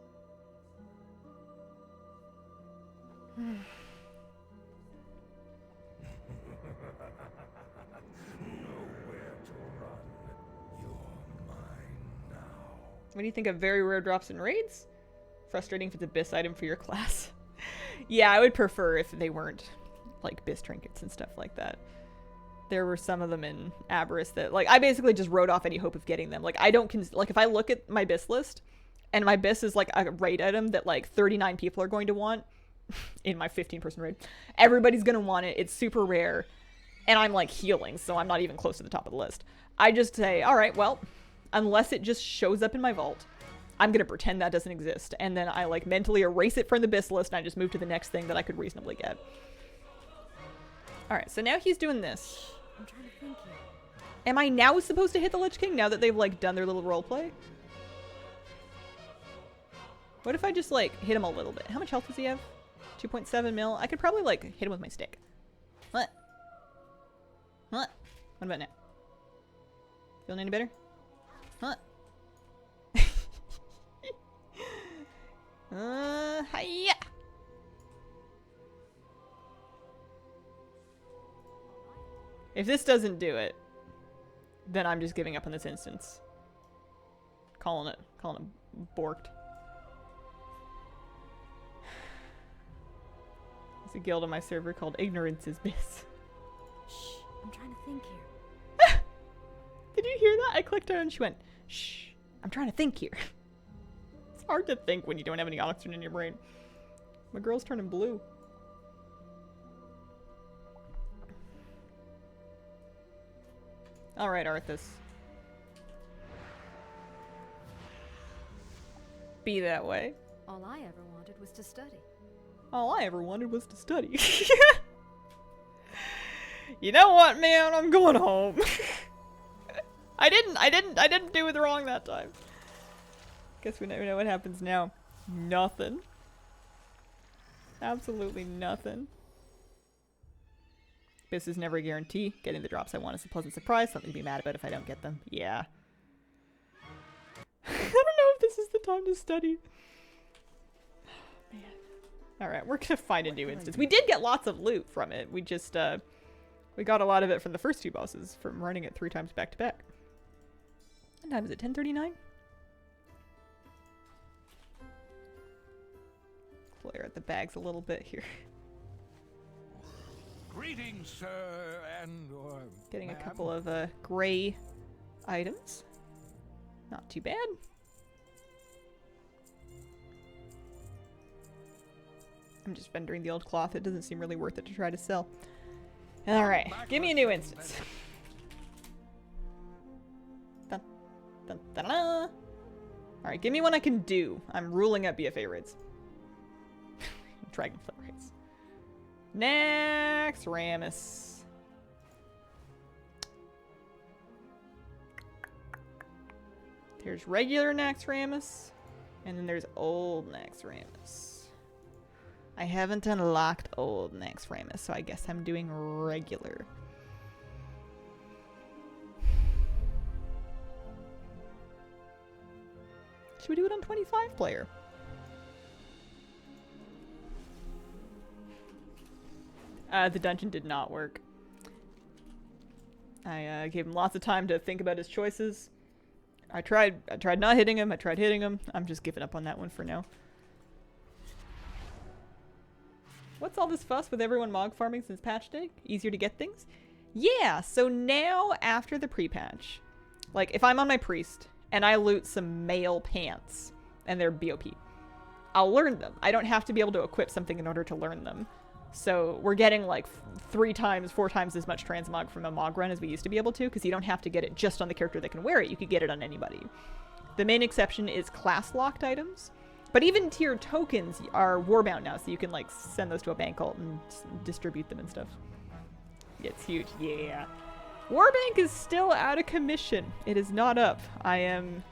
to run. You're mine now. What do you think of very rare drops and raids? Frustrating if it's a BIS item for your class. Yeah, I would prefer if they weren't like BIS trinkets and stuff like that. There were some of them in Avarice that, like, I basically just wrote off any hope of getting them. Like, I don't, like, if I look at my BIS list, and my BIS is, like, a raid item that, like, 39 people are going to want, in my 15-person raid, everybody's gonna want it, it's super rare, and I'm, like, healing, so I'm not even close to the top of the list. I just say, alright, well, unless it just shows up in my vault, I'm gonna pretend that doesn't exist, and then I, like, mentally erase it from the BIS list, and I just move to the next thing that I could reasonably get. Alright, so now he's doing this. I'm trying to think here. Am I now supposed to hit the Lich King now that they've, like, done their little roleplay? What if I just, like, hit him a little bit? How much health does he have? 2.7 mil? I could probably, like, hit him with my stick. What? What? What about now? Feeling any better? What? Hiya! If this doesn't do it, then I'm just giving up on this instance. Calling it borked. There's a guild on my server called Ignorance is Bliss. Shh, I'm trying to think here. Did you hear that? I clicked her and she went, shh, I'm trying to think here. It's hard to think when you don't have any oxygen in your brain. My girl's turning blue. Alright, Arthas. Be that way. All I ever wanted was to study. All I ever wanted was to study. You know what, man? I'm going home. I didn't do it wrong that time. Guess we never know what happens now. Nothing. Absolutely nothing. This is never a guarantee. Getting the drops I want is a pleasant surprise. Something to be mad about if I don't get them. Yeah. I don't know if this is the time to study. Man. Alright, we're gonna find a new instance. We did get lots of loot from it. We just, we got a lot of it from the first two bosses from running it 3 times back to back. What time is it? 10:39? Clear at the bags a little bit here. Greetings, sir, and Getting a couple of gray items. Not too bad. I'm just vendoring the old cloth. It doesn't seem really worth it to try to sell. Alright, give me a new instance. Dun, dun, dun, dun. Alright, give me one I can do. I'm ruling out BFA raids. Dragonflight raids. Naxxramas. There's regular Naxxramas, and then there's old Naxxramas. I haven't unlocked old Naxxramas, so I guess I'm doing regular. Should we do it on 25 player? The dungeon did not work. I gave him lots of time to think about his choices. I tried not hitting him, I tried hitting him. I'm just giving up on that one for now. What's all this fuss with everyone mog farming since patch day? Easier to get things? Yeah, so now after the pre-patch, like if I'm on my priest and I loot some male pants and they're BOP, I'll learn them. I don't have to be able to equip something in order to learn them. So we're getting like 3 times, 4 times as much transmog from a Mog run as we used to be able to, because you don't have to get it just on the character that can wear it. You could get it on anybody. The main exception is class-locked items. But even tiered tokens are warbound now, so you can like send those to a bank alt and distribute them and stuff. It's huge. Yeah. Warbank is still out of commission. It is not up. I am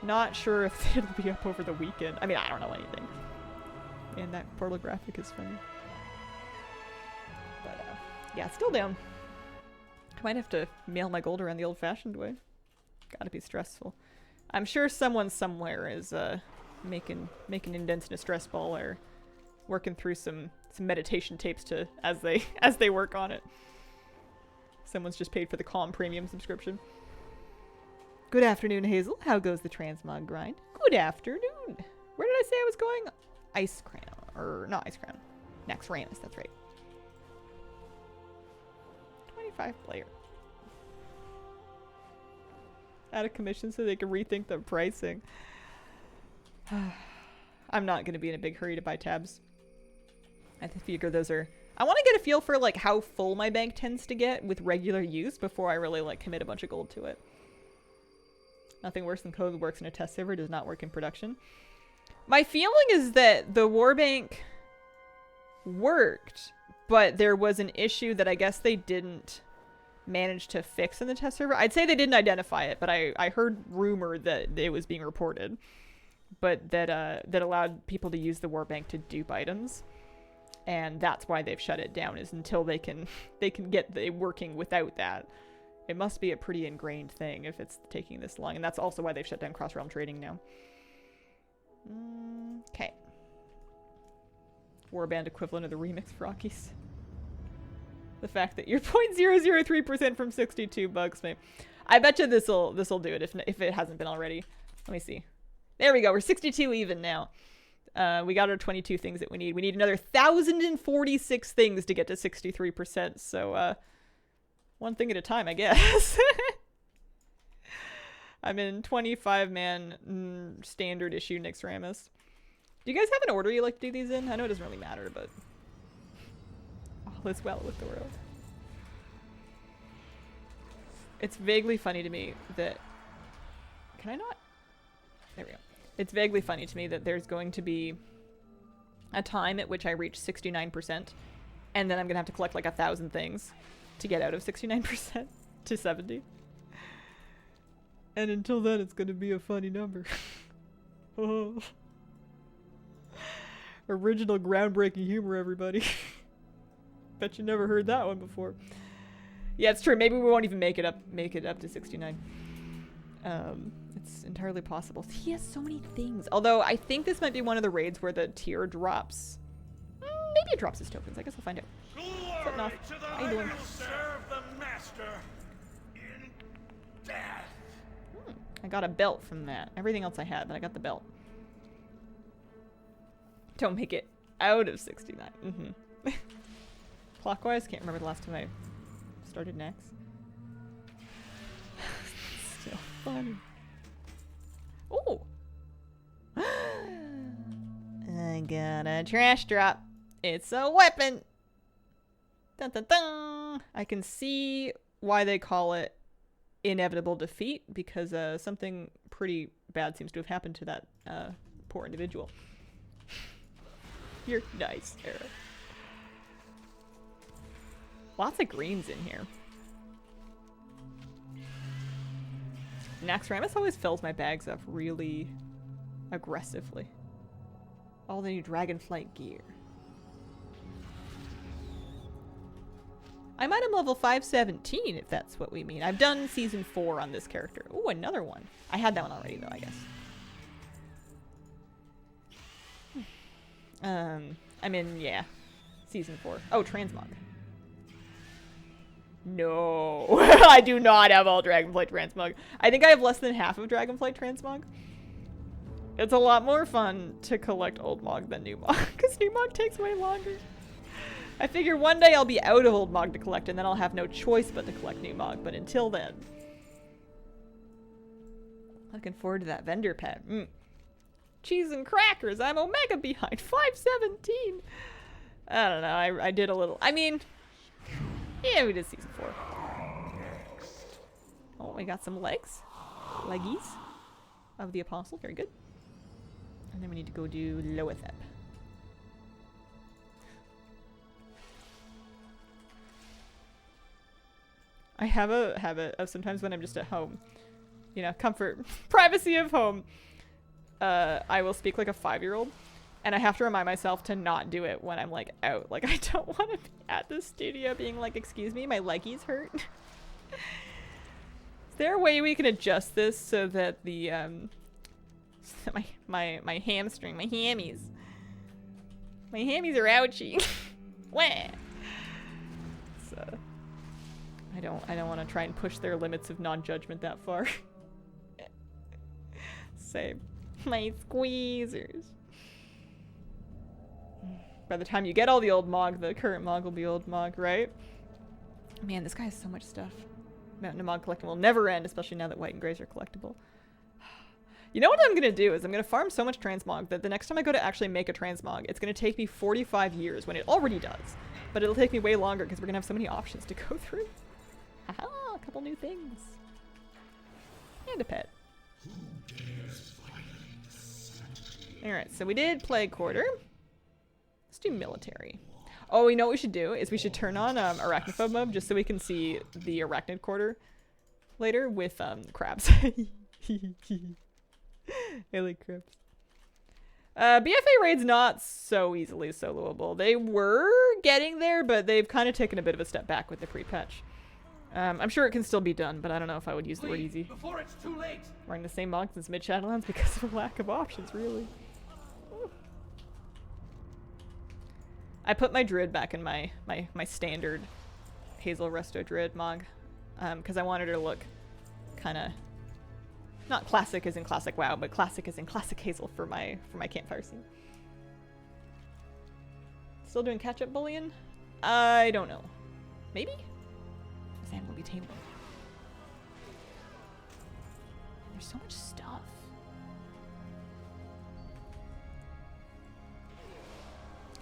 not sure if it'll be up over the weekend. I mean, I don't know anything. And that portal graphic is funny. But, yeah, it's still down. I might have to mail my gold around the old-fashioned way. Gotta be stressful. I'm sure someone somewhere is, making indents in a stress ball or working through some meditation tapes to as they work on it. Someone's just paid for the Calm Premium subscription. Good afternoon, Hazel. How goes the transmog grind? Good afternoon. Where did I say I was going? Ice Crown. Or not Ice Crown. Naxxramas, that's right. 25 player. Out of commission so they can rethink the pricing. I'm not going to be in a big hurry to buy tabs. I figure those are... I want to get a feel for like how full my bank tends to get with regular use before I really like commit a bunch of gold to it. Nothing worse than code that works in a test server does not work in production. My feeling is that the warbank worked, but there was an issue that I guess they didn't manage to fix in the test server. I'd say they didn't identify it, but I heard rumor that it was being reported, but that that allowed people to use the warbank to dupe items. And that's why they've shut it down, is until they can get it working without that. It must be a pretty ingrained thing if it's taking this long. And that's also why they've shut down cross-realm trading now. Okay. Warband equivalent of the remix Frockies. The fact that you're 0.003% from 62 bugs me. I bet you this'll do it if it hasn't been already. Let me see. There we go. We're 62 even now. We got our 22 things that we need. We need another 1,046 things to get to 63%. So, one thing at a time, I guess. I'm in 25-man standard issue Naxxramas. Do you guys have an order you like to do these in? I know it doesn't really matter, but all is well with the world. It's vaguely funny to me that... Can I not? There we go. It's vaguely funny to me that there's going to be a time at which I reach 69%, and then I'm going to have to collect like 1,000 things to get out of 69% to 70. And until then, it's going to be a funny number. Oh. Original groundbreaking humor, everybody. Bet you never heard that one before. Yeah, it's true. Maybe we won't even make it up to 69. It's entirely possible. He has so many things. Although I think this might be one of the raids where the tier drops. Maybe it drops his tokens. I guess we'll find out. But no. How you doing? Serve the master in death. I got a belt from that. Everything else I had, but I got the belt. Don't make it out of 69. Clockwise? Can't remember the last time I started next. Still fun. Oh! I got a trash drop. It's a weapon! Dun dun dun! I can see why they call it inevitable defeat, because something pretty bad seems to have happened to that poor individual. You're nice, Sarah. Lots of greens in here. Naxxramas always fills my bags up really aggressively. All the new Dragonflight gear. I'm item level 517, if that's what we mean. I've done season 4 on this character. Ooh, another one. I had that one already, though, I guess. I'm in, yeah, season 4. Oh, Transmog. No, I do not have all Dragonflight Transmog. I think I have less than half of Dragonflight Transmog. It's a lot more fun to collect old Mog than new Mog, because new Mog takes way longer. I figure one day I'll be out of old Mog to collect, and then I'll have no choice but to collect new Mog, but until then. Looking forward to that vendor pet. cheese and crackers. I'm Omega behind 517. I don't know. I did a little. I mean, yeah, we did season 4. Oh, we got some legs. Leggies of the Apostle. Very good. And then we need to go do Loethep. I have a habit of sometimes when I'm just at home, you know, comfort, privacy of home, I will speak like a 5-year-old, and I have to remind myself to not do it when I'm like out. Like, I don't want to be at the studio being like, excuse me, my leggies hurt. Is there a way we can adjust this so that the so my hamstring, my hammies are ouchy? Wah. So I don't want to try and push their limits of non-judgment that far. Same. My squeezers. By the time you get all the old Mog, the current Mog will be old Mog, right? Man, this guy has so much stuff. Mountain of Mog collecting will never end, especially now that white and grays are collectible. You know what I'm gonna do is I'm gonna farm so much Transmog that the next time I go to actually make a Transmog, it's gonna take me 45 years when it already does. But it'll take me way longer because we're gonna have so many options to go through. Haha, a couple new things. And a pet. Alright, so we did Plague Quarter. Let's do military. Oh, you know what we should do? Is we should turn on Arachnophobe mode just so we can see the Arachnid Quarter later with crabs. I like crabs. BFA raid's not so easily soloable. They were getting there, but they've kind of taken a bit of a step back with the pre-patch. I'm sure it can still be done, but I don't know if I would use the word easy. Before it's too late. Running the same Mog since mid-Shadowlands because of a lack of options, really. Ooh. I put my Druid back in my standard Hazel Resto Druid Mog because I wanted her to look kind of not classic as in classic WoW, but classic as in classic Hazel for my campfire scene. Still doing catch-up bullion? I don't know. Maybe? Zan will be tamed. There's so much stuff.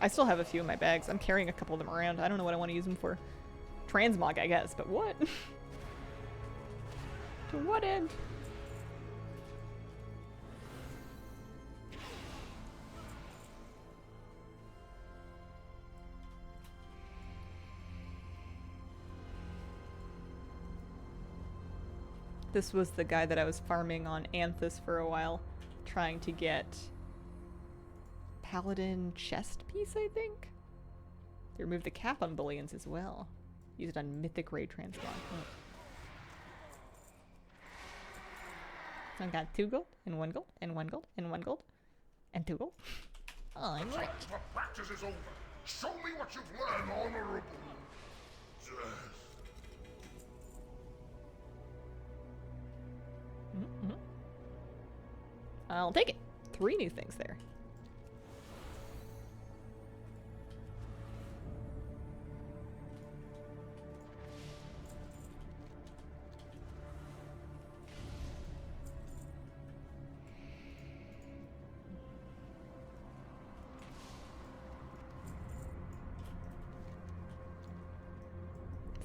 I still have a few in my bags. I'm carrying a couple of them around. I don't know what I want to use them for. Transmog, I guess, but what? To what end? This was the guy that I was farming on Anthus for a while, trying to get Paladin chest piece, I think? They removed the cap on bullions as well. Use it on Mythic Ray Transmog. Oh. So I got 2 gold, and 1 gold, and 1 gold, and 1 gold, and 2 gold. Oh, I'm rich. The practice is over. Show me what you've learned, honorable. Yes. Mm-hmm. I'll take it. 3 new things there.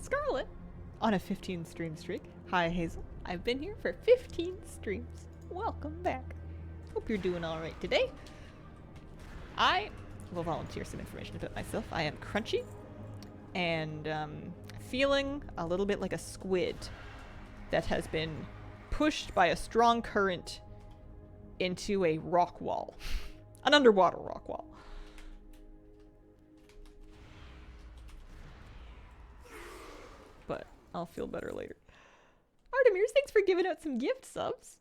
Scarlet on a 15 stream streak. Hi Hazel, I've been here for 15 streams. Welcome back. Hope you're doing alright today. I will volunteer some information about myself. I am crunchy and feeling a little bit like a squid that has been pushed by a strong current into a rock wall. An underwater rock wall. But I'll feel better later. Artemirs, thanks for giving out some gift subs.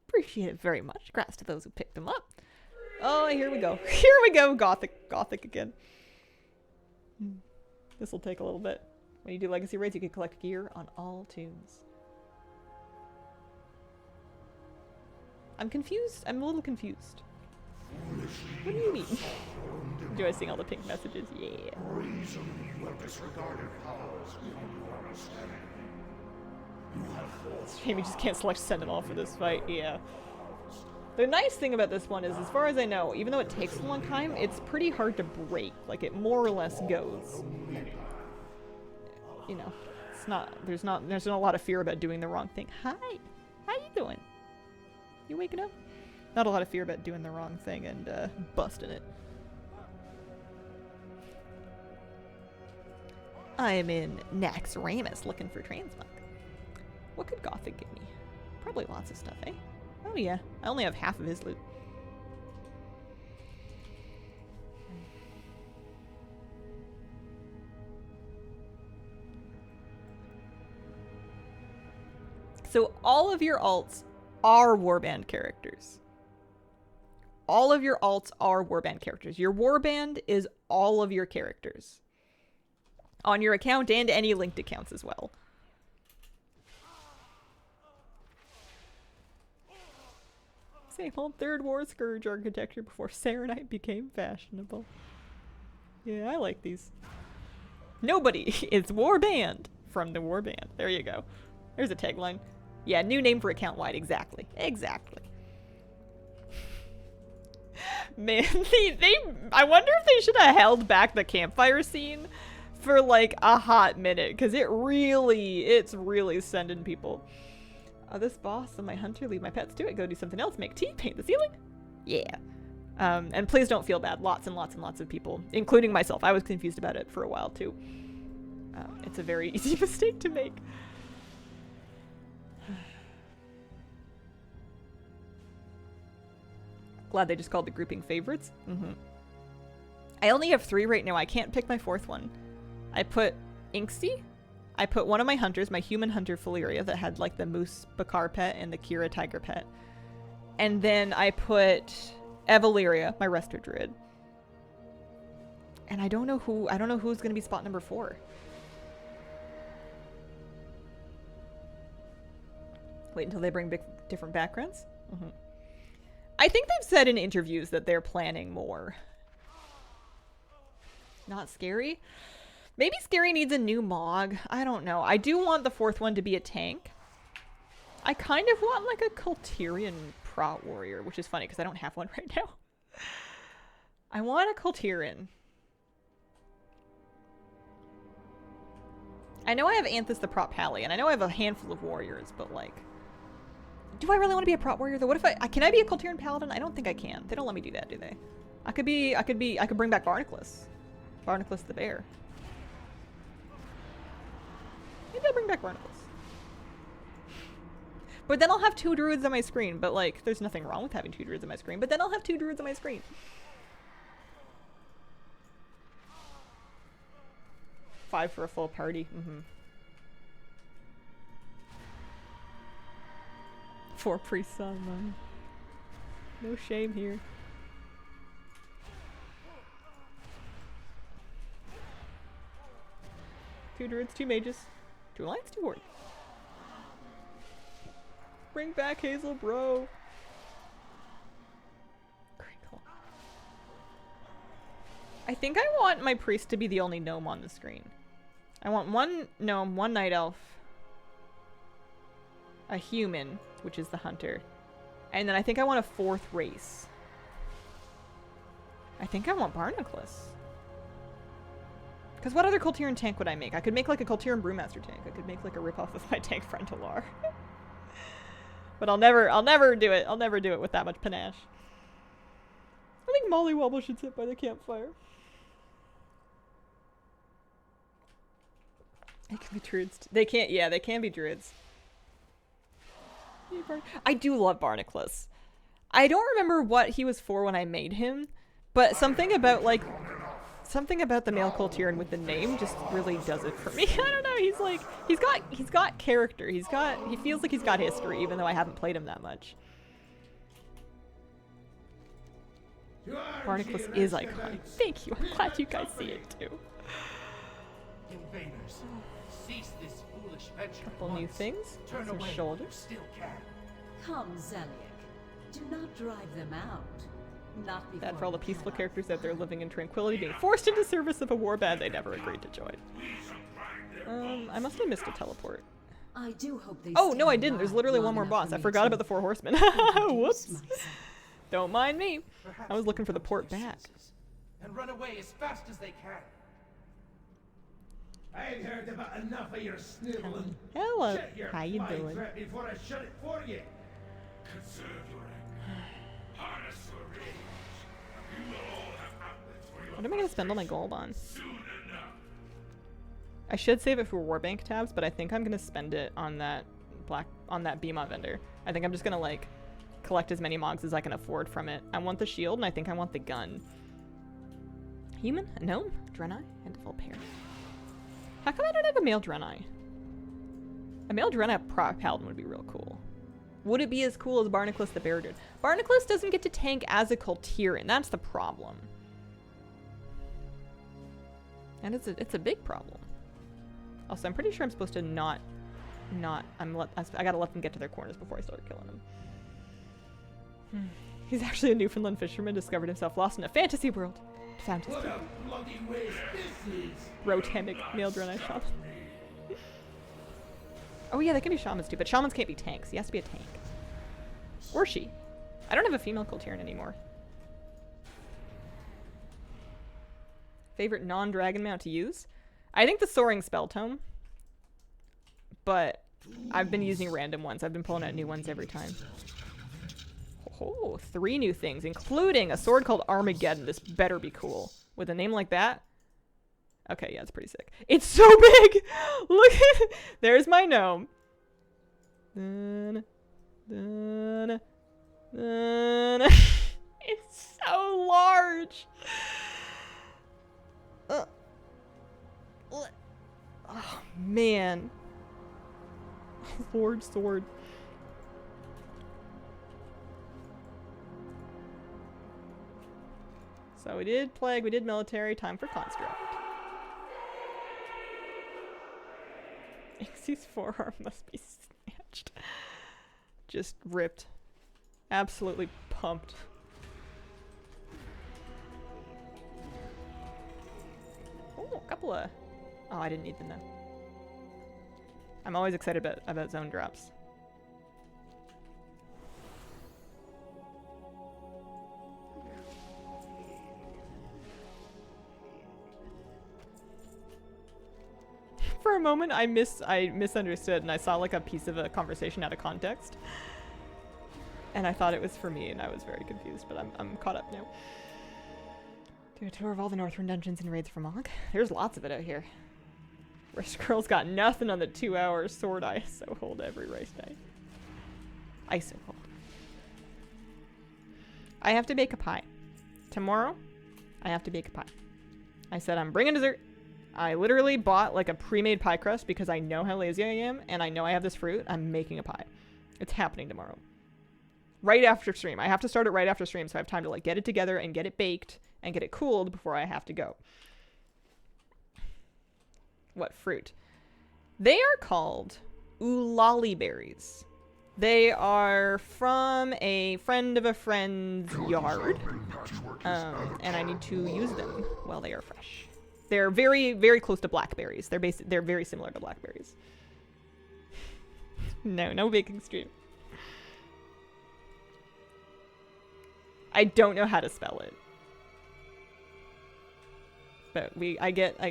Appreciate it very much. Congrats to those who picked them up. Oh, here we go. Here we go, Gothic again. This will take a little bit. When you do legacy raids, you can collect gear on all tunes. I'm confused. I'm a little confused. What do you mean? Do I sing all the pink messages? Yeah. Shame you just can't select send them all for this fight. Yeah. The nice thing about this one is, as far as I know, even though it takes a long time, it's pretty hard to break. Like, it more or less goes. You know, it's not, there's not a lot of fear about doing the wrong thing. Hi! How you doing? You waking up? Not a lot of fear about doing the wrong thing and, busting it. I am in Naxxramas looking for Transmog. What could Gothic give me? Probably lots of stuff, eh? Oh yeah, I only have half of his loot. So all of your alts are warband characters. All of your alts are warband characters. Your warband is all of your characters. On your account and any linked accounts as well. Same old Third War Scourge architecture before Serenite became fashionable. Yeah, I like these. Nobody is warband from the warband. There you go. There's a tagline. Yeah, new name for account wide. Exactly. Exactly. Man, I wonder if they should have held back the campfire scene for like a hot minute, because it's really sending people. This boss and my hunter, leave my pets to it, go do something else, make tea, paint the ceiling. Yeah. And please don't feel bad. Lots and lots and lots of people, including myself. I was confused about it for a while too. It's a very easy mistake to make. Glad they just called the grouping favorites. I only have 3 right now. I can't pick my 4th one. I put Inksy. I put one of my hunters, my human hunter Faleria, that had like the Moose Bakar pet and the Kira Tiger pet. And then I put Evaleria, my Resto Druid. And I don't know who's gonna be spot number 4. Wait until they bring different backgrounds? I think they've said in interviews that they're planning more. Not Scary? Maybe Scary needs a new Mog. I don't know. I do want the 4th one to be a tank. I kind of want like a Kultirian Prot Warrior, which is funny because I don't have one right now. I want a Kultirian. I know I have Anthus the Prot Pally, and I know I have a handful of warriors, but like... Do I really want to be a Prot Warrior though? What if can I be a Kultirian Paladin? I don't think I can. They don't let me do that, do they? I could bring back Barnacles. Barnacles the Bear. Maybe I'll bring back Barnacles. But then I'll have 2 druids on my screen. But like, there's nothing wrong with having 2 druids on my screen. But then I'll have 2 druids on my screen. 5 for a full party. 4 priests online. No shame here. Two druids, 2 mages. 2 alliance, 2 horde. Bring back Hazel, bro. Crinkle. I think I want my priest to be the only gnome on the screen. I want 1 gnome, 1 night elf, a human, which is the hunter, and then I think I want a 4th race. I think I want Barnacles. Because what other Kultirian tank would I make? I could make like a Kultirian Brewmaster tank. I could make like a ripoff of my tank friend Talar. But I'll never do it. I'll never do it with that much panache. I think Molly Wobble should sit by the campfire. They can be druids. They can't. Yeah, they can be druids. I do love Barnacles. I don't remember what he was for when I made him, but something about like. Something about the male Kultirian with the name just really does it for me. I don't know, he's like, he's got character. He feels like he's got history, even though I haven't played him that much. Barnacles is iconic. Thank you, I'm glad you guys see it too. Invaders, cease this foolish venture. Couple new things. Some shoulders. Come, Zeliek. Do not drive them out. Not Bad for all the peaceful characters out there living in tranquility, being forced into service of a warband they never agreed to join. I must have missed a teleport. I do hope they Oh, stay no, I didn't. There's alive literally long one more enough boss. for I me forgot to about the 4 horsemen. introduce Whoops. myself. Don't mind me. Perhaps I was they looking will for the come to port their back. senses and run away as fast as they can. I've heard about enough of your sniveling. Hello. Shut your How you fly doing? trap before I shut it for you. Conserve your anger. Harness your rage. You will all have outlets for your What am I gonna spend all my gold on? soon enough. I should save it for warbank tabs, but I think I'm gonna spend it on that Beamon vendor. I think I'm just gonna like collect as many mogs as I can afford from it. I want the shield and I think I want the gun. Human? A gnome? Draenei? And a full pair. How come I don't have a male Draenei? A male Draenei paladin would be real cool. Would it be as cool as Barnacles the Bear Dude? Barnacles doesn't get to tank as a Cultirian. That's the problem. And it's a big problem. Also, I'm pretty sure I'm supposed to I gotta let them get to their corners before I start killing them. He's actually a Newfoundland fisherman, discovered himself lost in a fantasy world. Found his What a bloody waste this is. Rotamic male Draenei shaman. Oh yeah, they can be shamans too, but shamans can't be tanks. He has to be a tank. Or she. I don't have a female Cultirian anymore. Favorite non-dragon mount to use? I think the Soaring Spell Tome. But I've been using random ones. I've been pulling out new ones every time. Oh, 3 new things, including a sword called Armageddon. This better be cool. With a name like that? Okay, yeah, it's pretty sick. It's so big! Look at it! There's my gnome. Dun, dun, dun. It's so large! Oh, man. Lord Sword. So we did Plague, we did Military, time for Construct. Ixie's forearm must be snatched. Just ripped. Absolutely pumped. Oh, a couple of... Oh, I didn't need them though. I'm always excited about zone drops. For a moment, I misunderstood, and I saw like a piece of a conversation out of context, and I thought it was for me, and I was very confused. But I'm caught up now. Do a tour of all the Northrend dungeons and raids for Mog. There's lots of it out here. Race Girl's got nothing on the 2-hour sword ISO hold every race day. ISO hold. I have to bake a pie. Tomorrow, I have to bake a pie. I said I'm bringing dessert. I literally bought like a pre-made pie crust because I know how lazy I am and I know I have this fruit. I'm making a pie. It's happening tomorrow. Right after stream. I have to start it right after stream so I have time to like get it together and get it baked and get it cooled before I have to go. What fruit? They are called oolali berries. They are from a friend of a friend's yard. And I need to use them while they are fresh. They're very, very close to blackberries. They're very similar to blackberries. No baking stream. I don't know how to spell it. But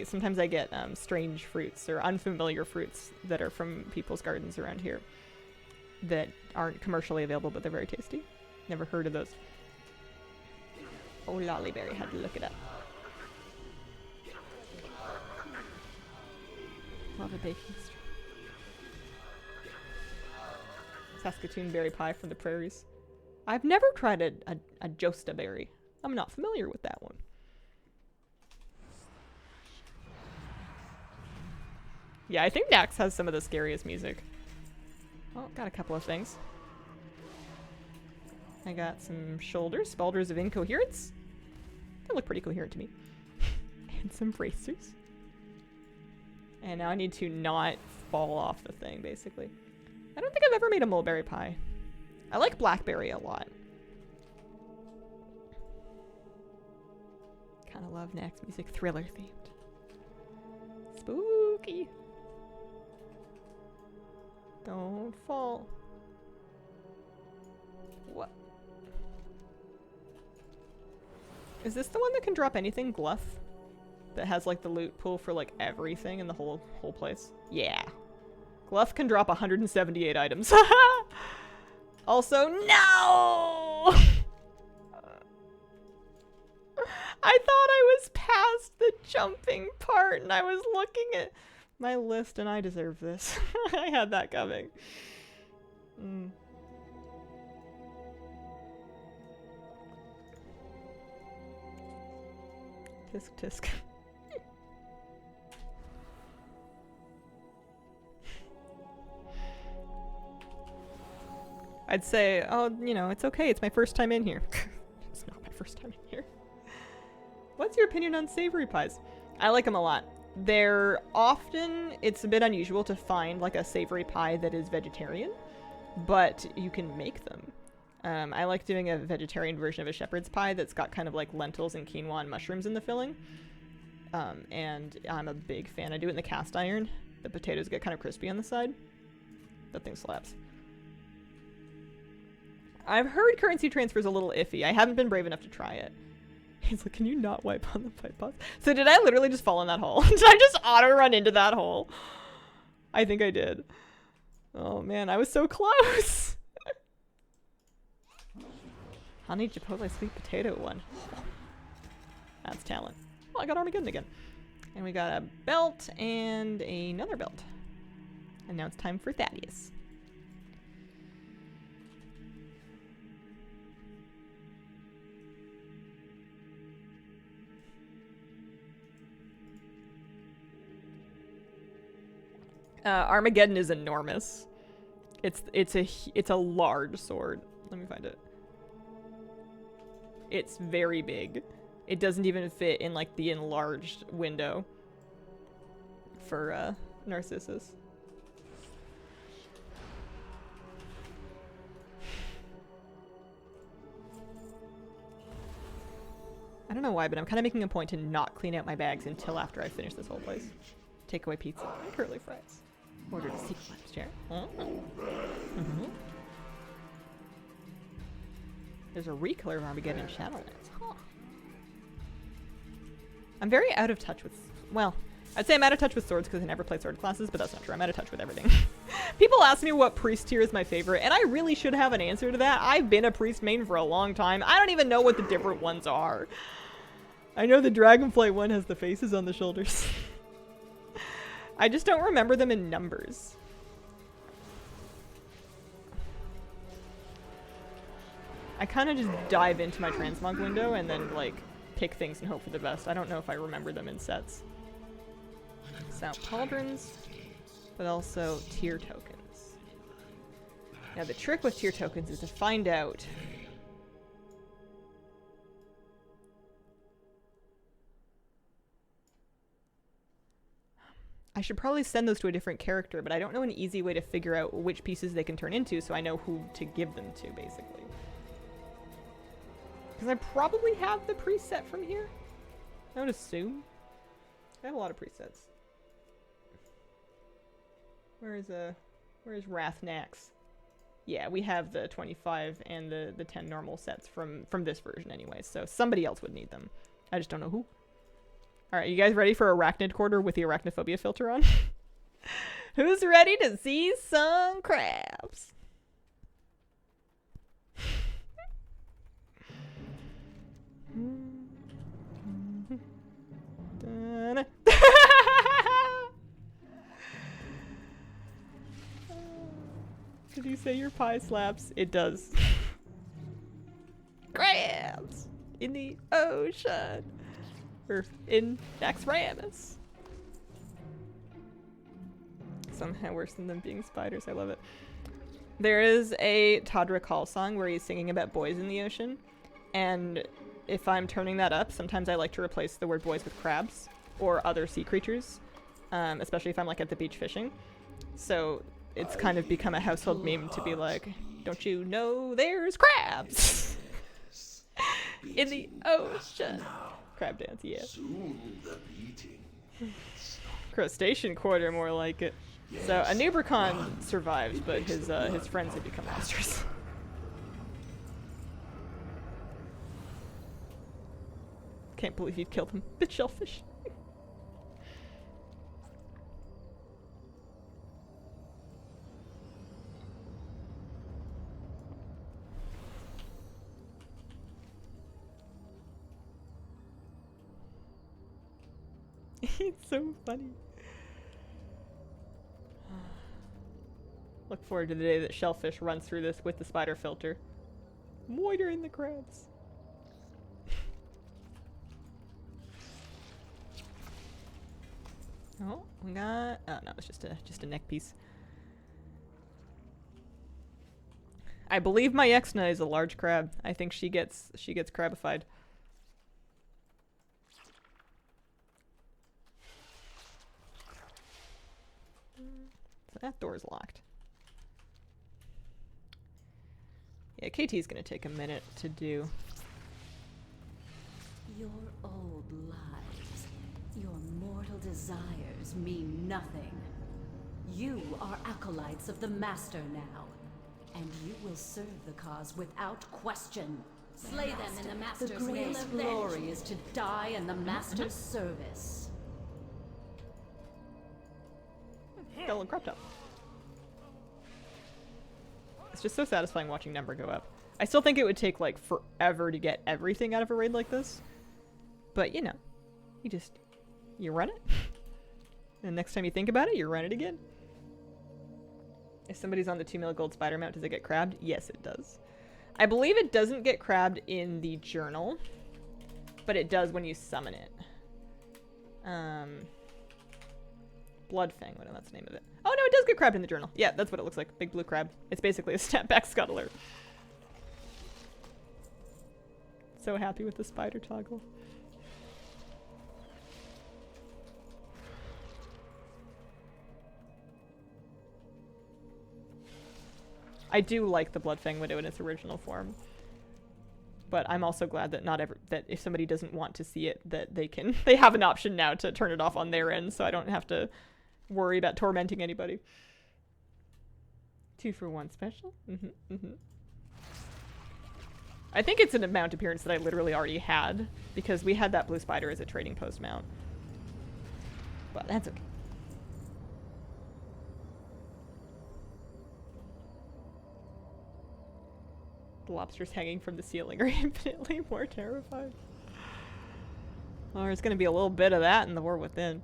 sometimes I get strange fruits or unfamiliar fruits that are from people's gardens around here that aren't commercially available, but they're very tasty. Never heard of those. Oh, lollyberry, had to look it up. Love a baking stream. Saskatoon berry pie from the prairies. I've never tried a Josta berry. I'm not familiar with that one. Yeah, I think Nax has some of the scariest music. Oh, got a couple of things. I got some shoulders, boulders of incoherence. They look pretty coherent to me. And some bracers. And now I need to not fall off the thing, basically. I don't think I've ever made a mulberry pie. I like blackberry a lot. Kind of love Nax music, thriller themed. Spooky. Don't fall. What? Is this the one that can drop anything, Gluff? That has like the loot pool for like everything in the whole place? Yeah. Gluff can drop 178 items. Also, no! I thought I was past the jumping part and I was looking at my list and I deserve this. I had that coming. Tisk tisk. I'd say, oh, you know, it's okay. It's my first time in here. It's not my first time in here. What's your opinion on savory pies? I like them a lot. They're often, it's a bit unusual to find like a savory pie that is vegetarian, but you can make them. I like doing a vegetarian version of a shepherd's pie that's got kind of like lentils and quinoa and mushrooms in the filling. And I'm a big fan. I do it in the cast iron. The potatoes get kind of crispy on the side. That thing slaps. I've heard currency transfer is a little iffy. I haven't been brave enough to try it. He's like, can you not wipe on the pipe box? So did I literally just fall in that hole? Did I just auto run into that hole? I think I did. Oh man, I was so close. Honey chipotle sweet potato one. That's talent. Well, I got Armageddon again. And we got a belt and another belt. And now it's time for Thaddeus. Armageddon is enormous. It's a large sword. Let me find it. It's very big. It doesn't even fit in like the enlarged window for Narcissus. I don't know why, but I'm kind of making a point to not clean out my bags until after I finish this whole place. Takeaway pizza and curly fries. Ordered a secret lunch chair. There's a recolor of Armageddon in Shadowlands. Huh. I'm very out of touch with... Well, I'd say I'm out of touch with swords because I never play sword classes, but that's not true. I'm out of touch with everything. People ask me what priest tier is my favorite, and I really should have an answer to that. I've been a priest main for a long time. I don't even know what the different ones are. I know the Dragonflight one has the faces on the shoulders. I just don't remember them in numbers. I kind of just dive into my transmog window and then like pick things and hope for the best. I don't know if I remember them in sets. Stout pauldrons, but also tier tokens. Now the trick with tier tokens is to find out I should probably send those to a different character, but I don't know an easy way to figure out which pieces they can turn into so I know who to give them to, basically. Because I probably have the preset from here. I would assume. I have a lot of presets. Where's Wrath Nax? Yeah, we have the 25 and the 10 normal sets from this version anyway, so somebody else would need them. I just don't know who. Alright, you guys ready for Arachnid Quarter with the Arachnophobia filter on? Who's ready to see some crabs? Did you say your pie slaps? It does. Crabs in the ocean. Or in Naxxramas. Somehow worse than them being spiders. I love it. There is a Todrick Hall song where he's singing about boys in the ocean. And if I'm turning that up, sometimes I like to replace the word boys with crabs or other sea creatures. Especially if I'm like at the beach fishing. So it's kind of become a household meme to be like, don't you know there's crabs in the ocean? Crab dance, yeah. Crustacean Quarter, more like it. So a Nubricon survived, but his friends had become monsters. Can't believe you'd killed him. Bit shellfish. It's so funny. Look forward to the day that shellfish runs through this with the spider filter. Moitering the crabs. Oh, we got. Oh no, it's just a neck piece. I believe my Exna is a large crab. I think she gets crabified. So that door's locked. Yeah, KT's gonna take a minute to do. Your old lives, your mortal desires mean nothing. You are acolytes of the Master now, and you will serve the cause without question. Slay them in the Master's name. The greatest glory is to die in the Master's service. Got a little crop top. It's just so satisfying watching number go up. I still think it would take like forever to get everything out of a raid like this. But you know, you run it. And next time you think about it, you run it again. If somebody's on the 2 mil gold spider mount, does it get crabbed? Yes, it does. I believe it doesn't get crabbed in the journal, but it does when you summon it. Bloodfang, that's the name of it. Oh no, it does get crabbed in the journal. Yeah, that's what it looks like. Big blue crab. It's basically a snapback scuttler. So happy with the spider toggle. I do like the Bloodfang Widow in its original form. But I'm also glad that that if somebody doesn't want to see it, that they have an option now to turn it off on their end, so I don't have to worry about tormenting anybody. 2 for 1 special? I think it's an mount appearance that I literally already had, because we had that blue spider as a trading post mount. But that's okay. The lobsters hanging from the ceiling are infinitely more terrified. Well, there's going to be a little bit of that in the War Within.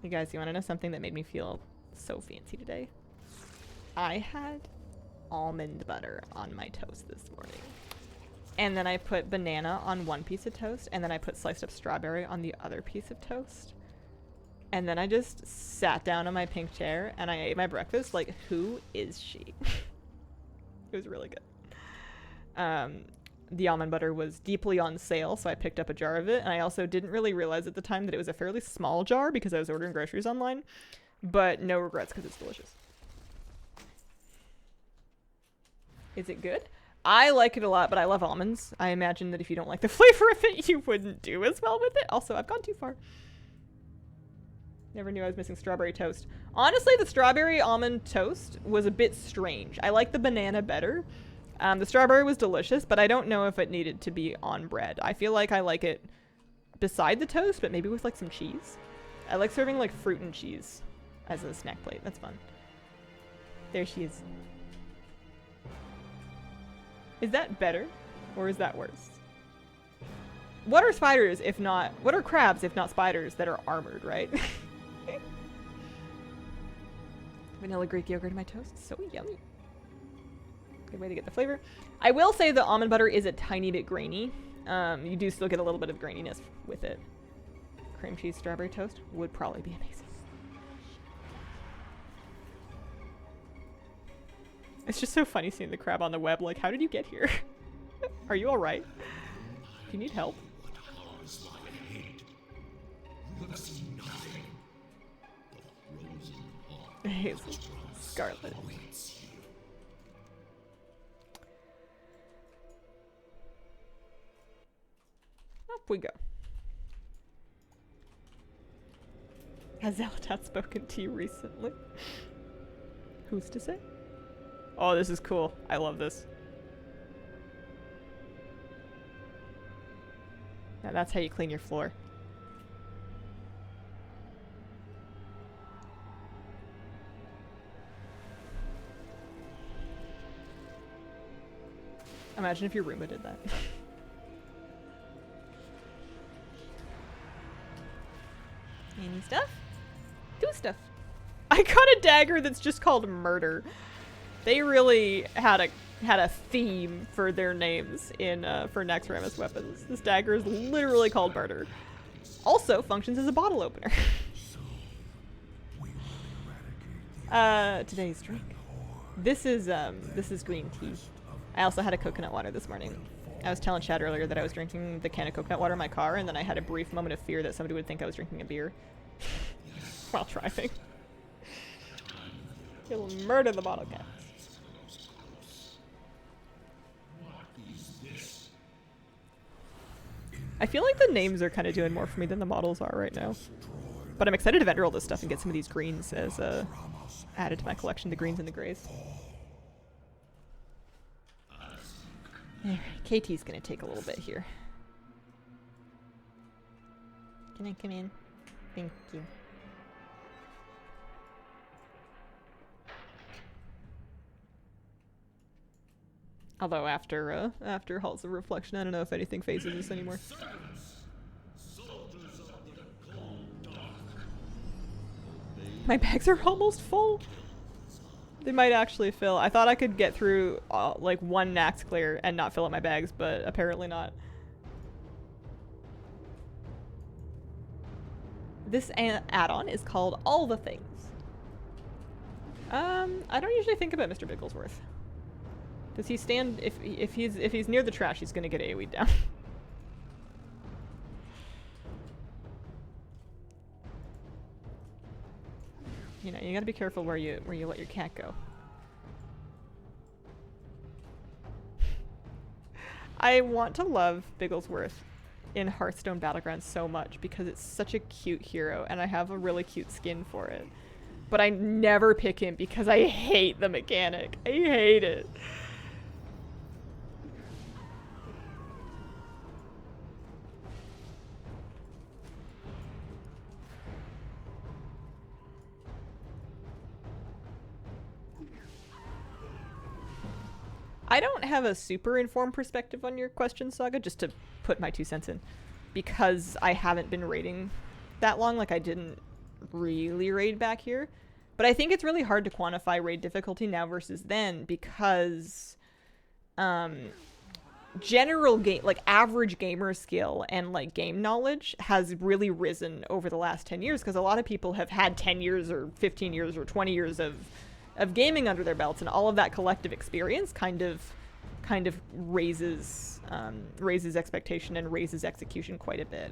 Hey guys, you want to know something that made me feel so fancy today? I had almond butter on my toast this morning. And then I put banana on one piece of toast, and then I put sliced up strawberry on the other piece of toast. And then I just sat down on my pink chair and I ate my breakfast. Like, who is she? It was really good. The almond butter was deeply on sale, so I picked up a jar of it. And I also didn't really realize at the time that it was a fairly small jar because I was ordering groceries online. But no regrets because it's delicious. Is it good? I like it a lot, but I love almonds. I imagine that if you don't like the flavor of it, you wouldn't do as well with it. Also, I've gone too far. Never knew I was missing strawberry toast. Honestly, the strawberry almond toast was a bit strange. I like the banana better. The strawberry was delicious, but I don't know if it needed to be on bread. I feel like I like it beside the toast, but maybe with like some cheese. I like serving like fruit and cheese as a snack plate. That's fun. There she is. Is that better? Or is that worse? What are spiders if not... What are crabs if not spiders that are armored, right? Vanilla Greek yogurt in my toast. So yummy. Good way to get the flavor. I will say the almond butter is a tiny bit grainy. You do still get a little bit of graininess with it. Cream cheese strawberry toast would probably be amazing. It's just so funny seeing the crab on the web. Like, how did you get here? Are you alright? Do you need help? Hazel. Scarlet. Up we go. Has Zelda spoken to you recently? Who's to say? Oh, this is cool. I love this. Now that's how you clean your floor. Imagine if your Roomba did that. Any stuff? Do stuff. I got a dagger that's just called Murder. They really had a theme for their names in for Naxxramas weapons. This dagger is literally called Murder. Also functions as a bottle opener. Today's drink. This is green tea. I also had a coconut water this morning. I was telling Chad earlier that I was drinking the can of coconut water in my car, and then I had a brief moment of fear that somebody would think I was drinking a beer while driving. You'll murder the bottle cap. I feel like the names are kind of doing more for me than the models are right now. But I'm excited to vendor all this stuff and get some of these greens as added to my collection, the greens and the grays. Alright, KT's gonna take a little bit here. Can I come in? Thank you. Although after Halls of Reflection, I don't know if anything phases us anymore. My bags are almost full. They might actually fill. I thought I could get through like one Nax clear and not fill up my bags, but apparently not. This add-on is called All the Things. I don't usually think about Mr. Bigglesworth. Does he stand if he's near the trash, he's gonna get AoE'd down. You know, you gotta be careful where you let your cat go. I want to love Bigglesworth in Hearthstone Battlegrounds so much because it's such a cute hero and I have a really cute skin for it. But I never pick him because I hate the mechanic. I hate it. I don't have a super informed perspective on your question, Saga, just to put my 2 cents in. Because I haven't been raiding that long, like I didn't really raid back here. But I think it's really hard to quantify raid difficulty now versus then because general game, like average gamer skill and like game knowledge has really risen over the last 10 years because a lot of people have had 10 years or 15 years or 20 years of gaming under their belts, and all of that collective experience kind of raises expectation and raises execution quite a bit.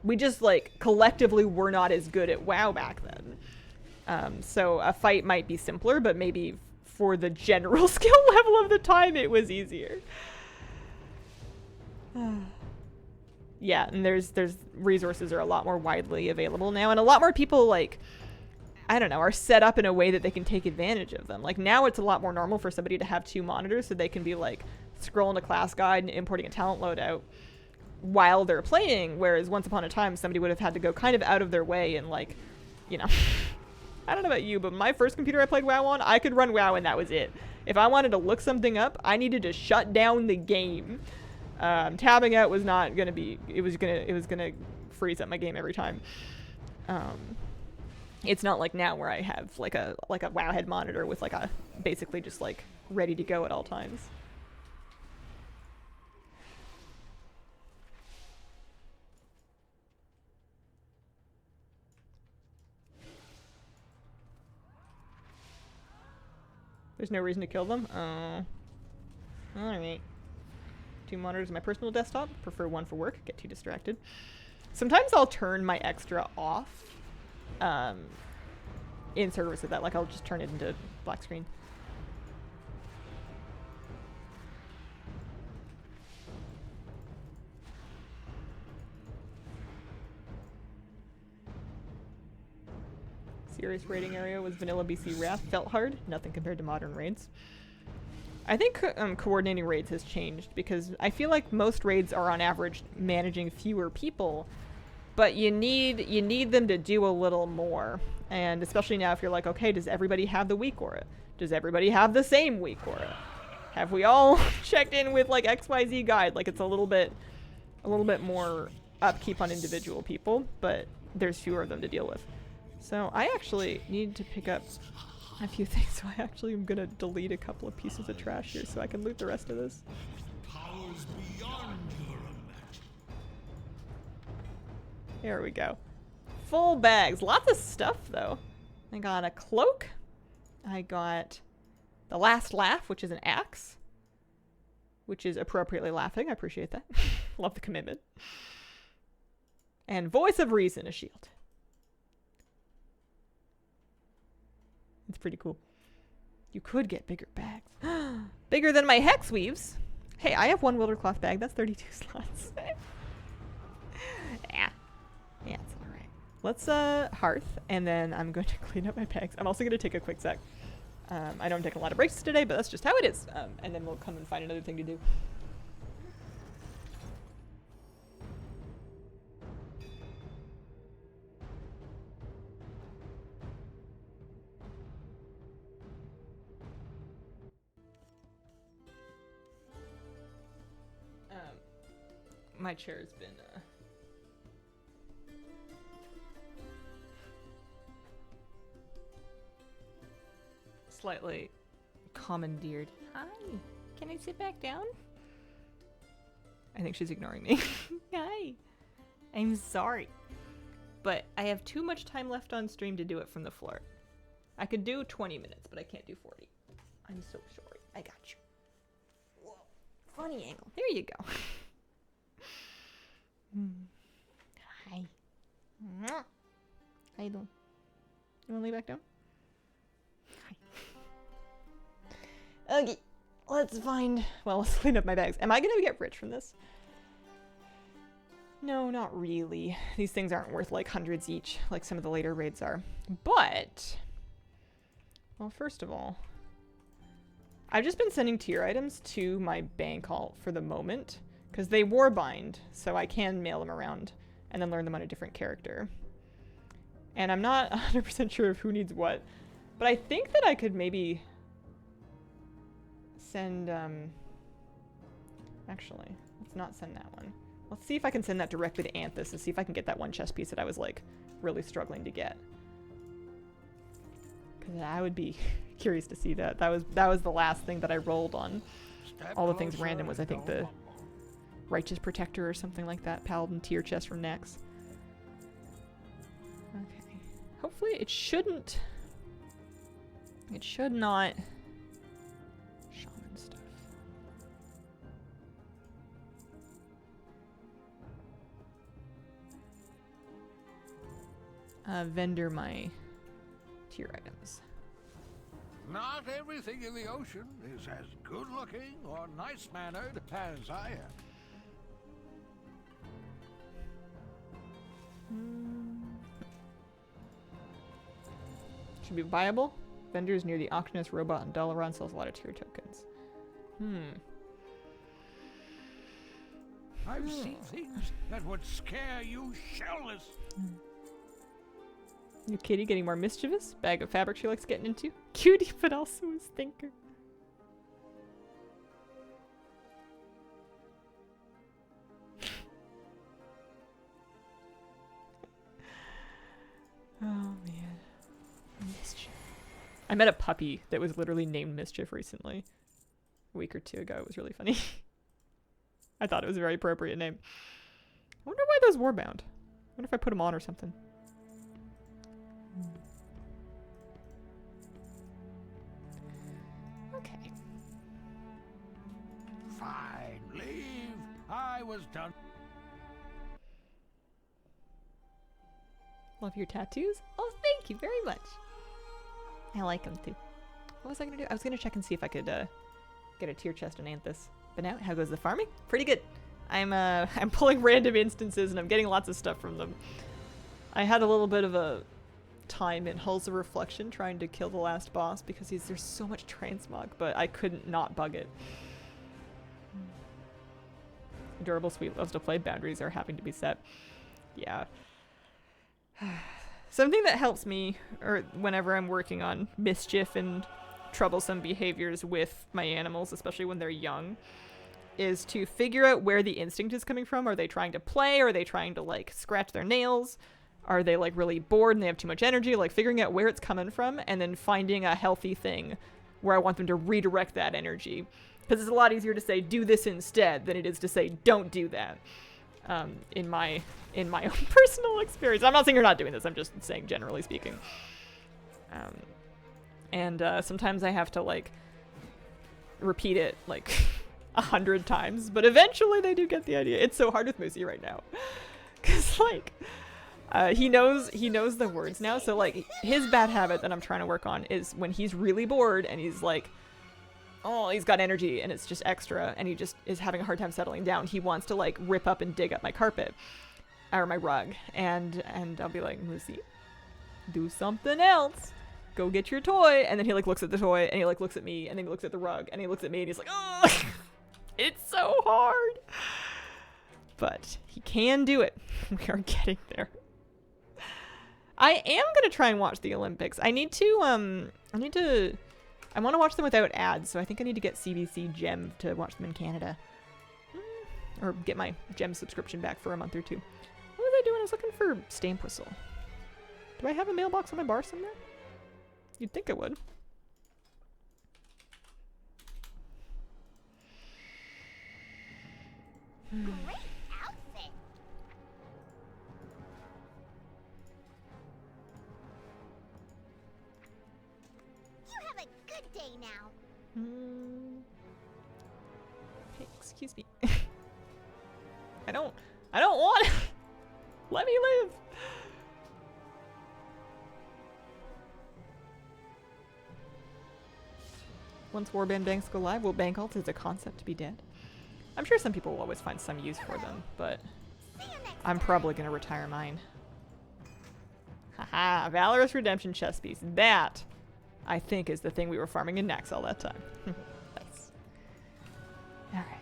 We just like collectively were not as good at WoW back then. So a fight might be simpler, but maybe for the general skill level of the time it was easier. Yeah, and there's resources are a lot more widely available now, and a lot more people like I don't know, are set up in a way that they can take advantage of them. Like now it's a lot more normal for somebody to have 2 monitors so they can be like scrolling a class guide and importing a talent loadout while they're playing, whereas once upon a time somebody would have had to go kind of out of their way and like, you know, I don't know about you, but my first computer I played WoW on, I could run WoW and that was it. If I wanted to look something up, I needed to shut down the game. Tabbing out was not gonna be, it was gonna freeze up my game every time. It's not like now where I have like a Wowhead monitor with like a basically just like ready to go at all times. There's no reason to kill them? Oh. Alright. 2 monitors on my personal desktop. Prefer 1 for work. Get too distracted. Sometimes I'll turn my extra off. In service of that, like I'll just turn it into black screen. Serious raiding area was vanilla BC Wrath. Felt hard. Nothing compared to modern raids. I think coordinating raids has changed because I feel like most raids are on average managing fewer people, but you need them to do a little more. And especially now if you're like, okay, does everybody have the weak aura? Does everybody have the same weak aura? Have we all checked in with like XYZ guide? Like it's a little bit more upkeep on individual people, but there's fewer of them to deal with. So I actually need to pick up a few things, so I actually am gonna delete a couple of pieces of trash here so I can loot the rest of this. Powers beyond your imagination. There we go. Full bags. Lots of stuff though. I got a cloak. I got the last laugh, which is an axe, which is appropriately laughing. I appreciate that. Love the commitment. And voice of reason, a shield. It's pretty cool. You could get bigger bags. Bigger than my hex weaves. Hey, I have one wilder cloth bag. That's 32 slots. Yeah, it's all right. Let's hearth, and then I'm going to clean up my bags. I'm also going to take a quick sec. I don't take a lot of breaks today, but that's just how it is. And then we'll come and find another thing to do. My chair's been slightly commandeered. Hi, can I sit back down? I think she's ignoring me. Hi, I'm sorry, but I have too much time left on stream to do it from the floor. I could do 20 minutes, but I can't do 40. I'm so sorry. I got you. Whoa. Funny angle. There you go. Hi. How you doing? You wanna lay back down? Hi. Okay, let's clean up my bags. Am I gonna get rich from this? No, not really. These things aren't worth like hundreds each, like some of the later raids are. But, well, first of all, I've just been sending tier items to my bank alt for the moment. Because they warbind, so I can mail them around and then learn them on a different character. And I'm not 100% sure of who needs what, but I think that I could maybe send, actually, let's not send that one. Let's see if I can send that directly to Anthus and see if I can get that one chess piece that I was, like, really struggling to get. Because I would be curious to see that. That was the last thing that I rolled on. All the things random was, I think, the Righteous Protector or something like that. Paladin tier chest from Nax. Okay. Hopefully it should not. Shaman stuff. Vendor my tier items. Not everything in the ocean is as good looking or nice mannered as I am. Should be viable. Vendors near the Octonus robot in Dalaran sells a lot of tier tokens. I've seen things that would scare you shellless. New kitty getting more mischievous. Bag of fabric she likes getting into. Cutie, but also a stinker. Oh man. Mischief. I met a puppy that was literally named Mischief recently. A week or two ago. It was really funny. I thought it was a very appropriate name. I wonder why those warbound. I wonder if I put them on or something. Okay. Fine, leave. I was done. Love your tattoos? Oh, thank you very much. I like them too. What was I gonna do? I was gonna check and see if I could get a tier chest on Anthus. But now, how goes the farming? Pretty good. I'm pulling random instances and I'm getting lots of stuff from them. I had a little bit of a time in Hulls of Reflection trying to kill the last boss because there's so much transmog, but I couldn't not bug it. Adorable, sweet, loves to play. Boundaries are having to be set. Yeah. Something that helps me, or whenever I'm working on mischief and troublesome behaviors with my animals, especially when they're young, is to figure out where the instinct is coming from. Are they trying to play? Are they trying to, like, scratch their nails? Are they, like, really bored and they have too much energy? Like, figuring out where it's coming from and then finding a healthy thing where I want them to redirect that energy. Because it's a lot easier to say, do this instead, than it is to say, don't do that. In my own personal experience. I'm not saying you're not doing this, I'm just saying generally speaking. Sometimes I have to, like, repeat it, like, 100 times, but eventually they do get the idea. It's so hard with Moosey right now. Because, like, he knows the words now, so, like, his bad habit that I'm trying to work on is when he's really bored and he's, like, oh, he's got energy and it's just extra and he just is having a hard time settling down. He wants to, like, rip up and dig up my carpet or my rug, and I'll be like, Moosey, do something else. Go get your toy. And then he, like, looks at the toy and he, like, looks at me and then he looks at the rug and he looks at me and he's like, oh, it's so hard. But he can do it. We are getting there. I am gonna try and watch the Olympics. I want to watch them without ads, so I think I need to get CBC Gem to watch them in Canada. Or get my Gem subscription back for a month or two. What was I doing? I was looking for Stamp Whistle. Do I have a mailbox on my bar somewhere? You'd think I would. Great outfit. You have a good day now. Hey, excuse me. I don't want it. Let me live. Once warband banks go live, will bank alts as a concept to be dead? I'm sure some people will always find some use for them, but I'm probably gonna retire mine. Haha, Valorous Redemption chess piece. That, I think, is the thing we were farming in Nax all that time. Nice. Alright.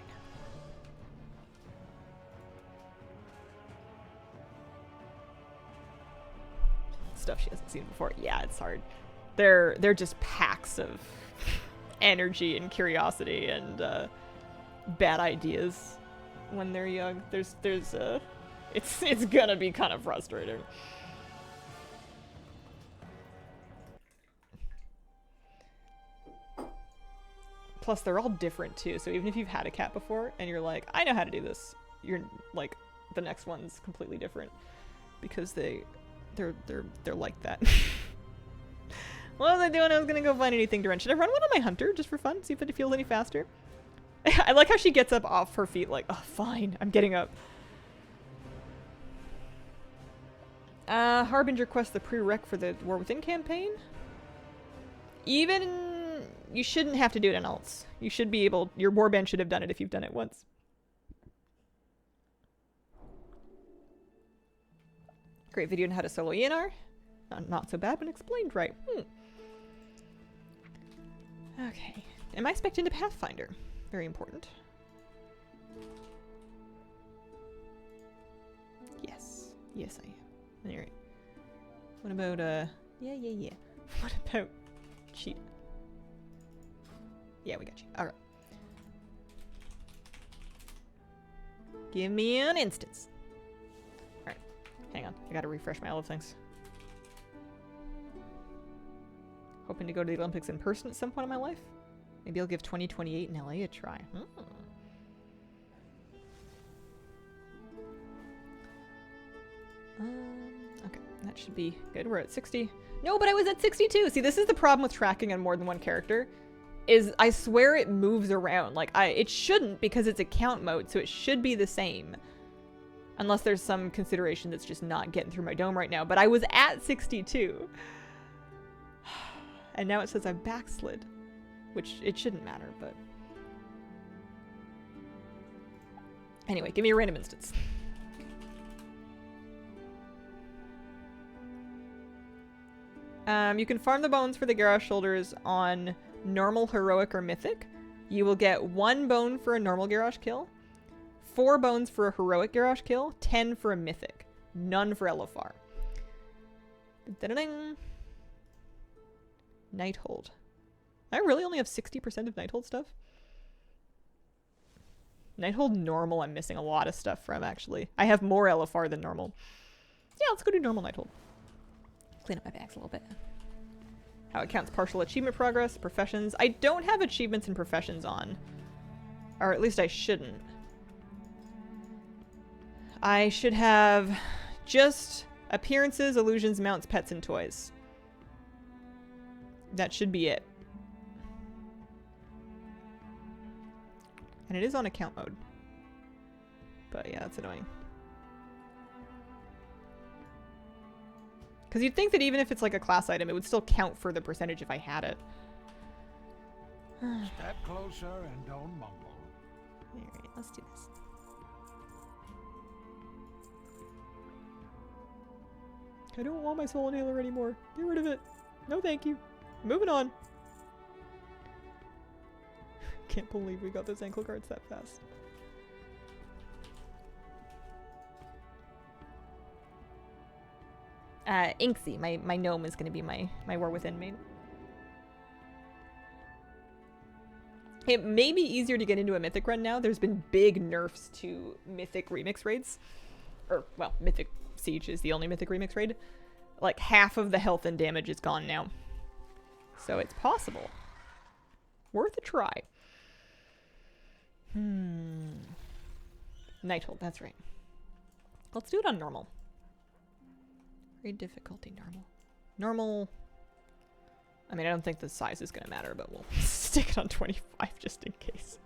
Stuff she hasn't seen before. Yeah, it's hard. They're just packs of energy and curiosity and bad ideas when they're young. It's gonna be kind of frustrating. Plus, they're all different too. So even if you've had a cat before and you're like, I know how to do this, you're like, the next one's completely different because they're like that. What was I doing? I was gonna go find anything to run. Should I run one on my hunter just for fun? See if it feels any faster. I like how she gets up off her feet like, oh, fine, I'm getting up. Harbinger quest, the prereq for the War Within campaign. Even, you shouldn't have to do it in alts. You should be able, your warband should have done it if you've done it once. Great video on how to solo ENR. Not so bad when explained right. Okay. Am I spec'd into Pathfinder? Very important. Yes. Yes, I am. Alright. What about, yeah. What about Cheetah? Yeah, we got you. Alright. Give me an instance. Alright. Hang on. I gotta refresh my olive things. Hoping to go to the Olympics in person at some point in my life? Maybe I'll give 2028 in LA a try. Okay, that should be good. We're at 60. No, but I was at 62. See, this is the problem with tracking on more than one character. Is I swear it moves around. Like, it shouldn't because it's account mode, so it should be the same. Unless there's some consideration that's just not getting through my dome right now. But I was at 62. And now it says I've backslid. Which, it shouldn't matter, but... Anyway, give me a random instance. You can farm the bones for the Garrosh shoulders on normal, heroic, or mythic. You will get 1 bone for a normal Garrosh kill, 4 bones for a heroic Garrosh kill, 10 for a mythic. None for Elefar. Da-da-ding. Nighthold. I really only have 60% of Nighthold stuff. Nighthold normal I'm missing a lot of stuff from, actually. I have more Elefar than normal. Yeah, let's go do normal Nighthold. Clean up my bags a little bit. How it counts partial achievement progress, professions. I don't have achievements and professions on. Or at least I shouldn't. I should have just appearances, illusions, mounts, pets, and toys. That should be it. And it is on account mode. But yeah, that's annoying. Because you'd think that even if it's like a class item, it would still count for the percentage if I had it. Step closer and don't mumble. Alright, let's do this. I don't want my soul inhaler anymore. Get rid of it. No thank you. Moving on. Can't believe we got those ankle guards that fast. Inksy, my gnome is going to be my War Within main. It may be easier to get into a Mythic run now. There's been big nerfs to Mythic remix raids. Or, well, Mythic Siege is the only Mythic remix raid. Like, half of the health and damage is gone now. So it's possible. Worth a try. Nighthold, that's right. Let's do it on normal. Raid difficulty, normal. Normal. I mean, I don't think the size is going to matter, but we'll stick it on 25 just in case.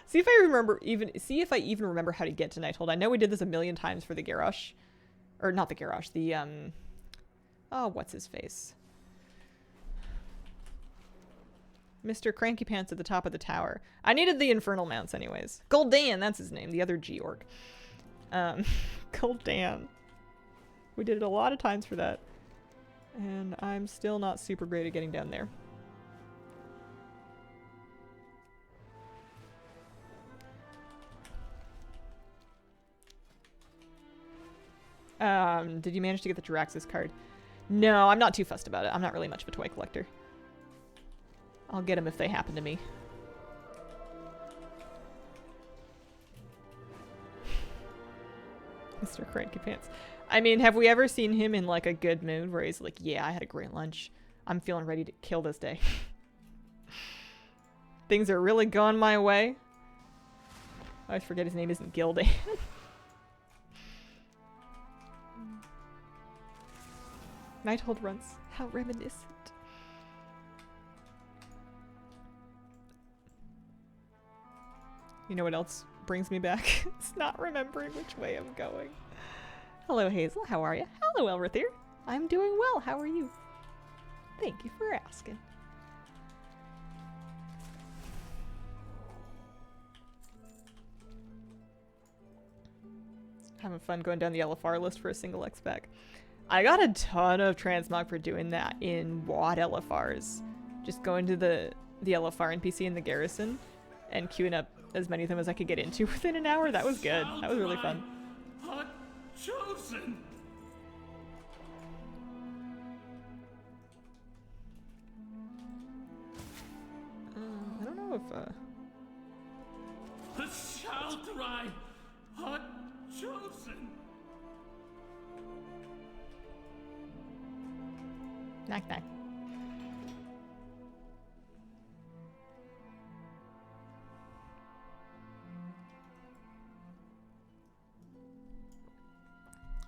See if I even remember how to get to Nighthold. I know we did this a million times for the Garrosh. Or not the Garrosh, the oh, what's his face? Mr. Cranky Pants at the top of the tower. I needed the infernal mounts anyways. Gul'dan, that's his name, the other G-Orc. Gul'dan. We did it a lot of times for that. And I'm still not super great at getting down there. Did you manage to get the Jiraxxus card? No, I'm not too fussed about it. I'm not really much of a toy collector. I'll get them if they happen to me. Mr. Cranky Pants. I mean, have we ever seen him in like a good mood where he's like, yeah, I had a great lunch. I'm feeling ready to kill this day. Things are really going my way. I always forget his name isn't Gildan. Nighthold runs. How reminiscent. You know what else brings me back? It's not remembering which way I'm going. Hello, Hazel. How are you? Hello, Elrathir. I'm doing well. How are you? Thank you for asking. Having fun going down the LFR list for a single X-Pack. I got a ton of transmog for doing that in WAD LFRs. Just going to the LFR NPC in the garrison and queuing up as many of them as I could get into within an hour. That was good. That was really fun. Chosen. I don't know if The Shaldrai are chosen. Knack knack.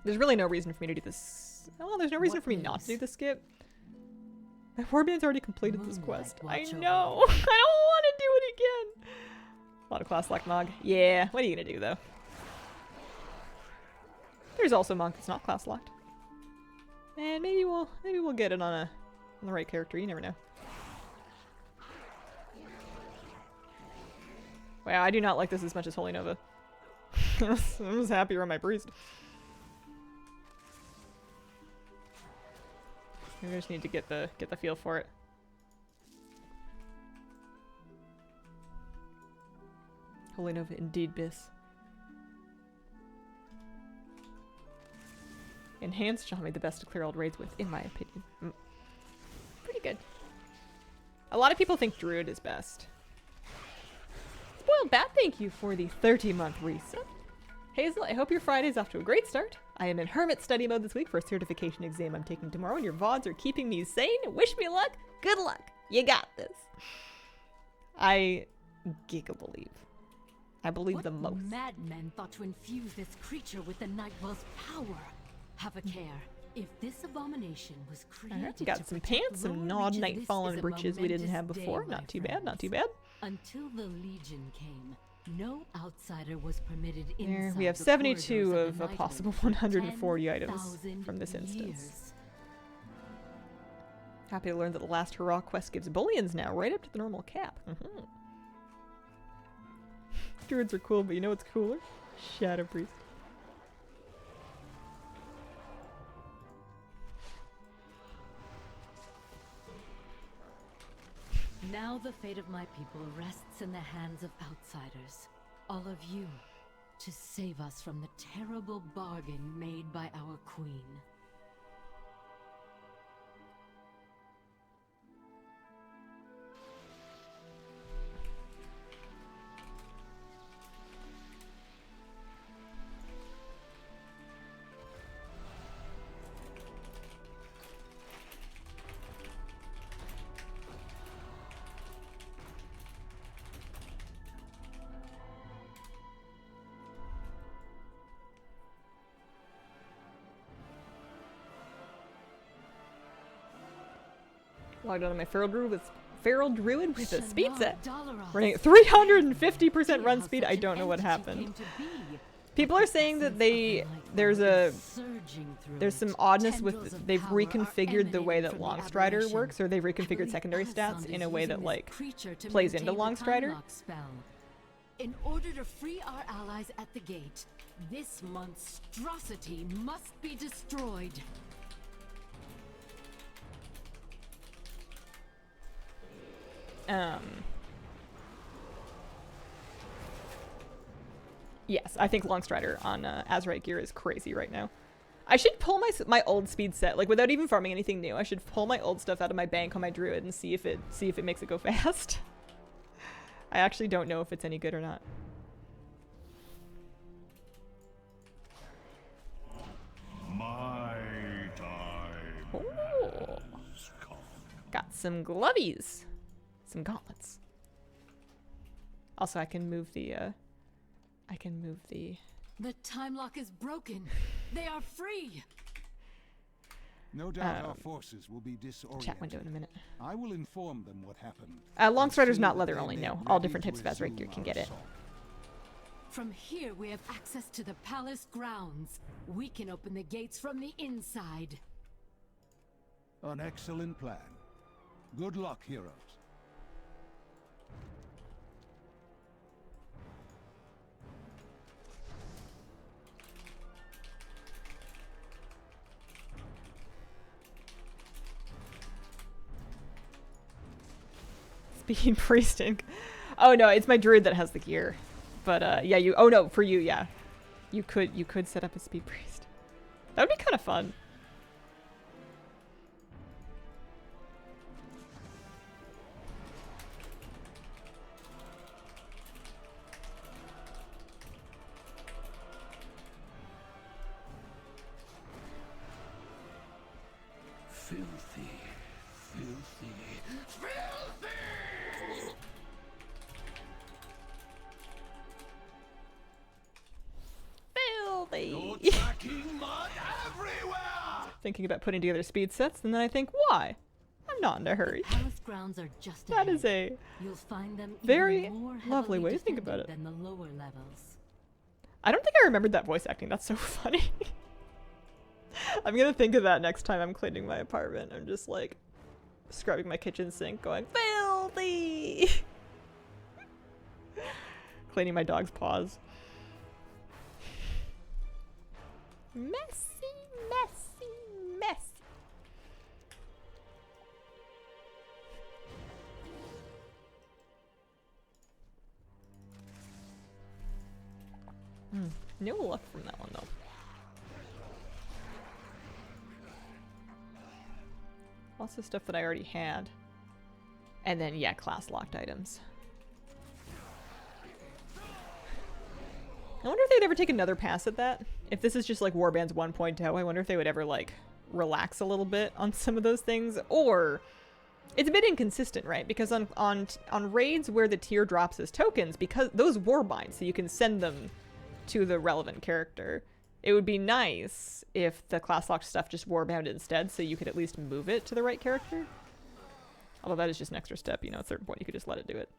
There's really no reason for me to do this. Well, there's no reason for me not to do the skip. My warband's already completed this quest. I know. I don't want to do it again. A lot of class lock Mog. Yeah, what are you gonna do though? There's also Monk that's not class locked. And maybe we'll get it on the right character. You never know. Wow, I do not like this as much as Holy Nova. I was happier on my priest. Maybe I just need to get the feel for it. Holy Nova, indeed, Biss. Enhanced shall be the best to clear old raids with, in my opinion. Pretty good. A lot of people think Druid is best. Spoiled Bat, thank you for the 30-month reset. Hazel, I hope your Friday's off to a great start. I am in hermit study mode this week for a certification exam I'm taking tomorrow, and your VODs are keeping me sane. Wish me luck. Good luck. You got this. I giga-believe. I believe the most. What madmen thought to infuse this creature with the Nightwell's power? Have a care. If this abomination was created Alright, we got some pants, some gnawed Nightfallen breeches we didn't have before. Not too bad, not too bad. Until the Legion came, no outsider was permitted inside. There, we have the 72 corridors of the a Nighthold possible for 140 items 10,000 from this instance. years. Happy to learn that the last hurrah quest gives bullions now, right up to the normal cap. Druids are cool, but you know what's cooler? Shadow Priest. Now the fate of my people rests in the hands of outsiders. All of you, to save us from the terrible bargain made by our queen. Logged on to my Feral Druid with a speed set. Dalaras. Running at 350% run speed. I don't know what happened. People are saying that there's some oddness with they've reconfigured the way that Longstrider works, or they've reconfigured secondary stats in a way that like plays into Longstrider. In order to free our allies at the gate, this monstrosity must be destroyed. Yes, I think Longstrider on Azurite gear is crazy right now. I should pull my old speed set, like without even farming anything new. I should pull my old stuff out of my bank on my Druid and see if it makes it go fast. I actually don't know if it's any good or not. My time. Ooh. Got some glovies. Some gauntlets. Also, I can move the The time lock is broken. They are free. No doubt our forces will be disoriented. chat window in a minute. I will inform them what happened. Longstrider's not leather only, no. All different types of Azurite gear can get it. From here, we have access to the palace grounds. We can open the gates from the inside. An excellent plan. Good luck, heroes. Speed priesting. Oh no, it's my Druid that has the gear. But yeah, oh no, for you, yeah. You could set up a speed priest. That would be kind of fun. Filthy, filthy, filthy! Filthy. Tracking mud everywhere! Thinking about putting together speed sets, and then I think, why? I'm not in a hurry. Palace grounds are just That ahead. is a You'll find them very even more lovely heavily way to think about defended it. than the lower levels. I don't think I remembered that voice acting. That's so funny. I'm gonna think of that next time I'm cleaning my apartment. I'm just like scrubbing my kitchen sink going, filthy! Cleaning my dog's paws. Messy, messy, messy. No luck from that one, though. Lots of stuff that I already had. And then, yeah, class-locked items. I wonder if they'd ever take another pass at that. If this is just like Warbands 1.0, I wonder if they would ever, like, relax a little bit on some of those things. Or, it's a bit inconsistent, right? Because on raids where the tier drops as tokens, because those warbinds, so you can send them to the relevant character, it would be nice if the class-locked stuff just warbound instead, so you could at least move it to the right character. Although that is just an extra step, you know, at a certain point you could just let it do it.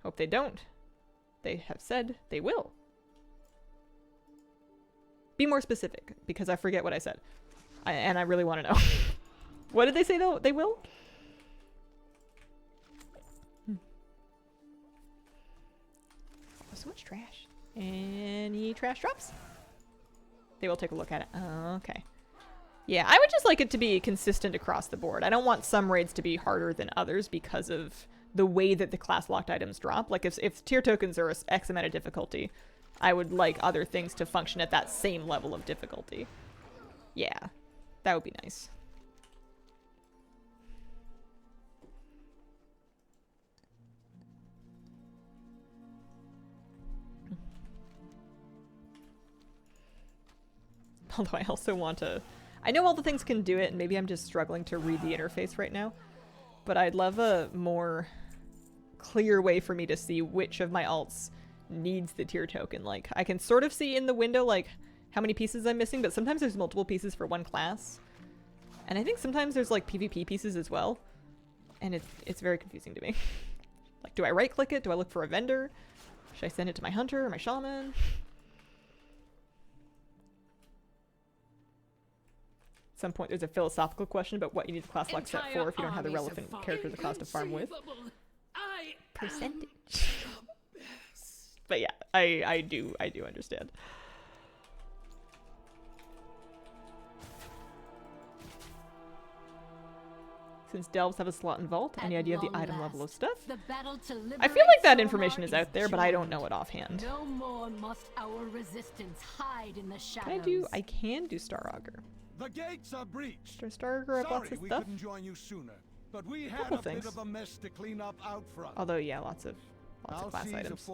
Hope they don't. They have said they will. Be more specific, because I forget what I said. And I really want to know. What did they say though? They will? Oh, so much trash. Any trash drops? They will take a look at it. Oh, okay. Yeah, I would just like it to be consistent across the board. I don't want some raids to be harder than others because of the way that the class-locked items drop. Like, if tier tokens are X amount of difficulty, I would like other things to function at that same level of difficulty. Yeah, that would be nice. Although I also want to... I know all the things can do it, and maybe I'm just struggling to read the interface right now. But I'd love a more clear way for me to see which of my alts needs the tier token. Like, I can sort of see in the window, like, how many pieces I'm missing, but sometimes there's multiple pieces for one class. And I think sometimes there's, like, PvP pieces as well. And it's very confusing to me. Like, do I right-click it? Do I look for a vendor? Should I send it to my hunter or my shaman? At some point there's a philosophical question about what you need the class lock set for if you don't have the relevant character the class to farm with. Percentage. But yeah, I do understand. Since delves have a slot in vault, any idea of the item level of stuff? I feel like that information is out there, but I don't know it offhand. No more must our resistance hide in the shadows. I can do Star Augur. The gates are breached. Star Augur have lots of we stuff. couldn't join you sooner, but we had Couple a things. bit of a mess to clean up out front. Although yeah, lots of class items.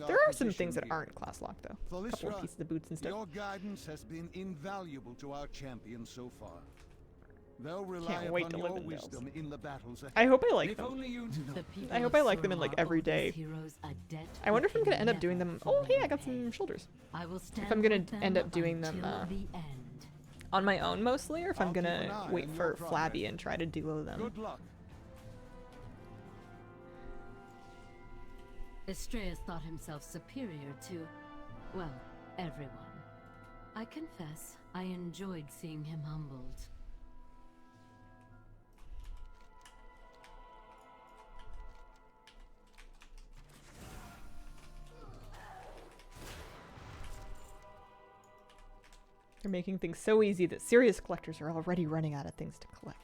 There are some things that aren't class locked though. A couple of pieces of boots and stuff. Your guidance has been invaluable to our champion so far. They'll rely Can't wait upon to live your in wisdom Delves. in the battles ahead. I hope I like If them. only you I hope I like them in like every day. I wonder if I'm gonna end up doing them. Oh hey, I got some shoulders. If I'm gonna end up doing them on my own mostly, or if I'm gonna wait for Flabby and try to duo them. Good luck. Estrella thought himself superior to, well, everyone. I confess, I enjoyed seeing him humbled. They're making things so easy that serious collectors are already running out of things to collect.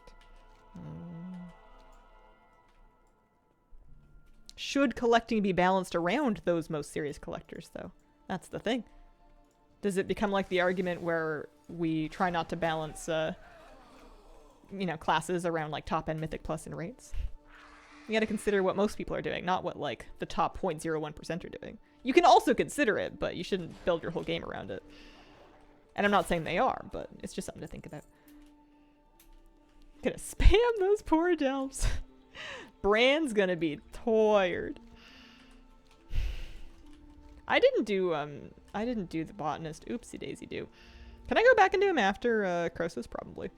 Should collecting be balanced around those most serious collectors, though? That's the thing. Does it become like the argument where we try not to balance, you know, classes around like top-end Mythic Plus and rates? You gotta consider what most people are doing, not what like the top 0.01% are doing. You can also consider it, but you shouldn't build your whole game around it. And I'm not saying they are, but it's just something to think about. Gonna spam those poor delves. Brand's gonna be tired. I didn't do the botanist. Oopsie daisy do. Can I go back and do him after Croesus? Probably.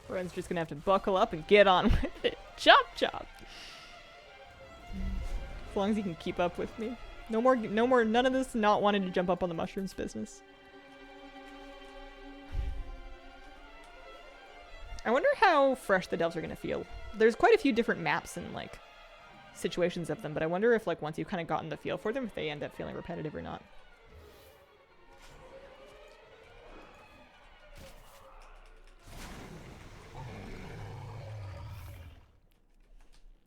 Everyone's just gonna have to buckle up and get on with it. Chop chop. As long as you can keep up with me. No more, none of this not wanting to jump up on the mushrooms business. I wonder how fresh the delves are gonna feel. There's quite a few different maps and like situations of them, but I wonder if like once you've kind of gotten the feel for them, if they end up feeling repetitive or not.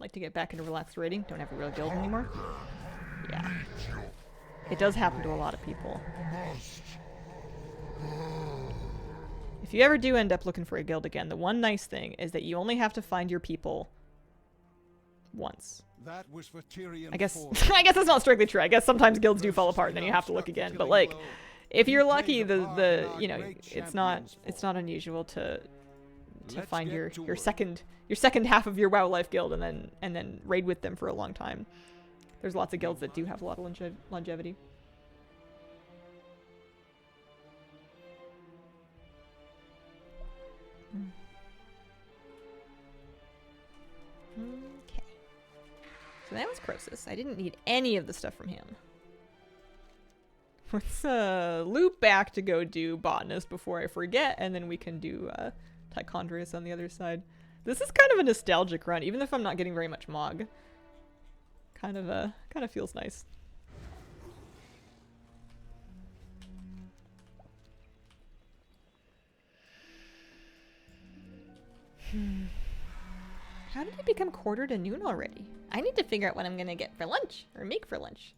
Like to get back into relaxed raiding. Don't have a real guild anymore. Yeah. It does happen to a lot of people. If you ever do end up looking for a guild again, the one nice thing is that you only have to find your people once. That was for Tyrion I guess IV. I guess that's not strictly true. I guess sometimes guilds do fall apart and then you have to look again. But like if you're lucky, the you know, it's not unusual to find your second half of your WoW life guild and then raid with them for a long time. There's lots of guilds that do have a lot of longevity. Okay. So that was Croesus. I didn't need any of the stuff from him. Let's loop back to go do Botanist before I forget, and then we can do Tichondrius on the other side. This is kind of a nostalgic run, even if I'm not getting very much Mog. Kind of feels nice. How did it become 1:45 already? I need to figure out what I'm gonna get for lunch, or make for lunch.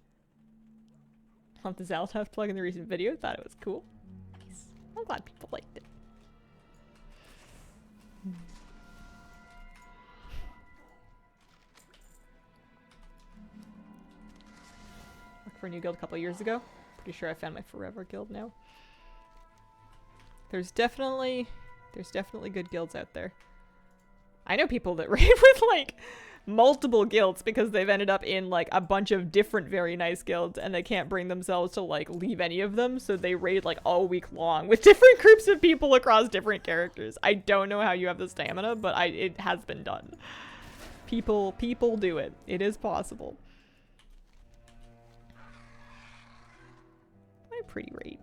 Love the Zaltoth plug in the recent video, thought it was cool. Nice. I'm glad people liked it. Looked for a new guild a couple of years ago. Pretty sure I found my forever guild now. There's definitely good guilds out there. I know people that raid with like multiple guilds because they've ended up in like a bunch of different very nice guilds and they can't bring themselves to like leave any of them, so they raid like all week long with different groups of people across different characters. I don't know how you have the stamina, but it has been done. People do it. It is possible. My pretty raid.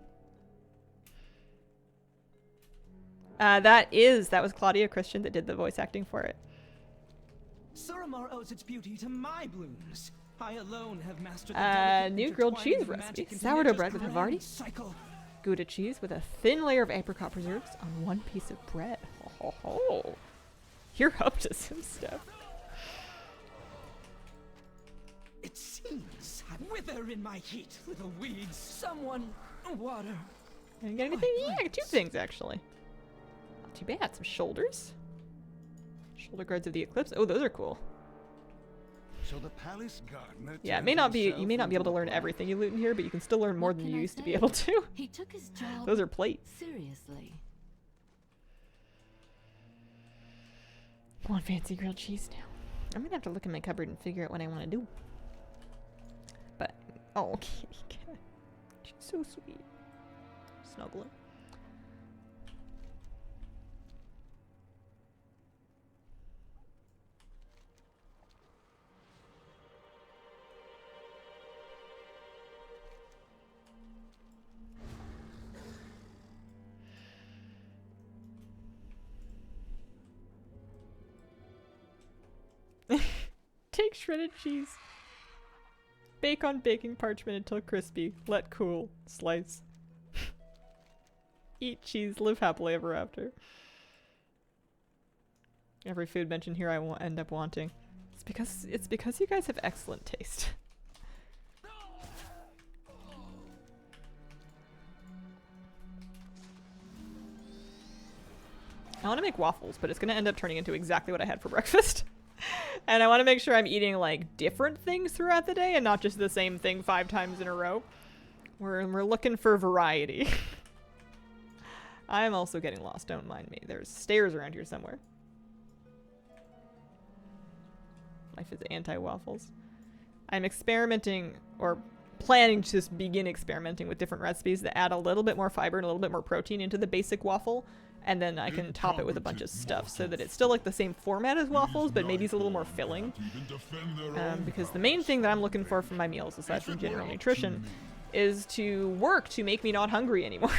That was Claudia Christian that did the voice acting for it. Suramar owes its beauty to my blooms. I alone have mastered the new grilled cheese recipe. Sourdough bread with Havarti. Gouda cheese with a thin layer of apricot preserves on one piece of bread. Ho, ho, ho. You're up to some stuff. It seems I wither in my heat, little weeds. Someone water. Didn't get anything? Yeah, I got two things actually. Not too bad. Some shoulders. Shoulder guards of the Eclipse. Oh, those are cool. So the palace gardener. Yeah, you may not be able to learn everything you loot in here, but you can still learn more than you used to be able to. He took his job Those are plates. seriously. I want fancy grilled cheese now. I'm gonna have to look in my cupboard and figure out what I want to do. But oh, kitty cat, she's so sweet. Snuggling. Take shredded cheese. Bake on baking parchment until crispy. Let cool. Slice. Eat cheese. Live happily ever after. Every food mentioned here I won't end up wanting. It's because you guys have excellent taste. I want to make waffles, but it's going to end up turning into exactly what I had for breakfast. And I want to make sure I'm eating like different things throughout the day and not just the same thing 5 times in a row. We're looking for variety. I'm also getting lost, don't mind me. There's stairs around here somewhere. Life is anti-waffles. I'm experimenting, or planning to just begin experimenting with different recipes that add a little bit more fiber and a little bit more protein into the basic waffle And then I can top it with a bunch of stuff so that it's still like the same format as waffles, but maybe it's a little more filling. Because the main thing that I'm looking for from my meals, aside from general nutrition, is to work to make me not hungry anymore.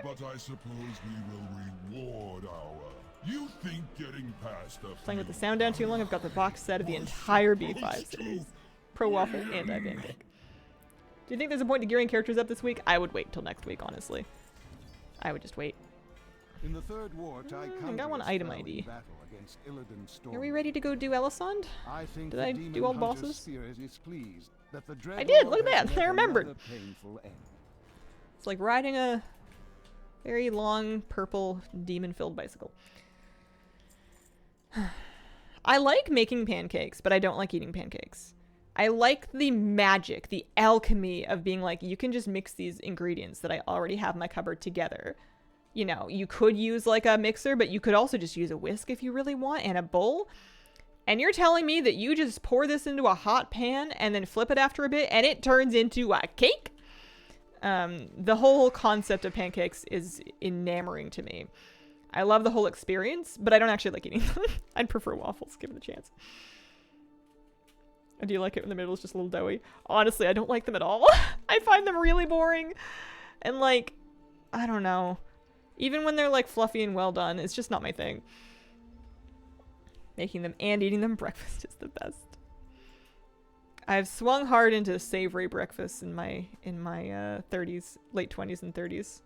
But I suppose we will reward our... You think getting past the... Playing with the sound down too long, I've got the box set of the entire B5 series. Pro Waffle, Anti-Pancake. Do you think there's a point to gearing characters up this week? I would wait till next week, honestly. I would just wait. In the third war, I got one item ID. Are we ready to go do Elisond? Did I do all the bosses? I did! Look at that! I remembered! It's like riding a very long, purple, demon-filled bicycle. I like making pancakes, but I don't like eating pancakes. I like the magic, the alchemy of being like, you can just mix these ingredients that I already have in my cupboard together. You know, you could use like a mixer, but you could also just use a whisk if you really want, and a bowl. And you're telling me that you just pour this into a hot pan and then flip it after a bit and it turns into a cake? The whole concept of pancakes is enamoring to me. I love the whole experience, but I don't actually like eating them. I'd prefer waffles, given the chance. Do you like it when the middle is just a little doughy? Honestly, I don't like them at all. I find them really boring. And like, I don't know. Even when they're like fluffy and well done, it's just not my thing. Making them and eating them breakfast is the best. I've swung hard into savory breakfasts in my 30s, late 20s and 30s.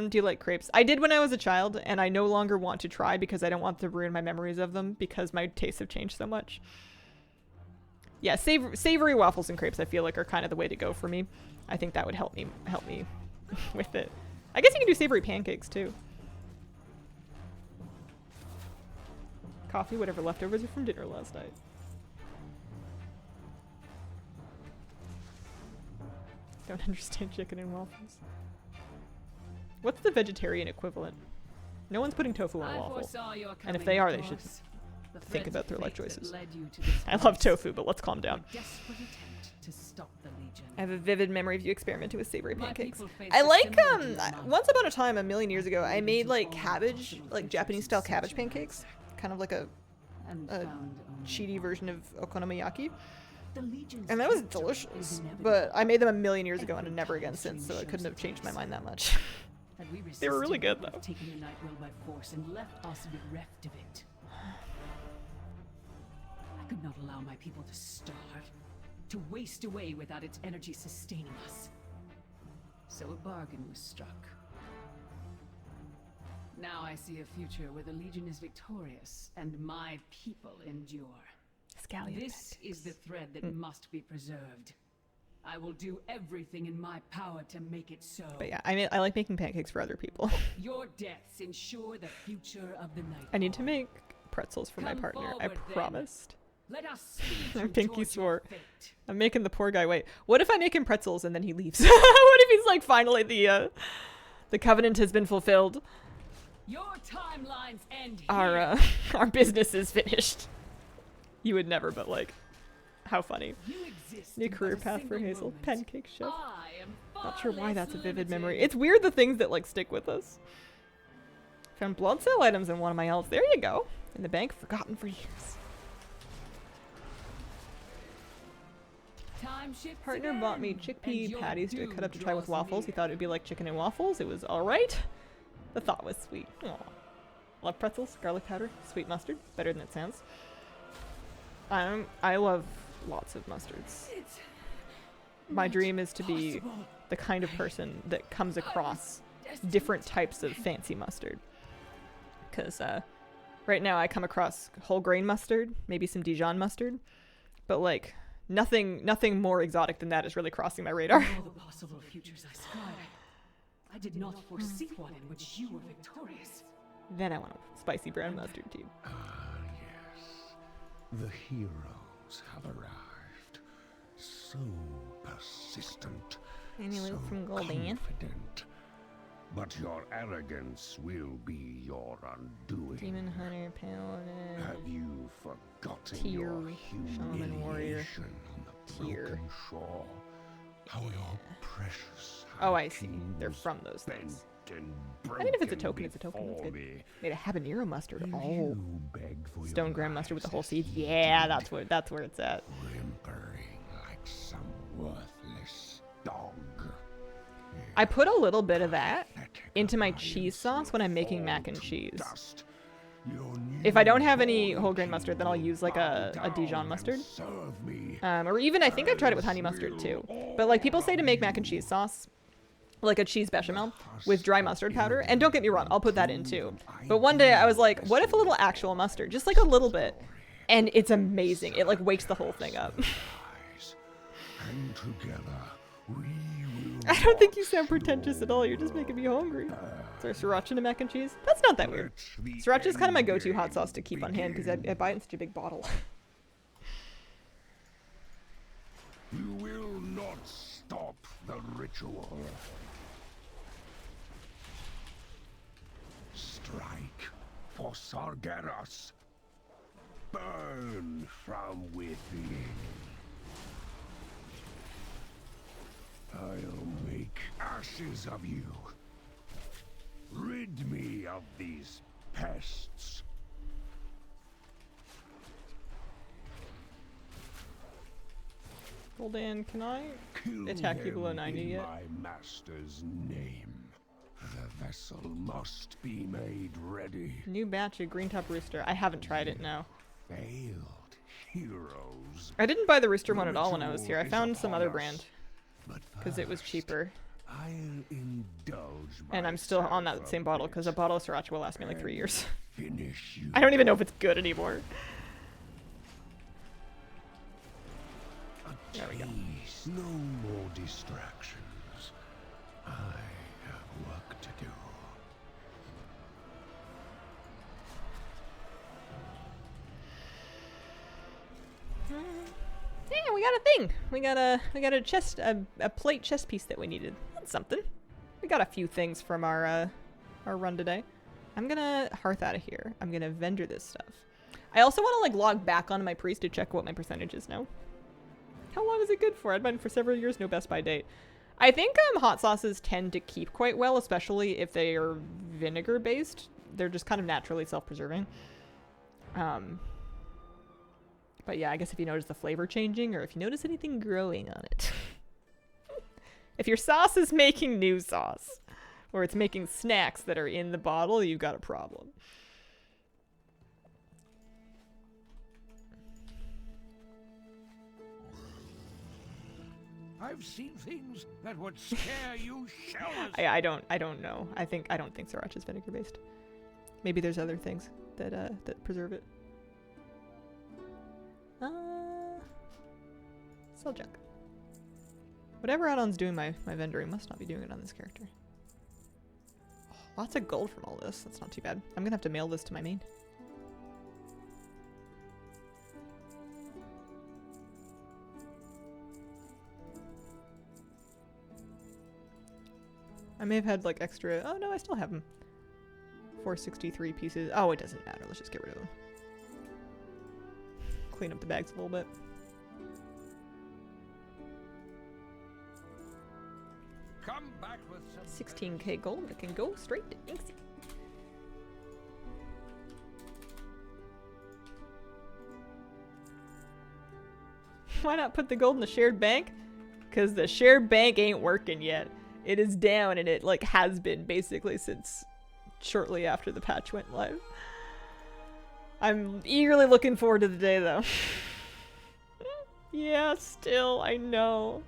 Do you like crepes? I did when I was a child, and I no longer want to try because I don't want to ruin my memories of them because my tastes have changed so much. Yeah, savory waffles and crepes I feel like are kind of the way to go for me. I think that would help me with it. I guess you can do savory pancakes too. Coffee, whatever leftovers are from dinner last night. Don't understand chicken and waffles. What's the vegetarian equivalent? No one's putting tofu on a waffle. And if they are, they should think about their life choices. I love tofu, but let's calm down. I have a vivid memory of you experimenting with savory pancakes. I like, once upon a time, a million years ago, I made like cabbage, like Japanese style cabbage pancakes. Kind of like a cheaty version of okonomiyaki. And that was delicious. But I made them a million years ago and never again since, so I couldn't have changed my mind that much. They were really good, though. Taken the Nighthold by force and left us bereft of it. I could not allow my people to starve, to waste away without its energy sustaining us. So a bargain was struck. Now I see a future where the Legion is victorious and my people endure. This is the thread that must be preserved. I will do everything in my power to make it so. But yeah, I like making pancakes for other people. Your deaths ensure the future of the night. I need to make pretzels for my partner. I promised. Let us Pinky swore. I'm making the poor guy wait. What if I make him pretzels and then he leaves? What if he's like, finally the covenant has been fulfilled? Your timelines end here. Our business is finished. You would never, but like, how funny. New career path for Hazel. Pancake chef. Not sure why that's a vivid memory. It's weird the things that like stick with us. Found blood cell items in one of my elves. There you go. In the bank, forgotten for years. Partner bought me chickpea patties to cut up to try with waffles. He thought it would be like chicken and waffles. It was alright. The thought was sweet. Aww. Love pretzels, garlic powder, sweet mustard. Better than it sounds. I love lots of mustards. My dream is to be the kind of person that comes across different types of fancy mustard. Because right now I come across whole grain mustard, maybe some Dijon mustard, but like nothing more exotic than that is really crossing my radar. All the possible futures I spied, I did not foresee one in which you were victorious. Then I want a spicy brown mustard too. The heroes have arrived. So persistent, so confident. But your arrogance will be your undoing. Demon Hunter, Paladin. Have you forgotten Tier, your Shaman Warrior. humiliation on the broken shore? How your precious Oh, I see. They're from those things. I mean, if it's a token, it's a token. That's good. Made a habanero mustard. Oh, stone gram mustard with the whole seeds. Yeah, that's where it's at. Whimpering like some worthless dog. I put a little bit of that into my cheese sauce when I'm making mac and cheese. If I don't have any whole grain mustard, then I'll use like a Dijon mustard. Or even, I think I've tried it with honey mustard too. But like people say to make mac and cheese sauce, like a cheese bechamel with dry mustard powder. And don't get me wrong, I'll put that in too. But one day I was like, what if a little actual mustard? Just like a little bit. And it's amazing. It like wakes the whole thing up. And together we I don't think you sound pretentious at all. You're just making me hungry. Is there sriracha in mac and cheese? That's not that weird. Sriracha is kind of my go-to hot sauce to keep on hand because I buy it in such a big bottle. You will not stop the ritual. Strike for Sargeras. Burn from within. I'll make ashes of you. Rid me of these pests. Gul'dan, can I attack you below 90 yet? My master's name. The vessel must be made ready. New batch of green top rooster. I haven't tried it, no. Failed heroes. I didn't buy the rooster one at all when I was here. I found some other brand because it was cheaper. I'll indulge and I'm still on that same bottle because a bottle of sriracha will last me like 3 years. Finish you. I don't even know if it's good anymore. There we go. No more distractions. I have work to do. Yeah, we got a thing. We got a chest, a plate chest piece that we needed. That's something. We got a few things from our run today. I'm gonna hearth out of here. I'm gonna vendor this stuff. I also want to like log back onto my priest to check what my percentage is now. How long is it good for? I've been for several years, no best by date. I think hot sauces tend to keep quite well, especially if they are vinegar based. They're just kind of naturally self-preserving. But yeah, I guess if you notice the flavor changing or if you notice anything growing on it. If your sauce is making new sauce or it's making snacks that are in the bottle, you've got a problem. I've seen things that would scare you shellers. I don't know. I don't think sriracha is vinegar based. Maybe there's other things that that preserve it. Sell junk. Whatever add-on's doing my vendoring must not be doing it on this character. Oh, lots of gold from all this. That's not too bad. I'm gonna have to mail this to my main. I may have had like extra. Oh no, I still have them. 463 pieces. Oh, it doesn't matter. Let's just get rid of them. Clean up the bags a little bit. Come back with some 16k gold that can go straight to Inksy. Why not put the gold in the shared bank? Because the shared bank ain't working yet. It is down, and it like has been basically since shortly after the patch went live. I'm eagerly looking forward to the day though. Yeah, still, I know.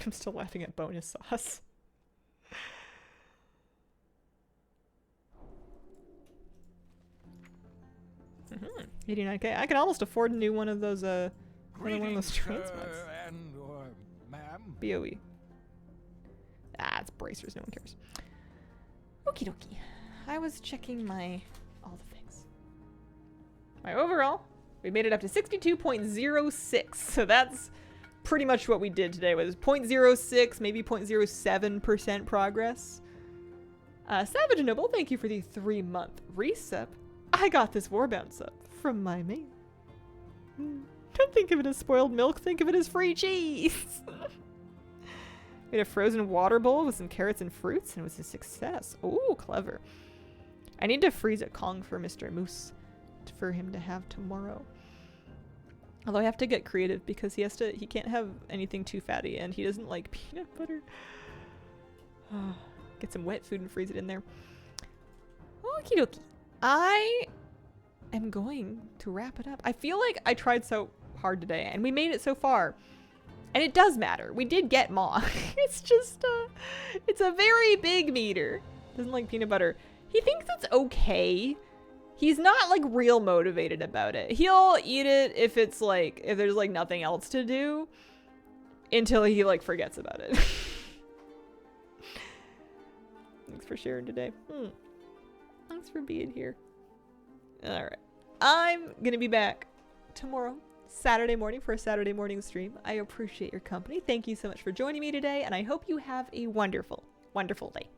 I'm still laughing at bonus sauce. 89k. I can almost afford a new one of those one of those transmogs. BOE. Ah, it's bracers, no one cares. Okie dokie. I was checking all the things. My overall, we made it up to 62.06. So that's pretty much what we did today was 0.06, maybe 0.07% progress. Savage and Noble, thank you for the 3-month resub. I got this warband sub from my mate. Don't think of it as spoiled milk, think of it as free cheese. We had a frozen water bowl with some carrots and fruits, and it was a success. Ooh, clever. I need to freeze a Kong for Mr. Moose for him to have tomorrow. Although I have to get creative because he can't have anything too fatty, and he doesn't like peanut butter. Get some wet food and freeze it in there. Okie dokie. I am going to wrap it up. I feel like I tried so hard today, and we made it so far. And it does matter. We did get Maw. It's just, it's a very big meter. Doesn't like peanut butter. He thinks it's okay. He's not, like, real motivated about it. He'll eat it if it's, like, if there's, like, nothing else to do. Until he, like, forgets about it. Thanks for sharing today. Thanks for being here. Alright. I'm gonna be back tomorrow, Saturday morning, for a Saturday morning stream. I appreciate your company. Thank you so much for joining me today, and I hope you have a wonderful, wonderful day.